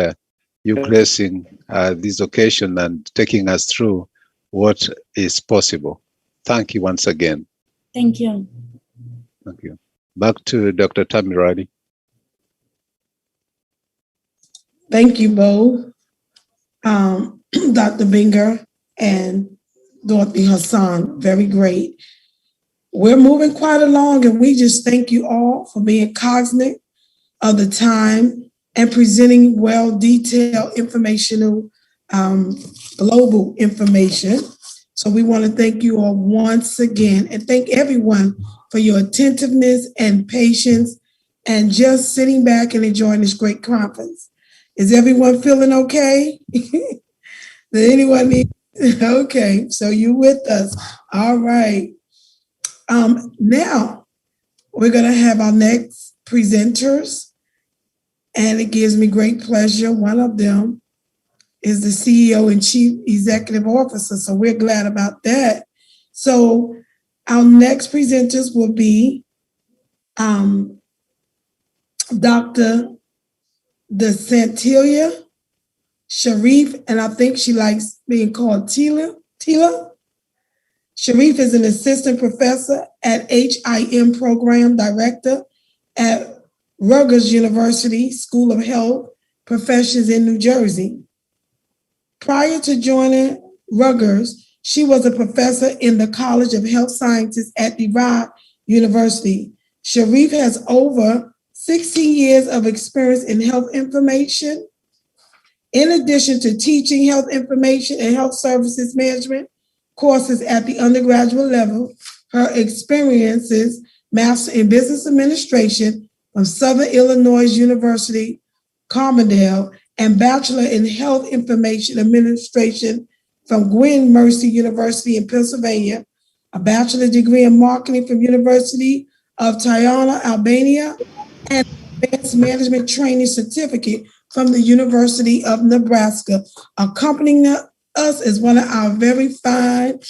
S3: you gracing this occasion and taking us through what is possible. Thank you once again.
S13: Thank you.
S3: Thank you. Back to Dr. Tammy Riley.
S1: Thank you both, Dr. Binger and Dorothy Hassan. Very great. We're moving quite along, and we just thank you all for being cognizant of the time and presenting well-detailed informational, global information. So we want to thank you all once again and thank everyone for your attentiveness and patience and just sitting back and enjoying this great conference. Is everyone feeling okay? Did anyone need? Okay, so you with us. All right. Now we're going to have our next presenters, and it gives me great pleasure. One of them is the CEO and Chief Executive Officer, so we're glad about that. So our next presenters will be Dr. Dasantila, Sherifi, and I think she likes being called Tila. Sherifi is an assistant professor at HIM Program Director at Rutgers University School of Health Professions in New Jersey. Prior to joining Rutgers, she was a professor in the College of Health Sciences at DeVry University. Sherifi has over 16 years of experience in health information. In addition to teaching health information and health services management courses at the undergraduate level, her experiences, Master in Business Administration from Southern Illinois University, Carbondale, and Bachelor in Health Information Administration from Gwynn Mercy University in Pennsylvania, a bachelor degree in marketing from University of Tirana, Albania, and advanced management training certificate from the University of Nebraska. Accompanying us is one of our very fine,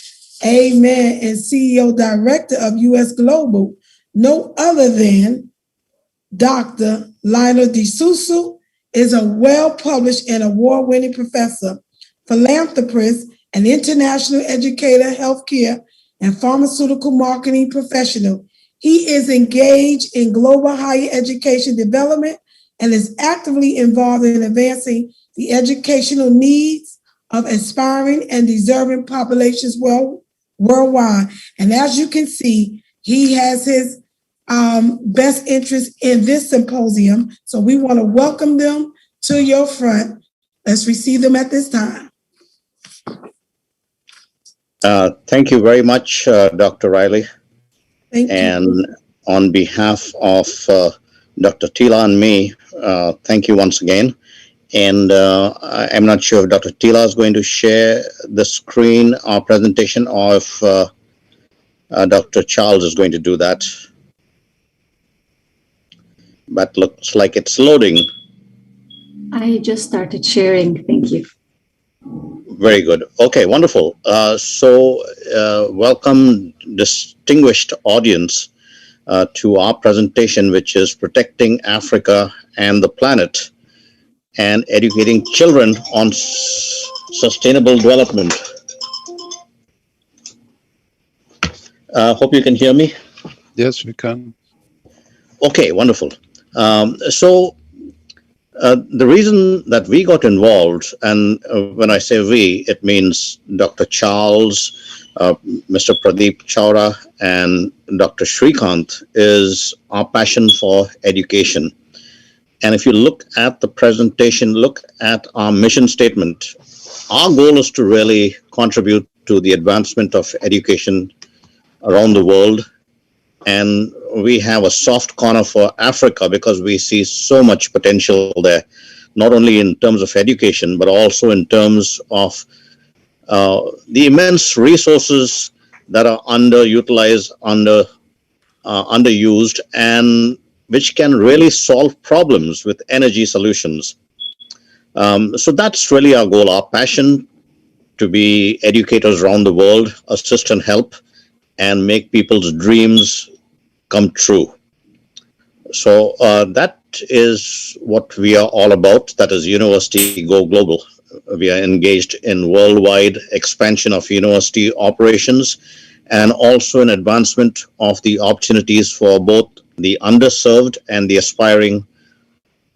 S1: amen, and CEO Director of U.S. Global, no other than Dr. Lionel Souza, is a well-published and award-winning professor, philanthropist, and international educator, healthcare, and pharmaceutical marketing professional. He is engaged in global higher education development and is actively involved in advancing the educational needs of aspiring and deserving populations worldwide. And as you can see, he has his best interest in this symposium. So we want to welcome them to your front. Let's receive them at this time.
S7: Thank you very much, Dr. Riley.
S1: Thank you.
S7: And on behalf of Dr. Tila and me, thank you once again. And I'm not sure if Dr. Tila is going to share the screen, our presentation, or if Dr. Charles is going to do that. But looks like it's loading.
S20: I just started sharing. Thank you.
S7: Very good. Okay, wonderful. Welcome, distinguished audience, to our presentation, which is Protecting Africa and the Planet and Educating Children on Sustainable Development. Hope you can hear me.
S3: Yes, we can.
S7: Okay, wonderful. The reason that we got involved, and when I say we, it means Dr. Charles, Mr. Pradeep Chaura, and Dr. Shrikant, is our passion for education. And if you look at the presentation, look at our mission statement, our goal is to really contribute to the advancement of education around the world. And we have a soft corner for Africa because we see so much potential there, not only in terms of education, but also in terms of the immense resources that are underutilized, underused, and which can really solve problems with energy solutions. So that's really our goal, our passion to be educators around the world, assist and help, and make people's dreams come true. So that is what we are all about. That is University Go Global. We are engaged in worldwide expansion of university operations and also in advancement of the opportunities for both the underserved and the aspiring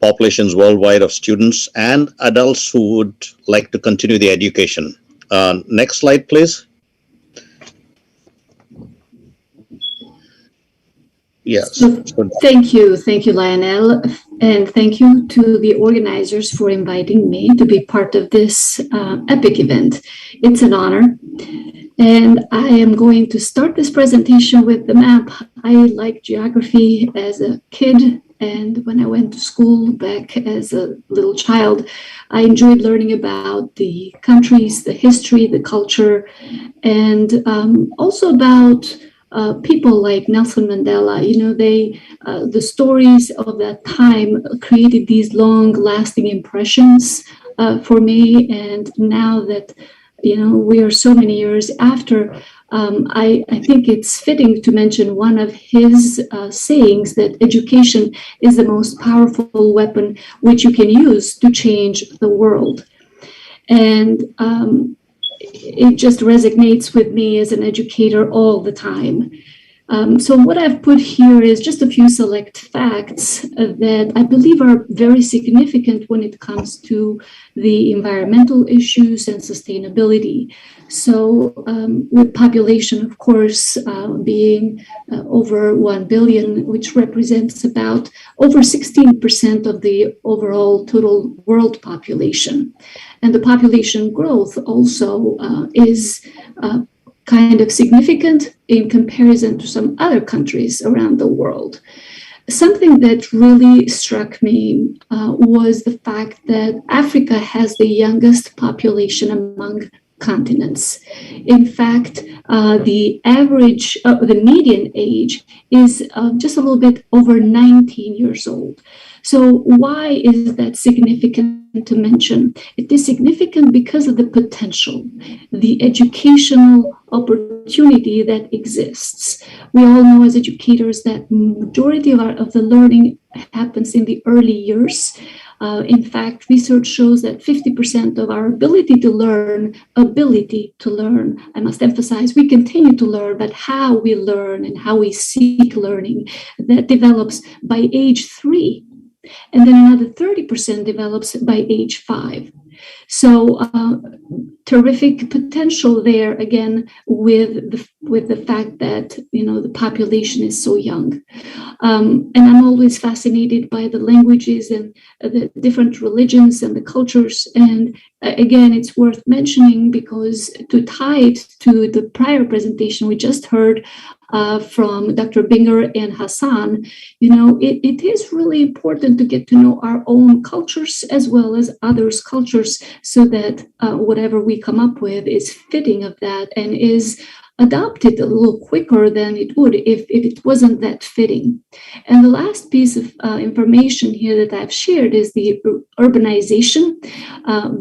S7: populations worldwide of students and adults who would like to continue the education. Next slide, please. Yes.
S20: Thank you, Lionel, and thank you to the organizers for inviting me to be part of this epic event. It's an honor, and I am going to start this presentation with the map. I liked geography as a kid, and when I went to school back as a little child, I enjoyed learning about the countries, the history, the culture, and also about people like Nelson Mandela. You know, the stories of that time created these long-lasting impressions for me. And now that, you know, we are so many years after, I think it's fitting to mention one of his sayings, that education is the most powerful weapon which you can use to change the world. And it just resonates with me as an educator all the time. So what I've put here is just a few select facts that I believe are very significant when it comes to the environmental issues and sustainability. So with population, of course, being over 1 billion, which represents about over 16% of the overall total world population. And the population growth also is kind of significant in comparison to some other countries around the world. Something that really struck me was the fact that Africa has the youngest population among continents. In fact, the average, the median age is just a little bit over 19 years old. So why is that significant to mention? It is significant because of the potential, the educational opportunity that exists. We all know as educators that majority of the learning happens in the early years. In fact, research shows that 50% of our ability to learn, I must emphasize, we continue to learn, but how we learn and how we seek learning, that develops by age 3. And then another 30% develops by age 5. So terrific potential there, again, with the fact that, you know, the population is so young. And I'm always fascinated by the languages and the different religions and the cultures. And again, it's worth mentioning because to tie it to the prior presentation we just heard from Dr. Binger and Hassan, you know, it is really important to get to know our own cultures as well as others' cultures so that whatever we come up with is fitting of that and is adopted a little quicker than it would if it wasn't that fitting. And the last piece of information here that I've shared is the urbanization.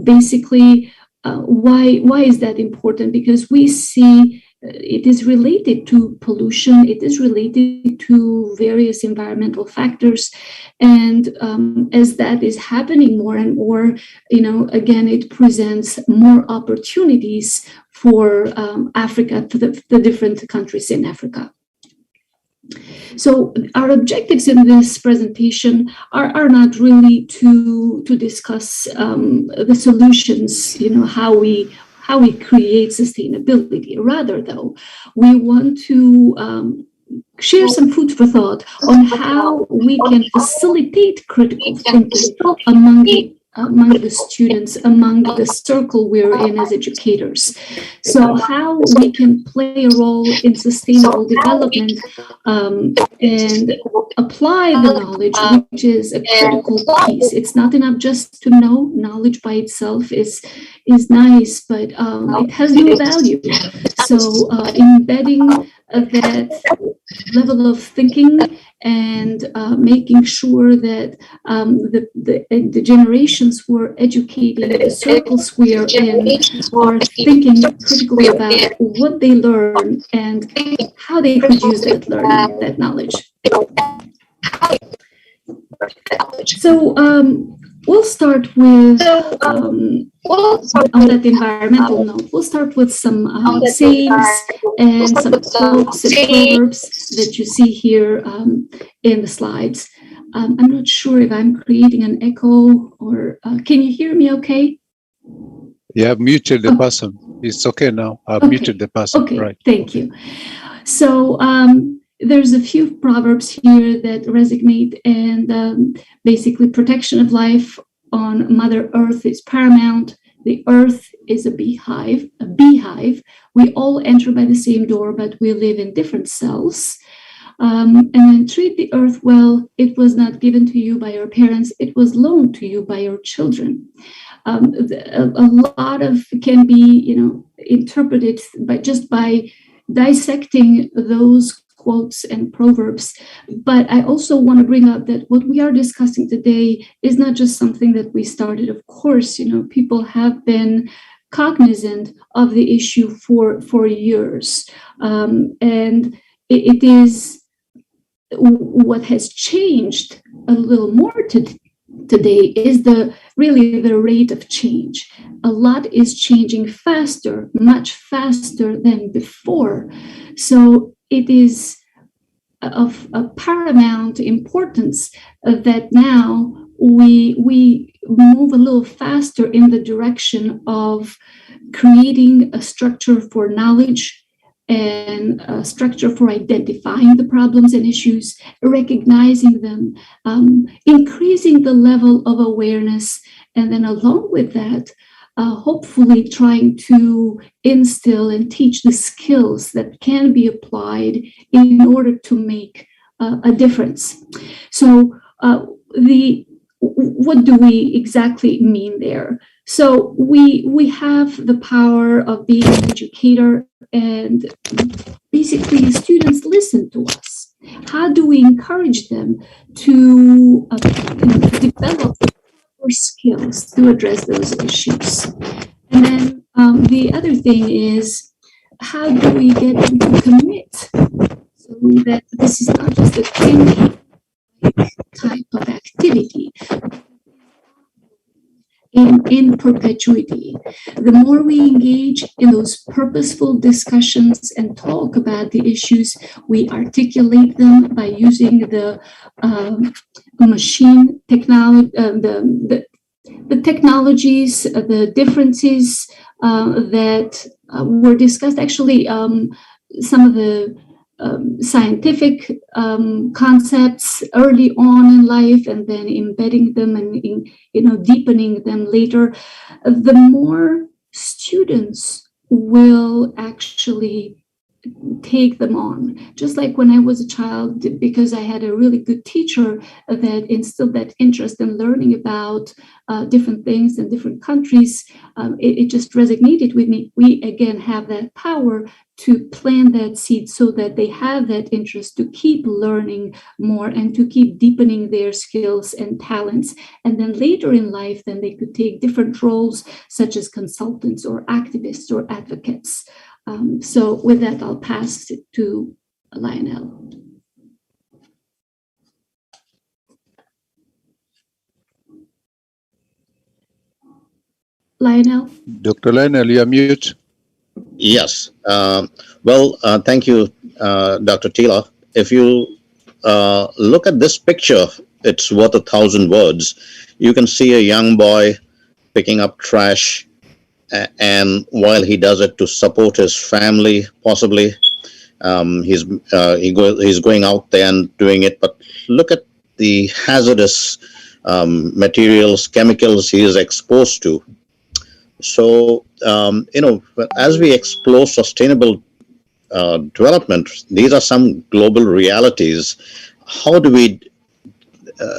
S20: Basically, why is that important? Because we see it is related to pollution, it is related to various environmental factors. And as that is happening more and more, you know, again, it presents more opportunities for Africa, for the different countries in Africa. So our objectives in this presentation are not really to discuss the solutions, you know, how we create sustainability. Rather, though, we want to share some food for thought on how we can facilitate critical thinking among the students, among the circle we're in as educators. So how we can play a role in sustainable development and apply the knowledge, which is a critical piece. It's not enough just to know. Knowledge by itself is is nice, but it has no value. So embedding that level of thinking and making sure that the generations who are educating the circle square in are thinking critically about what they learn and how they could use that learning, that knowledge. So we'll start with, on that environmental note, we'll start with some sayings and some quotes and proverbs that you see here in the slides. I'm not sure if I'm creating an echo or can you hear me okay?
S3: You have muted the person. It's okay now. I've muted the person.
S20: Okay,
S3: right.
S20: Thank you. So there's a few proverbs here that resonate, and basically protection of life on Mother Earth is paramount. The earth is a beehive, We all enter by the same door, but we live in different cells. And then treat the earth well. It was not given to you by your parents. It was loaned to you by your children. A lot of can be, interpreted by dissecting those quotes and proverbs. But I also want to bring up that what we are discussing today is not just something that we started. Of course, people have been cognizant of the issue for years. And it is what has changed a little more today is the rate of change. A lot is changing faster, much faster than before. So it is of paramount importance that now we move a little faster in the direction of creating a structure for knowledge and a structure for identifying the problems and issues, recognizing them, increasing the level of awareness, and then along with that, hopefully trying to instill and teach the skills that can be applied in order to make a difference. So what do we exactly mean there? So we have the power of being an educator, and basically students listen to us. How do we encourage them to develop skills to address those issues? And then the other thing is, how do we get them to commit so that this is not just a training type of activity in perpetuity? The more we engage in those purposeful discussions and talk about the issues, we articulate them by using the machine technology, the technologies, the differences that were discussed. Actually, some of the scientific concepts early on in life, and then embedding them and deepening them later. The more students will actually take them on. Just like when I was a child, because I had a really good teacher that instilled that interest in learning about different things in different countries, it just resonated with me. We again have that power to plant that seed so that they have that interest to keep learning more and to keep deepening their skills and talents. And then later in life, then they could take different roles such as consultants or activists or advocates. So with that, I'll pass it to Lionel. Lionel?
S3: Dr. Lionel, you're mute.
S7: Yes. Thank you, Dr. Tila. If you look at this picture, it's worth 1,000 words. You can see a young boy picking up trash, and while he does it to support his family, possibly, he's going out there and doing it. But look at the hazardous materials, chemicals he is exposed to. So, as we explore sustainable development, these are some global realities. How do we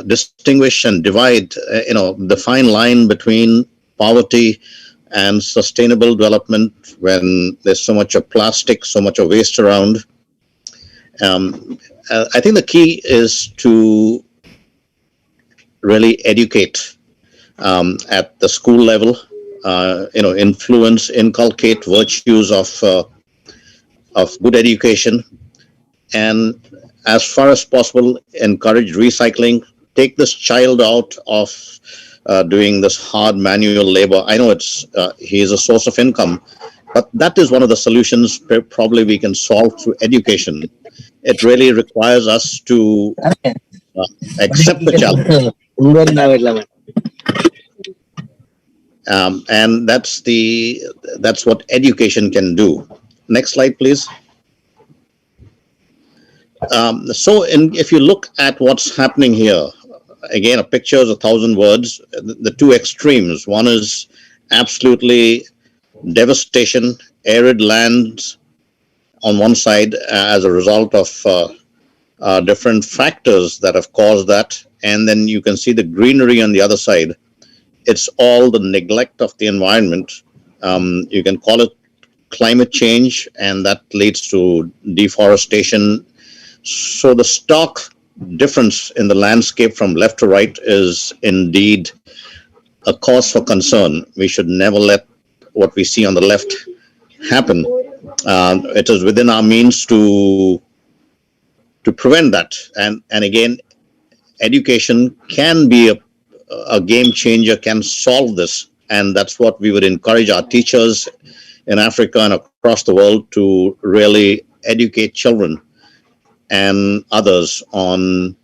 S7: distinguish and divide, the fine line between poverty and sustainable development when there's so much of plastic, so much of waste around. I think the key is to really educate at the school level, influence, inculcate virtues of good education, and as far as possible, encourage recycling. Take this child out of doing this hard manual labor. I know he is a source of income, but that is one of the solutions probably we can solve through education. It really requires us to accept the challenge. And that's what education can do. Next slide, please. If you look at what's happening here, again, a picture is 1,000 words. The two extremes. One is absolutely devastation, arid lands on one side as a result of different factors that have caused that. And then you can see the greenery on the other side. It's all the neglect of the environment. You can call it climate change, and that leads to deforestation. So the stark difference in the landscape from left to right is indeed a cause for concern. We should never let what we see on the left happen. It is within our means to prevent that. And again, education can be a game changer, can solve this. And that's what we would encourage our teachers in Africa and across the world to really educate children and others on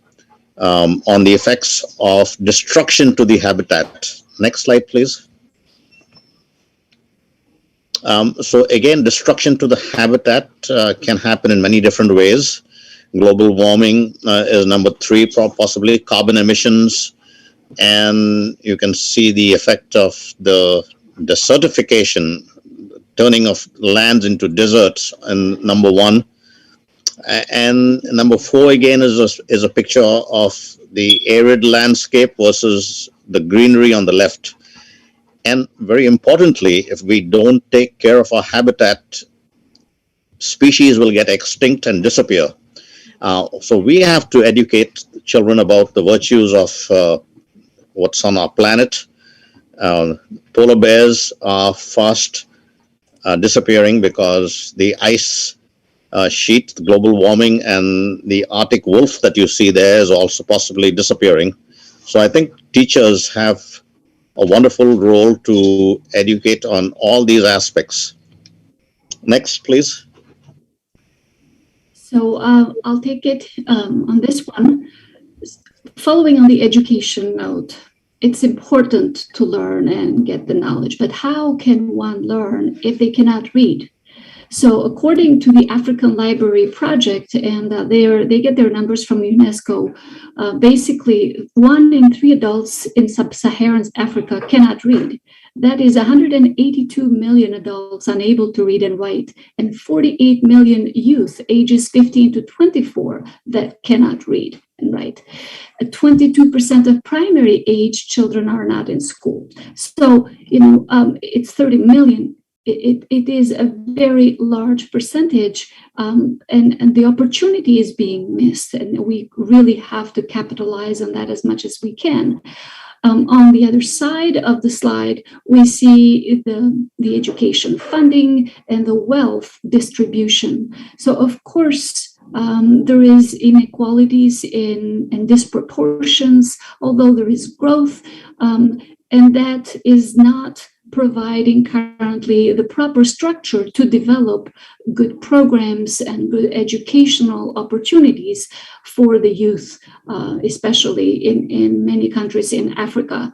S7: the effects of destruction to the habitat. Next slide, please. So again, destruction to the habitat can happen in many different ways. Global warming is number 3, possibly carbon emissions. And you can see the effect of the desertification, turning of lands into deserts, and number 1. And number 4 again is a picture of the arid landscape versus the greenery on the left. And very importantly, if we don't take care of our habitat, species will get extinct and disappear. So we have to educate children about the virtues of what's on our planet. Polar bears are fast disappearing because the ice sheet, the global warming, and the Arctic wolf that you see there is also possibly disappearing. So I think teachers have a wonderful role to educate on all these aspects. Next, please.
S20: So I'll take it on this one. Following on the education note, it's important to learn and get the knowledge, but how can one learn if they cannot read? So according to the African Library Project, and they get their numbers from UNESCO, basically 1 in 3 adults in sub-Saharan Africa cannot read. That is 182 million adults unable to read and write, and 48 million youth ages 15 to 24 that cannot read and write. 22% of primary age children are not in school. So, it's 30 million. It is a very large percentage, and the opportunity is being missed, and we really have to capitalize on that as much as we can. On the other side of the slide, we see the education funding and the wealth distribution. So, of course, there is inequalities and disproportions, although there is growth, and that is not providing currently the proper structure to develop good programs and good educational opportunities for the youth, especially in many countries in Africa.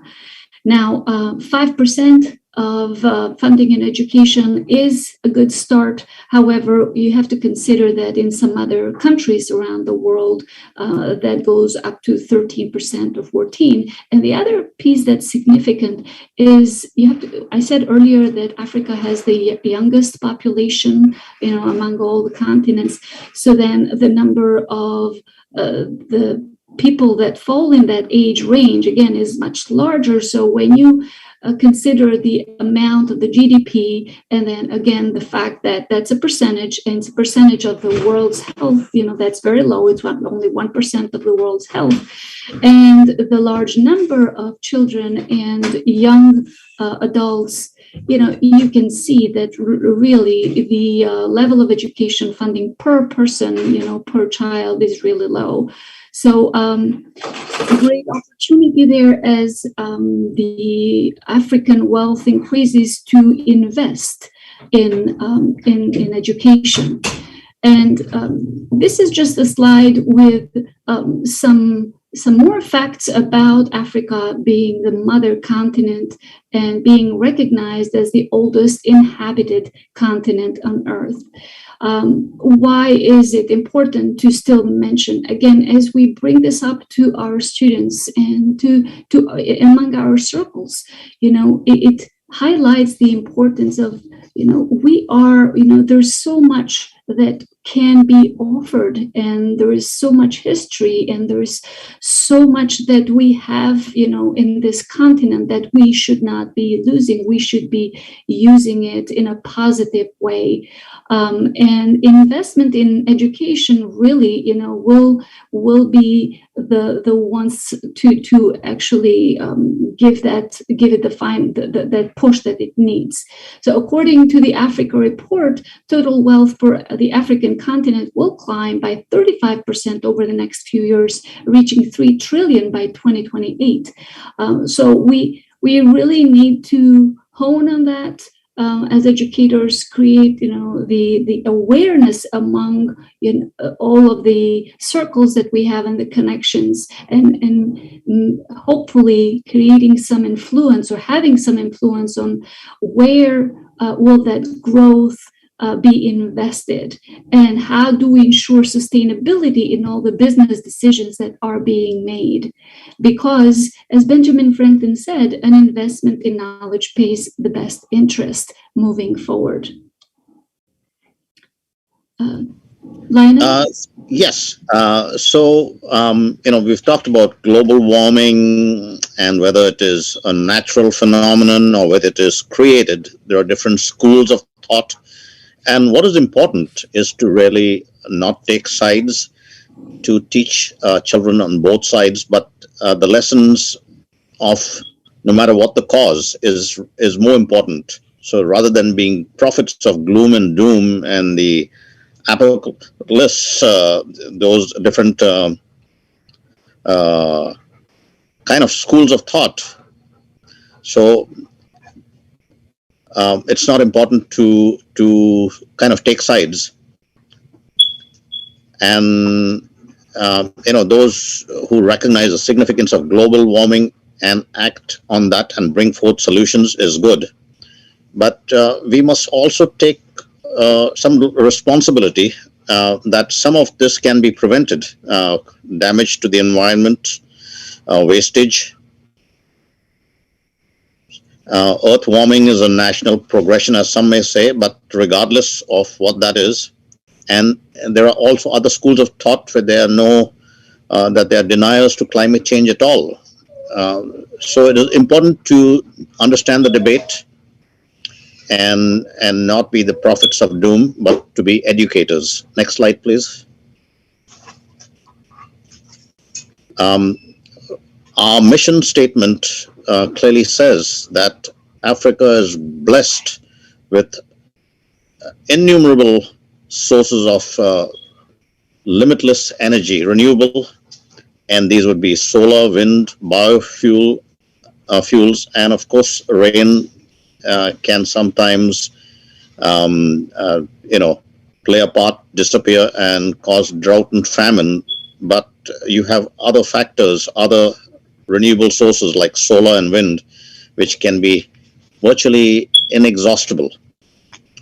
S20: Now, 5% of funding in education is a good start. However, you have to consider that in some other countries around the world, that goes up to 13% or 14%. And the other piece that's significant is I said earlier that Africa has the youngest population, among all the continents. So then the number of the people that fall in that age range, again, is much larger. So when you consider the amount of the GDP, and then again, the fact that that's a percentage, and it's a percentage of the world's health, that's very low. It's only 1% of the world's health. And the large number of children and young adults, you can see that really the level of education funding per person, per child is really low. So a great opportunity there as the African wealth increases to invest in education. And this is just a slide with some more facts about Africa being the mother continent and being recognized as the oldest inhabited continent on Earth. Why is it important to still mention, again, as we bring this up to our students and to among our circles, it highlights the importance of, we are, there's so much that can be offered, and there is so much history, and there is so much that we have, in this continent that we should not be losing. We should be using it in a positive way. And investment in education really, will be the ones to actually give it that push that it needs. So according to the Africa report, total wealth for the African continent will climb by 35% over the next few years, reaching 3 trillion by 2028. So we really need to hone on that. As educators, create the awareness among all of the circles that we have and the connections, and hopefully creating some influence or having some influence on where will that growth be invested, and how do we ensure sustainability in all the business decisions that are being made. Because, as Benjamin Franklin said, an investment in knowledge pays the best interest moving forward. Lionel?
S7: Yes. So, we've talked about global warming and whether it is a natural phenomenon or whether it is created. There are different schools of thought. And what is important is to really not take sides, to teach children on both sides, but the lessons of no matter what the cause is more important. So rather than being prophets of gloom and doom and the apocalypse, those different kind of schools of thought. So it's not important to kind of take sides, and those who recognize the significance of global warming and act on that and bring forth solutions is good. But we must also take some responsibility that some of this can be prevented. Damage to the environment, wastage. Earth warming is a national progression, as some may say, but regardless of what that is, and there are also other schools of thought where there are that they are deniers to climate change at all. So it is important to understand the debate and not be the prophets of doom, but to be educators. Next slide, please. Our mission statement clearly says that Africa is blessed with innumerable sources of limitless energy, renewable, and these would be solar, wind, biofuel, fuels, and of course, rain can sometimes, play a part, disappear, and cause drought and famine. But you have other factors, other renewable sources like solar and wind, which can be virtually inexhaustible.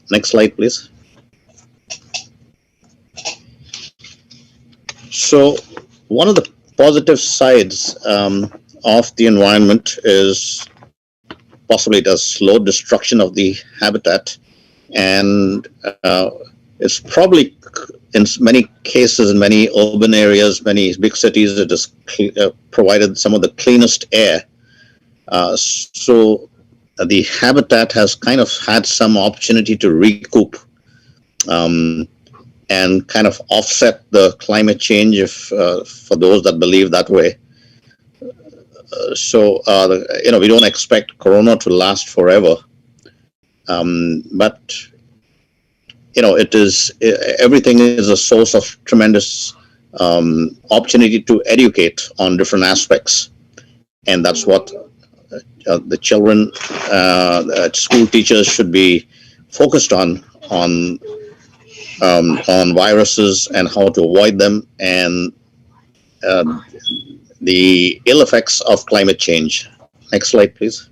S7: Next slide, please. So one of the positive sides of the environment is possibly the slow destruction of the habitat, and it's probably in many cases, in many urban areas, many big cities, it has provided some of the cleanest air. So the habitat has kind of had some opportunity to recoup and kind of offset the climate change if for those that believe that way. So we don't expect corona to last forever, but it is everything is a source of tremendous opportunity to educate on different aspects, and that's what the children, school teachers should be focused on viruses and how to avoid them, and the ill effects of climate change. Next slide, please.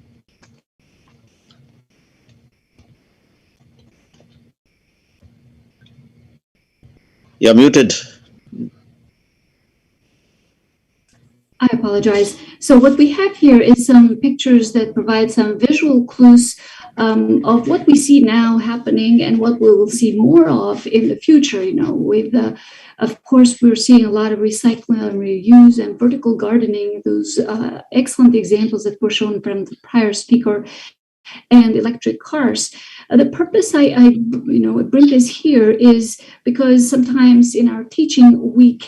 S7: You're muted.
S20: I apologize. So what we have here is some pictures that provide some visual clues of what we see now happening and what we will see more of in the future. With of course, we're seeing a lot of recycling and reuse and vertical gardening, those excellent examples that were shown from the prior speaker, and electric cars. The purpose I bring this here is because sometimes in our teaching we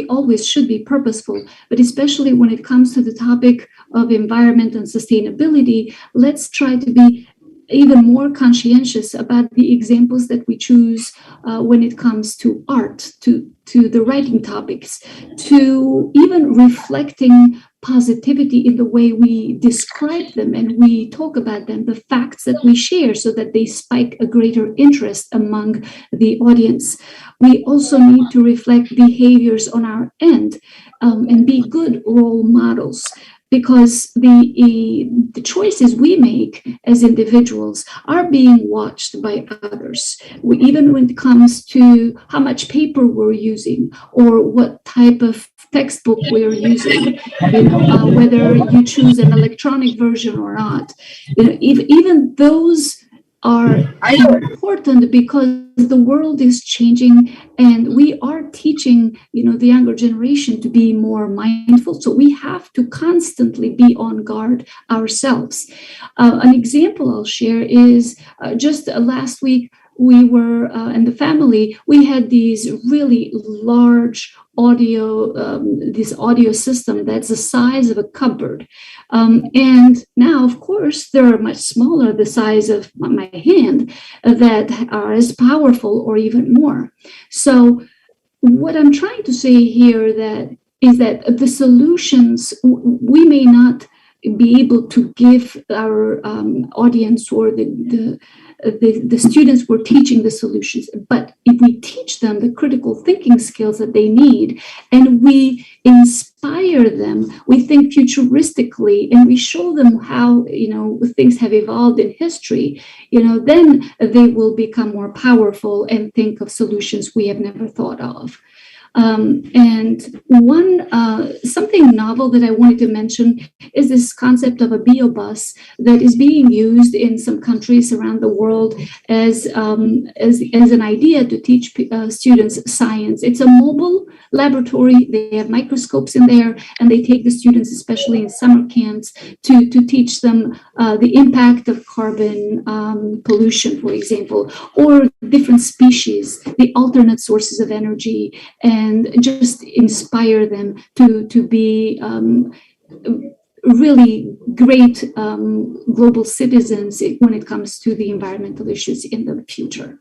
S20: always should be purposeful, but especially when it comes to the topic of environment and sustainability, let's try to be even more conscientious about the examples that we choose when it comes to art, to the writing topics, to even reflecting positivity in the way we describe them and we talk about them, the facts that we share, so that they spike a greater interest among the audience. We also need to reflect behaviors on our end and be good role models, because the choices we make as individuals are being watched by others. Even when it comes to how much paper we're using or what type of textbook we're using, whether you choose an electronic version or not, even those are important, because the world is changing and we are teaching the younger generation to be more mindful. So we have to constantly be on guard ourselves. An example I'll share is just last week we were and the family, we had these really large this audio system that's the size of a cupboard. And now, of course, there are much smaller, the size of my hand, that are as powerful or even more. So what I'm trying to say here is that the solutions, we may not be able to give our audience or the students we're teaching the solutions, but if we teach them the critical thinking skills that they need and we inspire them, we think futuristically and we show them how things have evolved in history, then they will become more powerful and think of solutions we have never thought of. And something novel that I wanted to mention is this concept of a biobus that is being used in some countries around the world as an idea to teach students science. It's a mobile laboratory. They have microscopes in there, and they take the students, especially in summer camps, to teach them the impact of carbon pollution, for example, or different species, the alternate sources of energy, and just inspire them to be really great global citizens when it comes to the environmental issues in the future.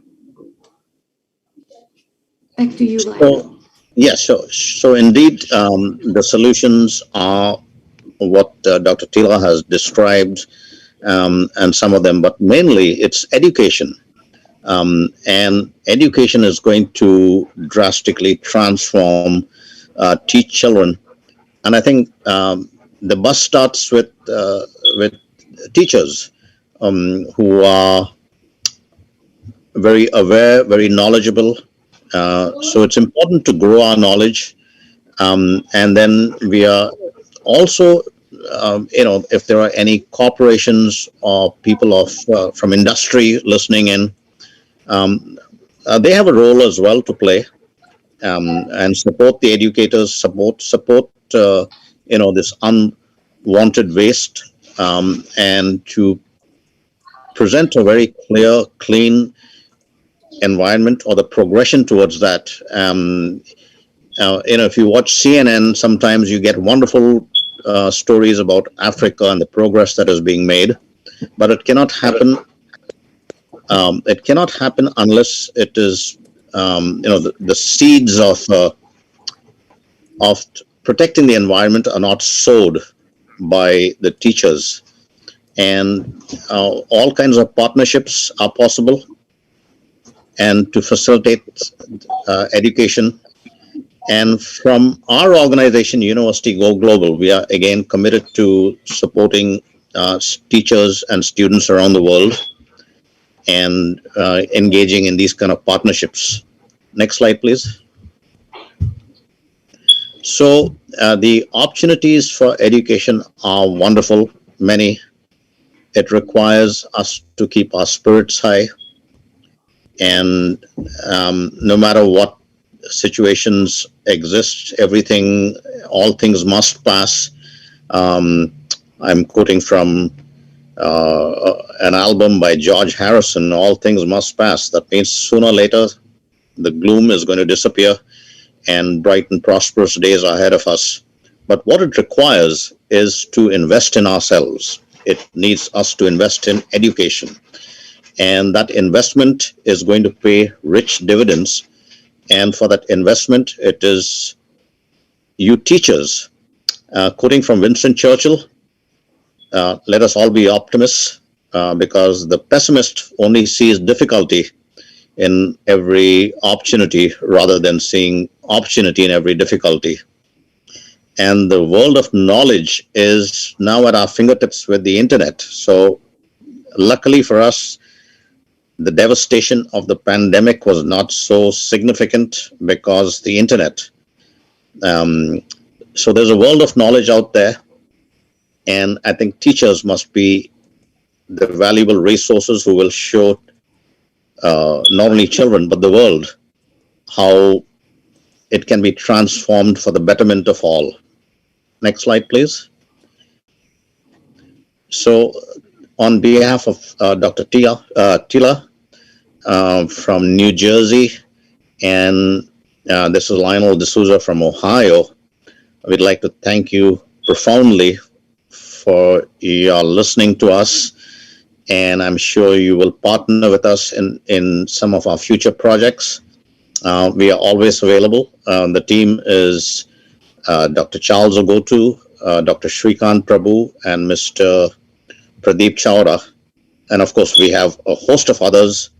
S20: Back to you, Lionel.
S7: So indeed, the solutions are what Dr. Tila has described, and some of them, but mainly it's education. And education is going to drastically transform, teach children. And I think the bus starts with teachers who are very aware, very knowledgeable. So it's important to grow our knowledge. And then we are also, if there are any corporations or people from industry listening in, they have a role as well to play, and support the educators, support this unwanted waste, and to present a very clear, clean environment or the progression towards that. If you watch CNN, sometimes you get wonderful stories about Africa and the progress that is being made, but it cannot happen. It cannot happen unless it is, the seeds of protecting the environment are not sowed by the teachers, and all kinds of partnerships are possible, and to facilitate education. And from our organization, University Go Global, we are again committed to supporting teachers and students around the world and engaging in these kind of partnerships. Next slide, please. So the opportunities for education are wonderful, many. It requires us to keep our spirits high, and no matter what situations exist, all things must pass. I'm quoting from an album by George Harrison, all things must pass. That means sooner or later the gloom is going to disappear and bright and prosperous days are ahead of us. But what it requires is to invest in ourselves. It needs us to invest in education, and that investment is going to pay rich dividends. And for that investment, it is you teachers. Quoting from Winston Churchill, let us all be optimists, because the pessimist only sees difficulty in every opportunity rather than seeing opportunity in every difficulty. And the world of knowledge is now at our fingertips with the internet. So luckily for us, the devastation of the pandemic was not so significant because the internet. So there's a world of knowledge out there, and I think teachers must be the valuable resources who will show not only children but the world how it can be transformed for the betterment of all. Next slide, please. So on behalf of Dr. Tila from New Jersey, and this is Lionel Souza from Ohio, we'd like to thank you profoundly for your listening to us, and I'm sure you will partner with us in some of our future projects. We are always available. The team is Dr. Charles Ogutu, Dr. Shrikant Prabhu, and Mr. Pradeep Chawda. And of course, we have a host of others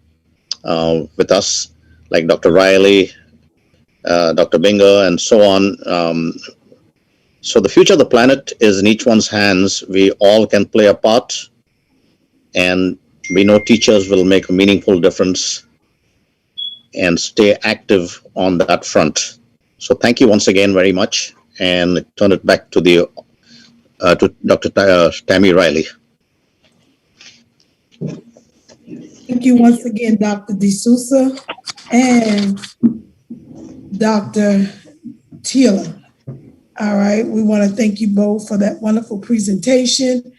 S7: with us, like Dr. Riley, Dr. Binger, and so on. So the future of the planet is in each one's hands. We all can play a part, and we know teachers will make a meaningful difference and stay active on that front. So thank you once again very much, and turn it back to to Dr. Tammy Riley.
S1: Thank you once again, Dr. D'Souza and Dr. Tila. All right, we want to thank you both for that wonderful presentation.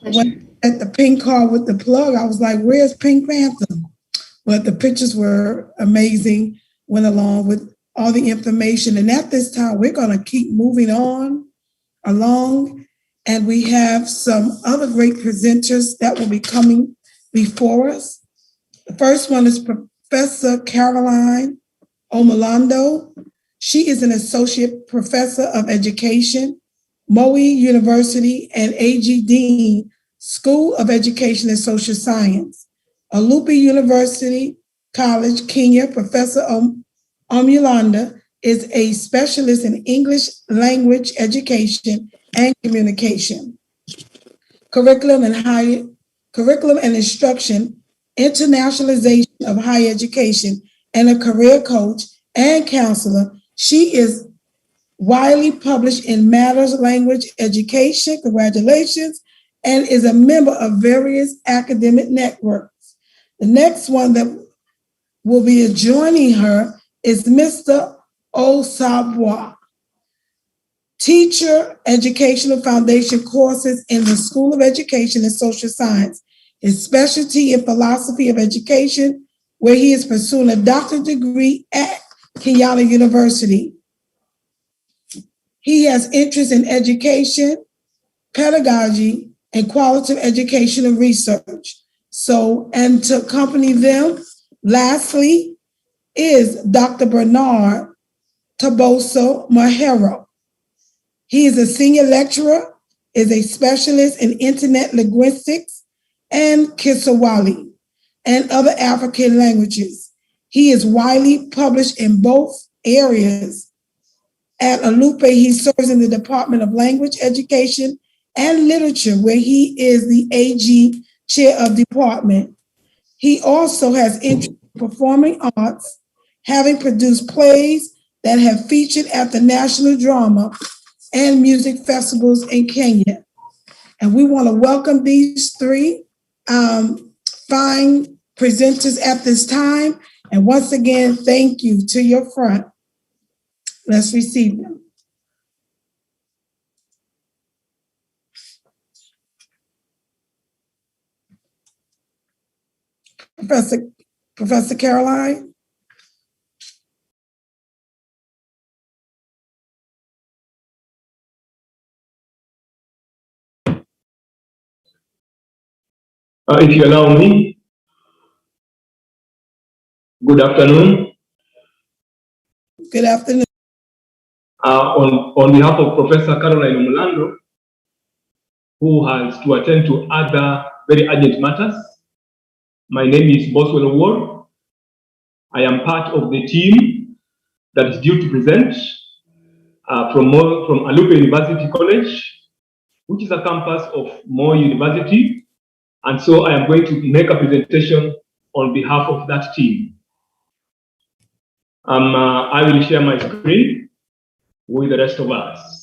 S1: When at the pink car with the plug, I was like, where's Pink Panther? But the pictures were amazing, went along with all the information. And at this time, we're going to keep moving along. And we have some other great presenters that will be coming before us. The first one is Professor Carolyne Omulando. She is an associate professor of education, Moe University, and A.G. Dean School of Education and Social Science. Alupe University College, Kenya, Professor Omulando is a specialist in English language education and communication, curriculum and instruction, internationalization of higher education, and a career coach and counselor. She is widely published in Matters Language Education, congratulations, and is a member of various academic networks. The next one that will be joining her is Mr. Osabwa. teacher educational foundation courses in the School of Education and Social Science. His specialty in philosophy of education, where he is pursuing a doctorate degree at Kenyatta University. He has interest in education, pedagogy, and qualitative educational research. So, and to accompany them, lastly, is Dr.Benard Toboso Mahero. He is a senior lecturer, is a specialist in internet linguistics and Kiswahili and other African languages. He is widely published in both areas. At Alupe, he serves in the Department of Language Education and Literature, where he is the AG chair of department. He also has interest in performing arts, having produced plays that have featured at the National Drama and Music Festivals in Kenya. And we want to welcome these three fine presenters at this time. And once again, thank you to your front. Let's receive them. Professor Carolyne.
S21: If you allow me, good afternoon.
S1: Good afternoon.
S21: On behalf of Professor Carolyne Omulando, who has to attend to other very urgent matters, my name is Boswell Owuor. I am part of the team that is due to present from Alupe University College, which is a campus of Moore University. And so I am going to make a presentation on behalf of that team. I will share my screen with the rest of us.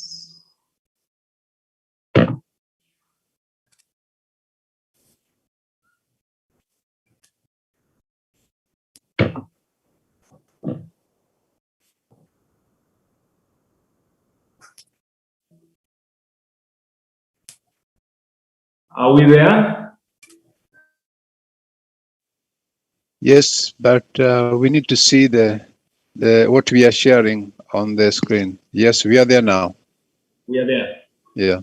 S21: Are we there?
S3: Yes, but we need to see the what we are sharing on the screen. Yes, we are there now.
S21: We are there.
S3: Yeah.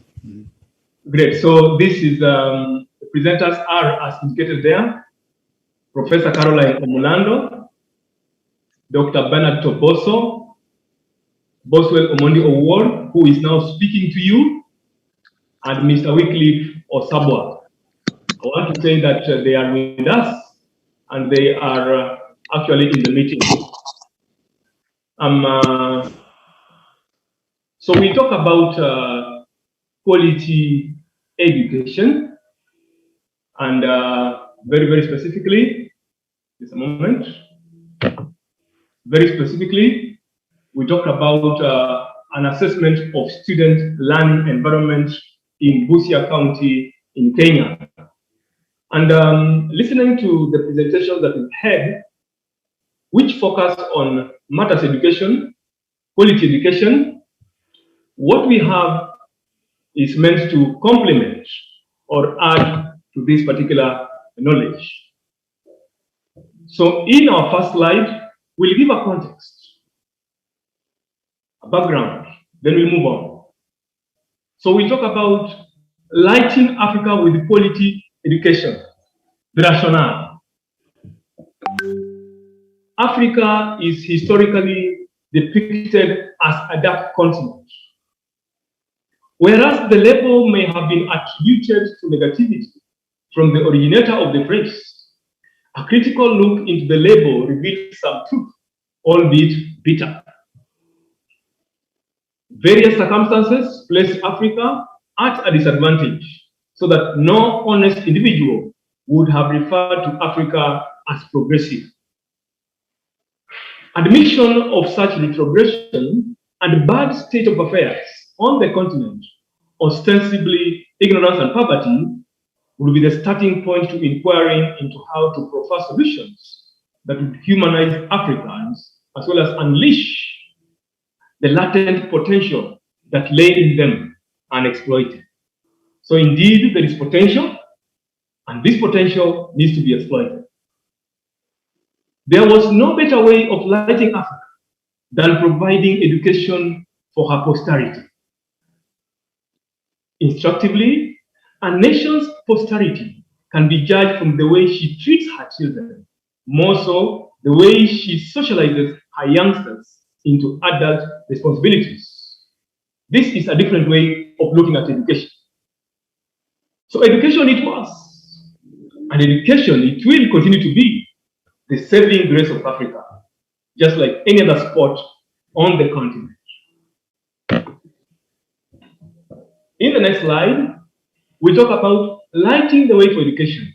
S21: Great. So this is the presenters are as indicated there: Professor Carolyne Omulando, Dr.Benard Toboso, Boswell Owuor, who is now speaking to you, and Mr. Wycliffe Osabwa. I want to say that they are with us and they are actually in the meeting. So we talk about quality education, and very, very specifically, just a moment, very specifically, we talk about an assessment of student learning environment in Busia County in Kenya. And listening to the presentation that we've had, which focus on matters education, quality education, what we have is meant to complement or add to this particular knowledge. So in our first slide, we'll give a context, a background, then we'll move on. So we talk about lighting Africa with quality education, the rationale. Africa is historically depicted as a dark continent. Whereas the label may have been attributed to negativity from the originator of the phrase, a critical look into the label reveals some truth, albeit bitter. Various circumstances place Africa at a disadvantage so that no honest individual would have referred to Africa as progressive. Admission of such retrogression and bad state of affairs on the continent, ostensibly ignorance and poverty, will be the starting point to inquiring into how to proffer solutions that would humanize Africans as well as unleash the latent potential that lay in them unexploited. So indeed, there is potential, and this potential needs to be exploited. There was no better way of lighting Africa than providing education for her posterity. Instructively, a nation's posterity can be judged from the way she treats her children, more so the way she socializes her youngsters into adult responsibilities. This is a different way of looking at education. So education it was, and education it will continue to be the saving grace of Africa, just like any other sport on the continent. In the next slide, we talk about lighting the way for education,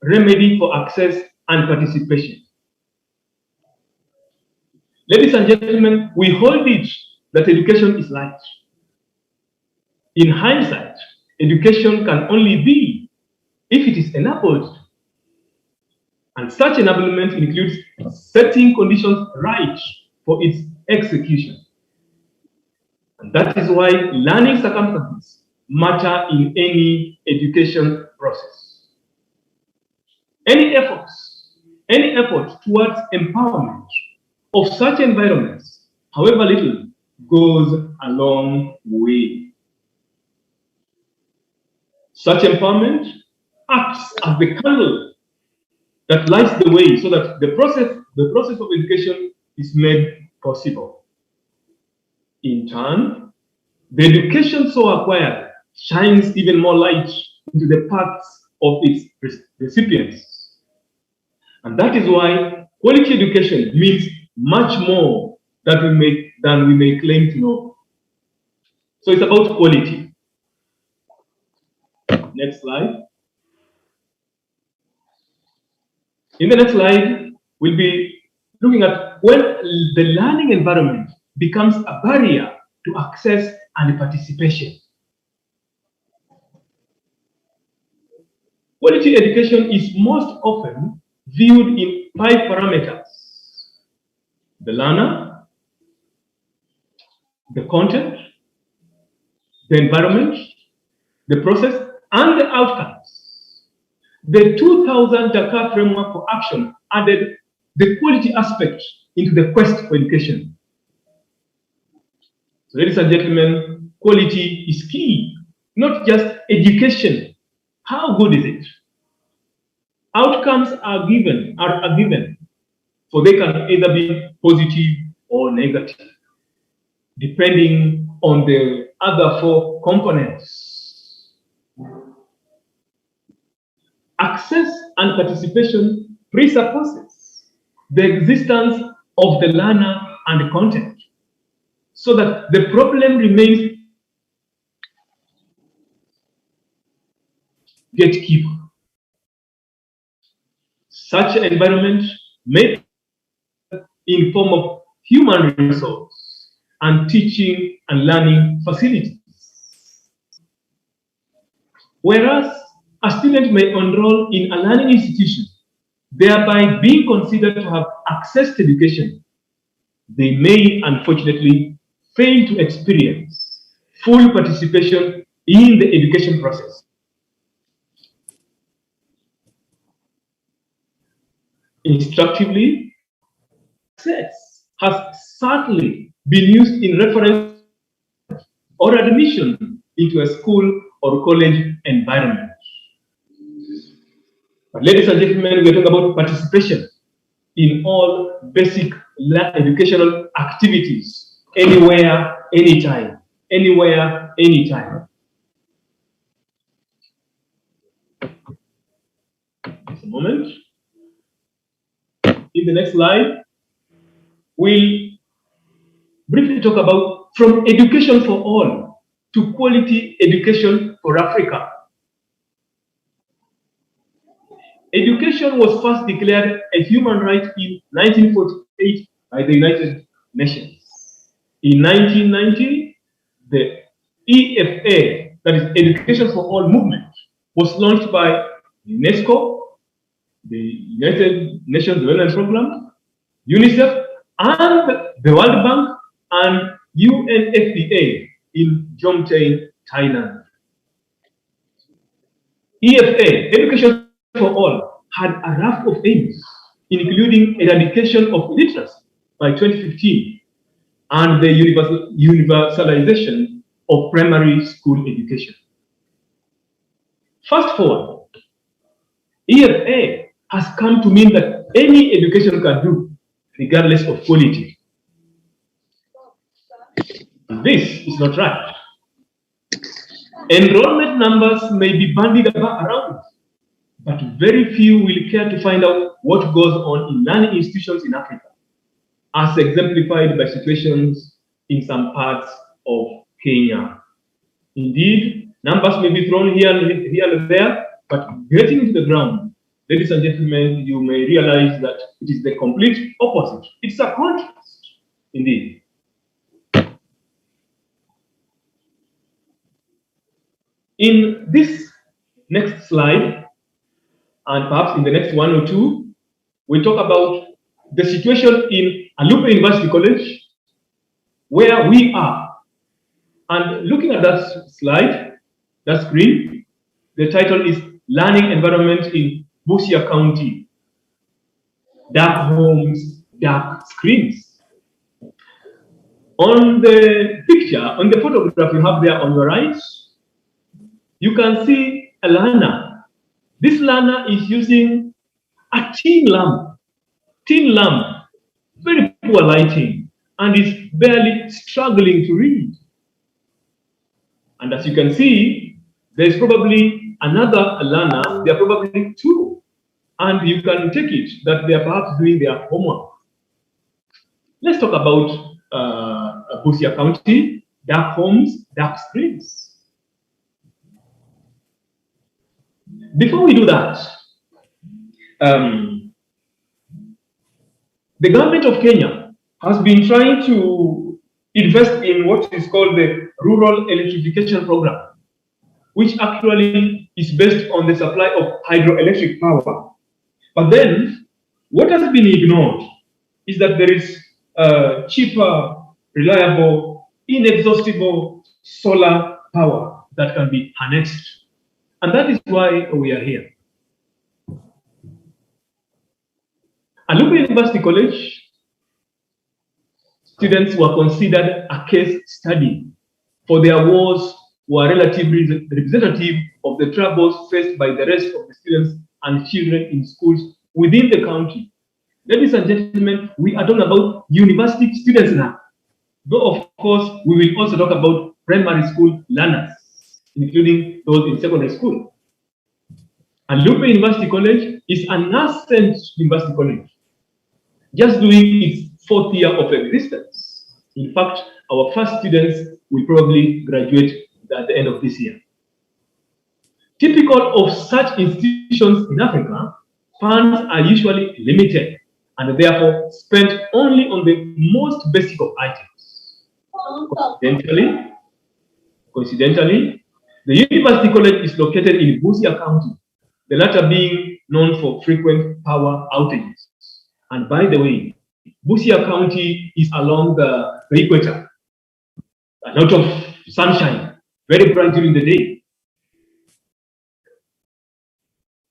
S21: remedy for access and participation. Ladies and gentlemen, we hold it that education is light. In hindsight, education can only be if it is enabled. And such enablement includes setting conditions right for its execution. And that is why learning circumstances matter in any education process. Any effort towards empowerment of such environments, however little, goes a long way. Such empowerment acts as the candle that lights the way so that the process of education is made possible. In turn, the education so acquired shines even more light into the paths of its recipients. And that is why quality education means much more than we may claim to know. So it's about quality. Next slide. In the next slide, we'll be looking at when the learning environment becomes a barrier to access and participation. Quality education is most often viewed in 5 parameters: the learner, the content, the environment, the process, and the outcomes. The 2000 Dakar Framework for Action added the quality aspect into the quest for education. So, ladies and gentlemen, quality is key, not just education. How good is it? Outcomes are given, for they can either be positive or negative, depending on the other 4 components. Access and participation presupposes the existence of the learner and the content, so that the problem remains gatekeeper. Such an environment may be in form of human resource and teaching and learning facilities. Whereas a student may enroll in a learning institution, thereby being considered to have access to education, they may unfortunately fail to experience full participation in the education process. Instructively, access has certainly been used in reference or admission into a school or college environment. But ladies and gentlemen, we are talking about participation in all basic educational activities, anywhere, anytime, anywhere, anytime. Just a moment. In the next slide, we'll briefly talk about from education for all to quality education for Africa. Education was first declared a human right in 1948 by the United Nations. In 1990, the EFA, that is Education for All movement, was launched by UNESCO, the United Nations Development Program, UNICEF, and the World Bank and UNFPA in Jomtien, Thailand. EFA, Education for All, had a raft of aims, including eradication of illiteracy by 2015 and the universalization of primary school education. Fast forward, EFA has come to mean that any education can do, regardless of quality. This is not right. Enrollment numbers may be bandied around, but very few will care to find out what goes on in learning institutions in Africa, as exemplified by situations in some parts of Kenya. Indeed, numbers may be thrown here and there, but getting into the ground, ladies and gentlemen, you may realize that it is the complete opposite. It's a contrast, indeed. In this next slide, and perhaps in the next one or two, we talk about the situation in Alupe University College, where we are. And looking at that slide, that screen, the title is Learning Environment in Busia County. Dark homes, dark screens. On the picture, on the photograph you have there on your right, you can see a learner. This learner is using a tin lamp, very poor lighting, and is barely struggling to read. And as you can see, there's probably another learner, there are probably two, and you can take it that they are perhaps doing their homework. Let's talk about Busia County, dark homes, dark screens. Before we do that, the government of Kenya has been trying to invest in what is called the Rural Electrification Program, which actually is based on the supply of hydroelectric power. But then, what has been ignored is that there is cheaper, reliable, inexhaustible solar power that can be harnessed. And that is why we are here. Alupe University College students were considered a case study, for their wars were relatively representative of the troubles faced by the rest of the students and children in schools within the country. Ladies and gentlemen, we are talking about university students now. Though, of course, we will also talk about primary school learners, including those in secondary school. And Alupe University College is a nascent university college, just doing its 4th year of existence. In fact, our first students will probably graduate at the end of this year. Typical of such institutions in Africa, funds are usually limited and therefore spent only on the most basic of items. Coincidentally, the University College is located in Busia County, the latter being known for frequent power outages. And by the way, Busia County is along the equator. A lot of sunshine, very bright during the day.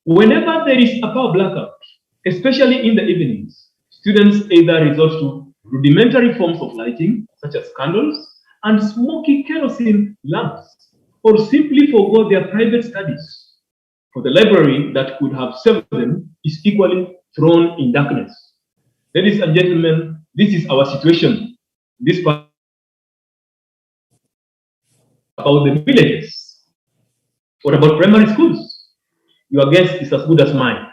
S21: Whenever there is a power blackout, especially in the evenings, students either resort to rudimentary forms of lighting, such as candles and smoky kerosene lamps, or simply forgo their private studies. For the library that could have served them is equally thrown in darkness. Ladies and gentlemen, this is our situation. This part about the villages. What about primary schools? Your guess is as good as mine.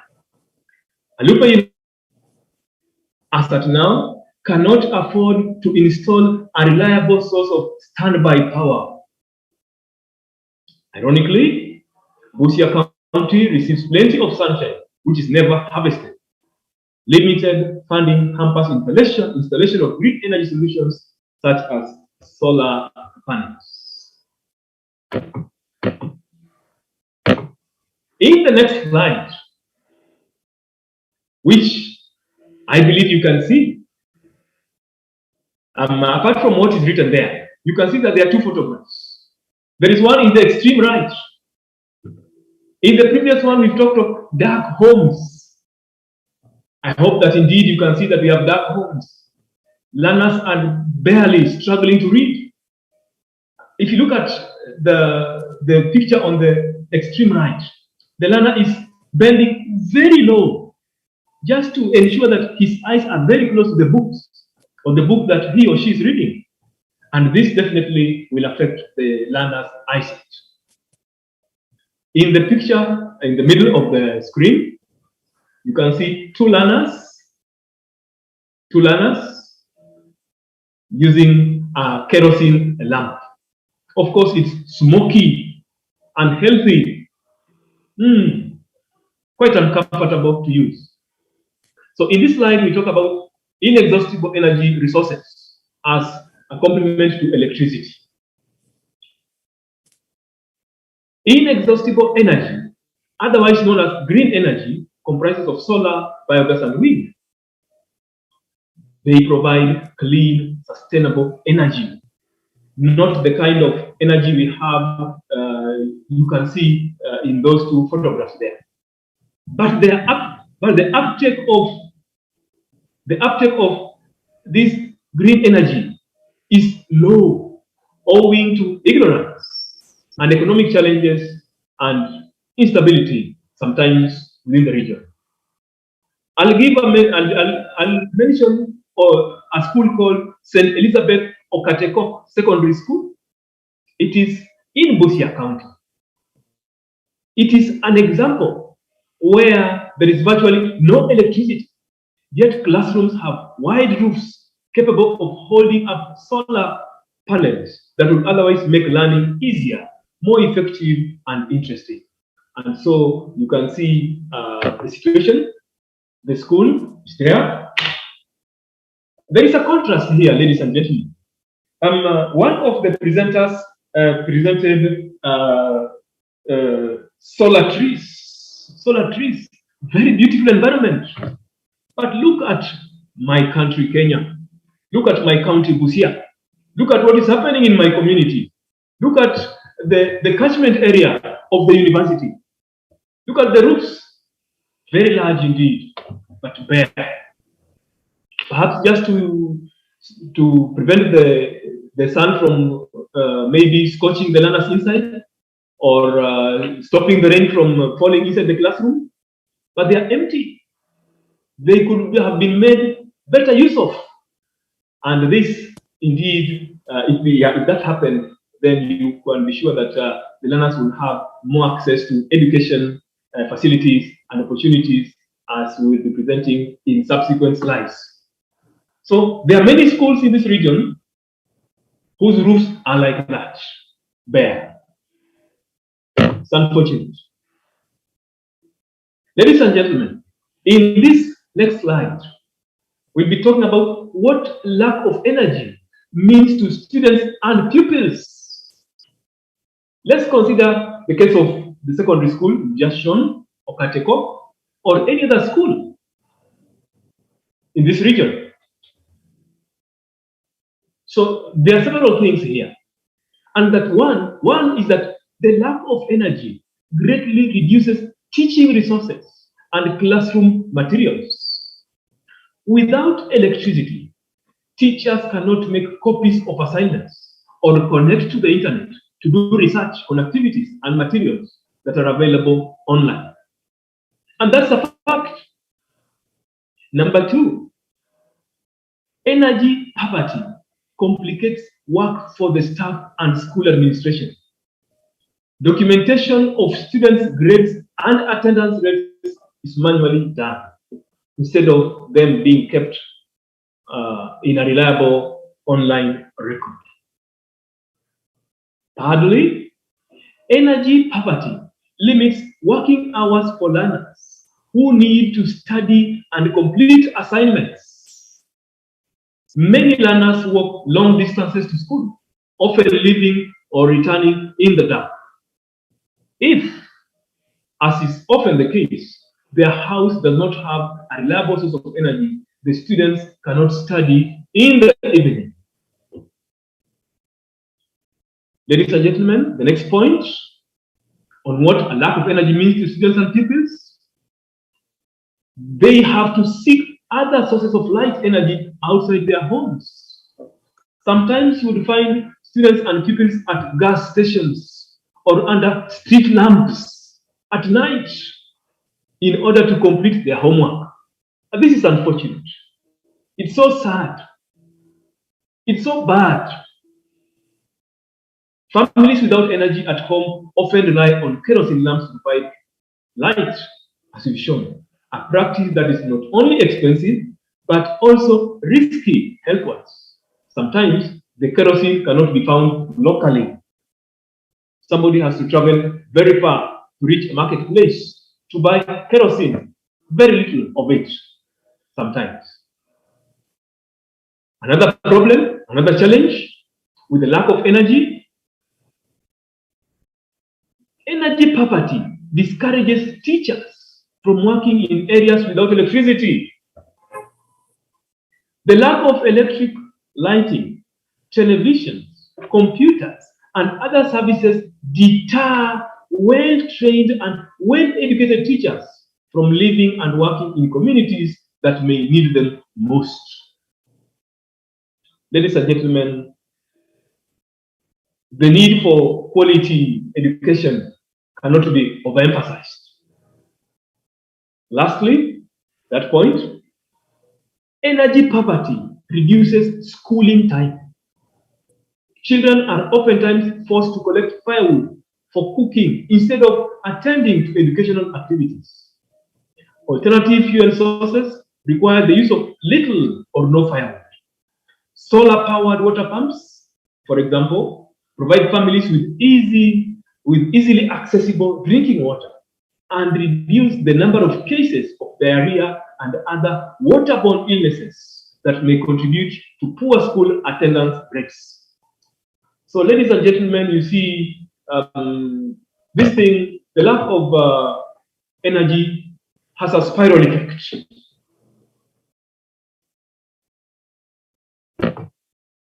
S21: Alupe, as at now, cannot afford to install a reliable source of standby power. Ironically, Busia County receives plenty of sunshine, which is never harvested. Limited funding hampers installation of grid energy solutions such as solar panels. In the next slide, which I believe you can see, apart from what is written there, you can see that there are two photographs. There is one in the extreme right. In the previous one, we've talked of dark homes. I hope that indeed you can see that we have dark homes. Learners are barely struggling to read. If you look at the picture on the extreme right, the learner is bending very low just to ensure that his eyes are very close to the books or the book that he or she is reading. And this definitely will affect the learner's eyesight. In the picture in the middle of the screen, you can see two learners using a kerosene lamp. Of course, it's smoky, unhealthy, quite uncomfortable to use. So in this slide, we talk about inexhaustible energy resources as a complement to electricity. Inexhaustible energy, otherwise known as green energy, comprises of solar, biogas, and wind. They provide clean, sustainable energy, not the kind of energy we have, you can see in those two photographs there. But the uptake of this green energy is low, owing to ignorance and economic challenges and instability sometimes within the region. I'll mention a school called St. Elizabeth Okateko Secondary School. It is in Busia County. It is an example where there is virtually no electricity, yet classrooms have wide roofs capable of holding up solar panels that would otherwise make learning easier, more effective, and interesting. And so you can see the situation. The school is there. There is a contrast here, ladies and gentlemen. One of the presenters presented solar trees, very beautiful environment. But look at my country, Kenya. Look at my county, Busia. Look at what is happening in my community. Look at the catchment area of the university. Look at the roofs, very large indeed, but bare. Perhaps just to prevent the sun from maybe scorching the learners inside, or stopping the rain from falling inside the classroom, but they are empty. They could have been made better use of. And this, indeed, if that happened, then you can be sure that the learners will have more access to education facilities and opportunities, as we will be presenting in subsequent slides. So there are many schools in this region whose roofs are like that, bare. It's unfortunate. Ladies and gentlemen, in this next slide, we'll be talking about what lack of energy means to students and pupils. Let's consider the case of the secondary school we've just shown, Okateko, or any other school in this region. So there are several things here. And that one is that the lack of energy greatly reduces teaching resources and classroom materials. Without electricity, teachers cannot make copies of assignments or connect to the internet to do research on activities and materials that are available online. And that's a fact. Number two, energy poverty complicates work for the staff and school administration. Documentation of students' grades and attendance rates is manually done instead of them being kept in a reliable online record. Thirdly, energy poverty limits working hours for learners who need to study and complete assignments. Many learners walk long distances to school, often leaving or returning in the dark. If, as is often the case, their house does not have a reliable source of energy, the students cannot study in the evening. Ladies and gentlemen, the next point on what a lack of energy means to students and pupils, they have to seek other sources of light energy outside their homes. Sometimes you would find students and pupils at gas stations or under street lamps at night in order to complete their homework. And this is unfortunate. It's so sad. It's so bad. Families without energy at home often rely on kerosene lamps to provide light, as we've shown, a practice that is not only expensive, but also risky health-wise. Sometimes the kerosene cannot be found locally. Somebody has to travel very far to reach a marketplace to buy kerosene, very little of it sometimes. Another problem, another challenge with the lack of energy, energy poverty discourages teachers from working in areas without electricity. The lack of electric lighting, televisions, computers, and other services deter well-trained and well-educated teachers from living and working in communities that may need them most. Ladies and gentlemen, the need for quality education cannot be overemphasized. Lastly, that point, energy poverty reduces schooling time. Children are oftentimes forced to collect firewood for cooking instead of attending to educational activities. Alternative fuel sources require the use of little or no firewood. Solar-powered water pumps, for example, provide families with easily accessible drinking water and reduce the number of cases of diarrhea and other waterborne illnesses that may contribute to poor school attendance rates. So, ladies and gentlemen, you see this thing, the lack of energy has a spiral effect.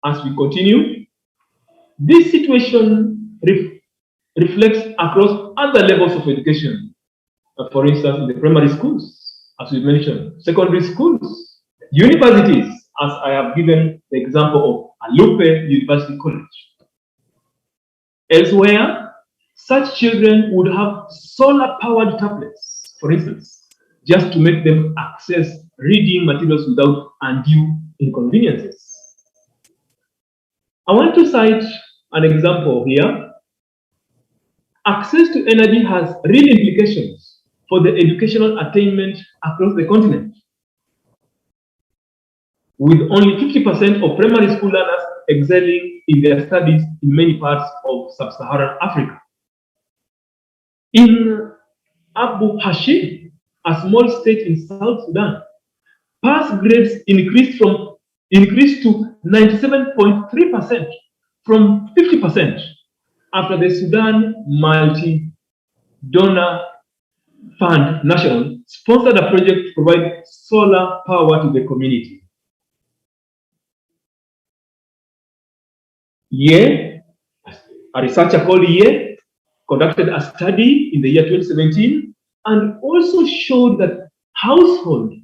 S21: As we continue, this situation reflects across other levels of education. For instance, in the primary schools, as we mentioned, secondary schools, universities, as I have given the example of Alupe University College. Elsewhere, such children would have solar-powered tablets, for instance, just to make them access reading materials without undue inconveniences. I want to cite an example here. Access to energy has real implications for the educational attainment across the continent, with only 50% of primary school learners excelling in their studies in many parts of sub-Saharan Africa. In Abu Hashim, a small state in South Sudan, pass grades increased to 97.3% from 50% after the Sudan Multi-Donor Fund National sponsored a project to provide solar power to the community. Ye, a researcher called Ye, conducted a study in the year 2017 and also showed that households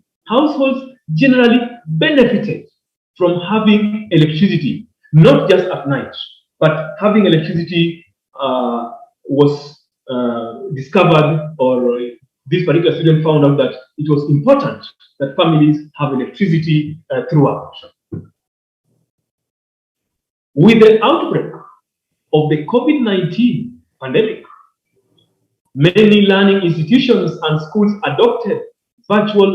S21: generally benefited from having electricity, not just at night, but having electricity was discovered, or this particular student found out that it was important that families have electricity throughout. With the outbreak of the COVID-19 pandemic, many learning institutions and schools adopted virtual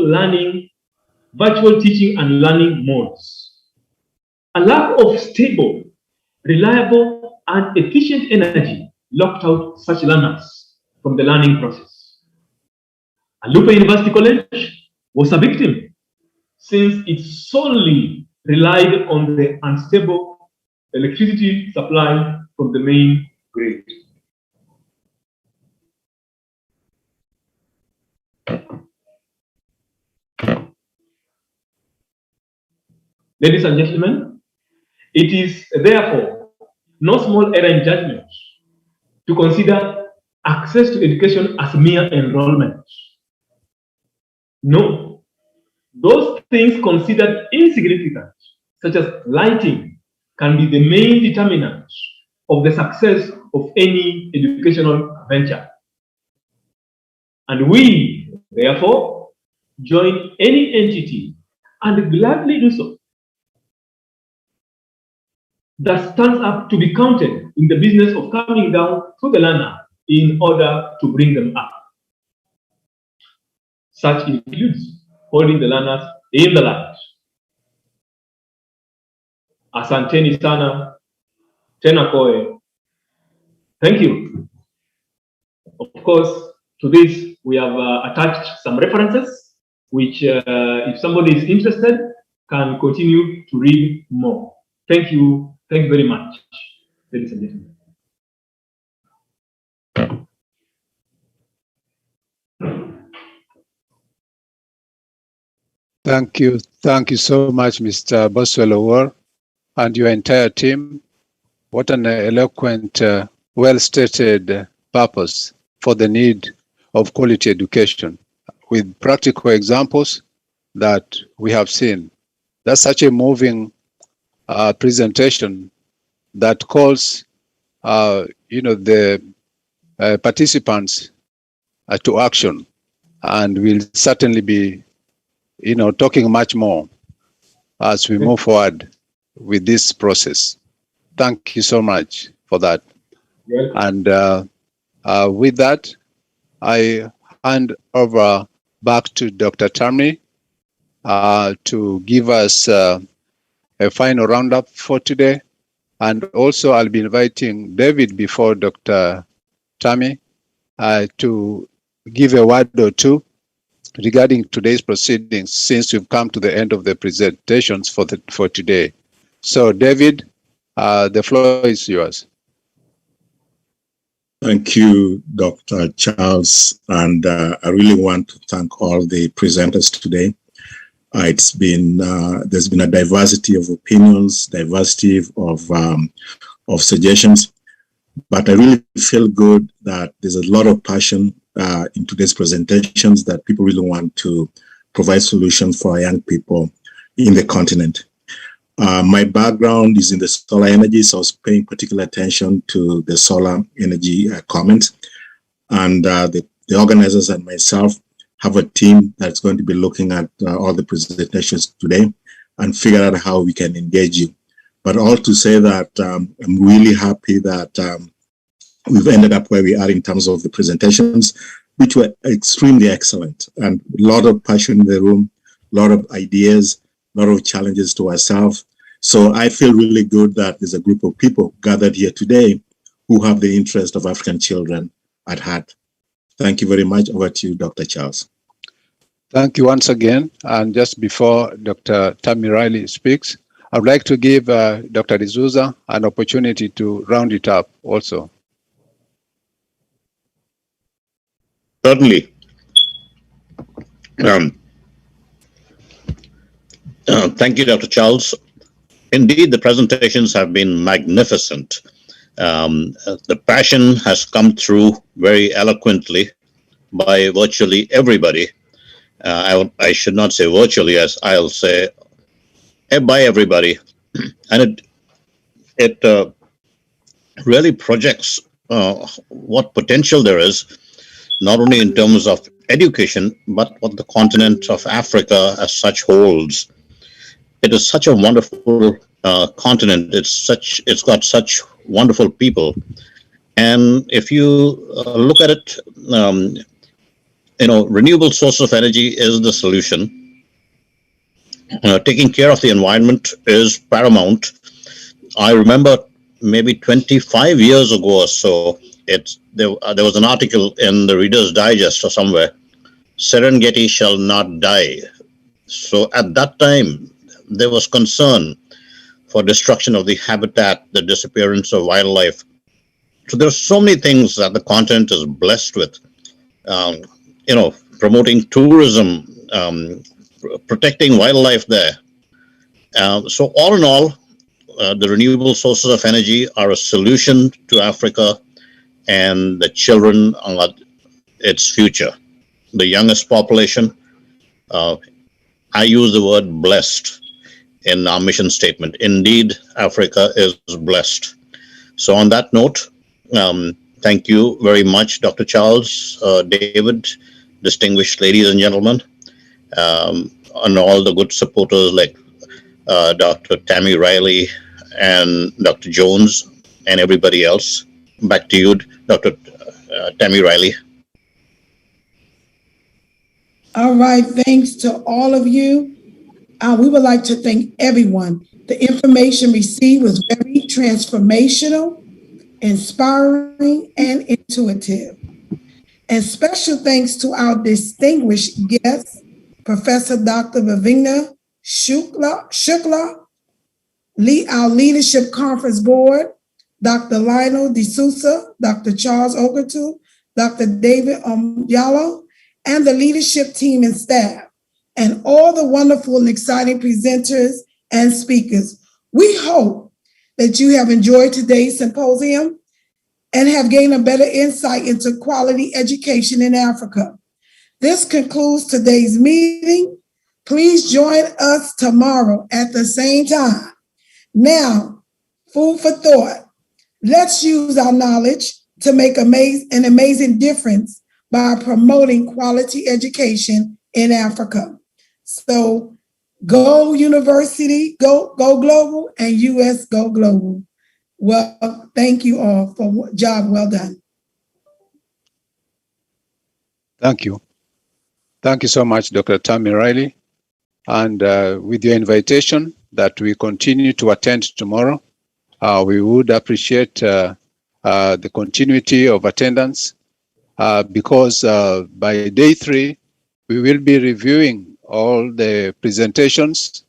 S21: teaching and learning modes. A lack of stable, reliable, and efficient energy locked out such learners from the learning process. Alupe University College was a victim since it solely relied on the unstable electricity supply from the main grid. Ladies and gentlemen, it is therefore no small error in judgment to consider access to education as mere enrollment. No, those things considered insignificant, such as lighting, can be the main determinant of the success of any educational venture. And we, therefore, join any entity, and gladly do so, that stands up to be counted in the business of coming down to the learner in order to bring them up. Such includes holding the learners in the light. Asanteni sana, tena koe. Thank you. Of course, to this, we have attached some references, which if somebody is interested, can continue to read more. Thank you. Thank you very much, ladies and gentlemen.
S3: Thank you. Thank you so much, Mr. Boswell Owuor, and your entire team. What an eloquent, well-stated purpose for the need of quality education with practical examples that we have seen. That's such a moving presentation that calls, the participants to action, and we'll certainly be, talking much more as we move forward with this process. Thank you so much for that.
S21: Yeah.
S3: And with that, I hand over back to Dr. Tammy to give us a final roundup for today. And also I'll be inviting David before Dr. Tammy to give a word or two regarding today's proceedings, since we've come to the end of the presentations for today. So David, the floor is yours.
S5: Thank you, Dr. Charles, and I really want to thank all the presenters today. It's been there's been a diversity of opinions, diversity of suggestions, but I really feel good that there's a lot of passion in today's presentations, that people really want to provide solutions for our young people in the continent. My background is in the solar energy, so I was paying particular attention to the solar energy comments. And the organizers and myself have a team that's going to be looking at all the presentations today and figure out how we can engage you. But all to say that I'm really happy that we've ended up where we are in terms of the presentations, which were extremely excellent, and a lot of passion in the room, a lot of ideas, a lot of challenges to ourselves. So I feel really good that there's a group of people gathered here today who have the interest of African children at heart. Thank you very much. Over to you, Dr. Charles.
S3: Thank you once again. And just before Dr. Tammy Riley speaks, I would like to give Dr. Souza an opportunity to round it up also.
S7: Certainly. Thank you, Dr. Charles. Indeed, the presentations have been magnificent. The passion has come through very eloquently by virtually everybody. I should not say virtually, as I'll say by everybody. And it really projects what potential there is, not only in terms of education, but what the continent of Africa as such holds. It is such a wonderful continent. It's got such wonderful people. And if you look at it, renewable source of energy is the solution. Taking care of the environment is paramount. I remember maybe 25 years ago or so, there was an article in the Reader's Digest or somewhere, Serengeti shall not die. So at that time, there was concern for destruction of the habitat, the disappearance of wildlife. So there are so many things that the continent is blessed with. Promoting tourism, protecting wildlife there. So all in all, the renewable sources of energy are a solution to Africa, and the children are its future. The youngest population, I use the word blessed in our mission statement. Indeed, Africa is blessed. So on that note, thank you very much, Dr. Charles, David, distinguished ladies and gentlemen, and all the good supporters like Dr. Tammy Riley and Dr. Jones and everybody else. Back to you, Dr. Tammy Riley.
S1: All right, thanks to all of you. We would like to thank everyone. The information received was very transformational, inspiring, and intuitive. And special thanks to our distinguished guests, Professor Dr. Bhavina Shukla, our Leadership Conference Board, Dr. Lionel Souza, Dr. Charles Ogutu, Dr. David Omulando, and the leadership team and staff, and all the wonderful and exciting presenters and speakers. We hope that you have enjoyed today's symposium and have gained a better insight into quality education in Africa. This concludes today's meeting. Please join us tomorrow at the same time. Now, food for thought. Let's use our knowledge to make an amazing difference by promoting quality education in Africa. So go university, go global, and US go global. Well, thank you all for a job well done.
S3: Thank you. Thank you so much, Dr. Tammy Riley. And with your invitation that we continue to attend tomorrow, we would appreciate the continuity of attendance because by day 3, we will be reviewing all the presentations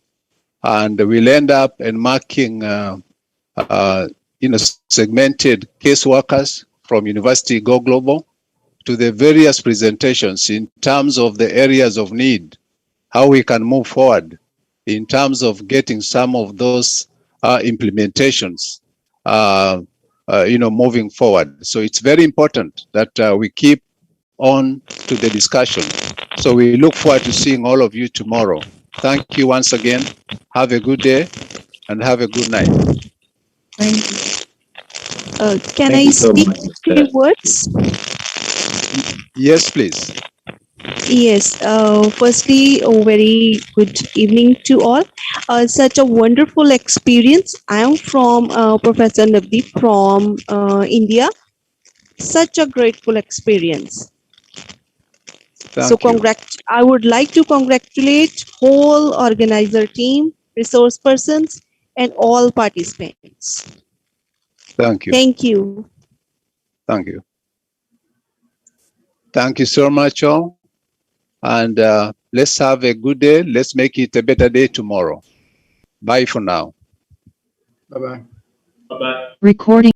S3: and we'll end up and marking segmented caseworkers from University Go Global to the various presentations in terms of the areas of need, how we can move forward in terms of getting some of those implementations, moving forward. So it's very important that we keep on to the discussion. So we look forward to seeing all of you tomorrow. Thank you once again. Have a good day and have a good night.
S1: Thank you.
S4: Can I speak a few words?
S3: Yes, please.
S4: Yes. Firstly, a very good evening to all. Such a wonderful experience. I am from Professor Navdeep from India. Such a grateful experience.
S3: Thank you.
S4: I would like to congratulate whole organizer team, resource persons, and all participants.
S3: Thank you.
S4: Thank you.
S3: Thank you. Thank you so much, all. And let's have a good day. Let's make it a better day tomorrow. Bye for now.
S21: Bye-bye. Bye-bye.
S18: Recording.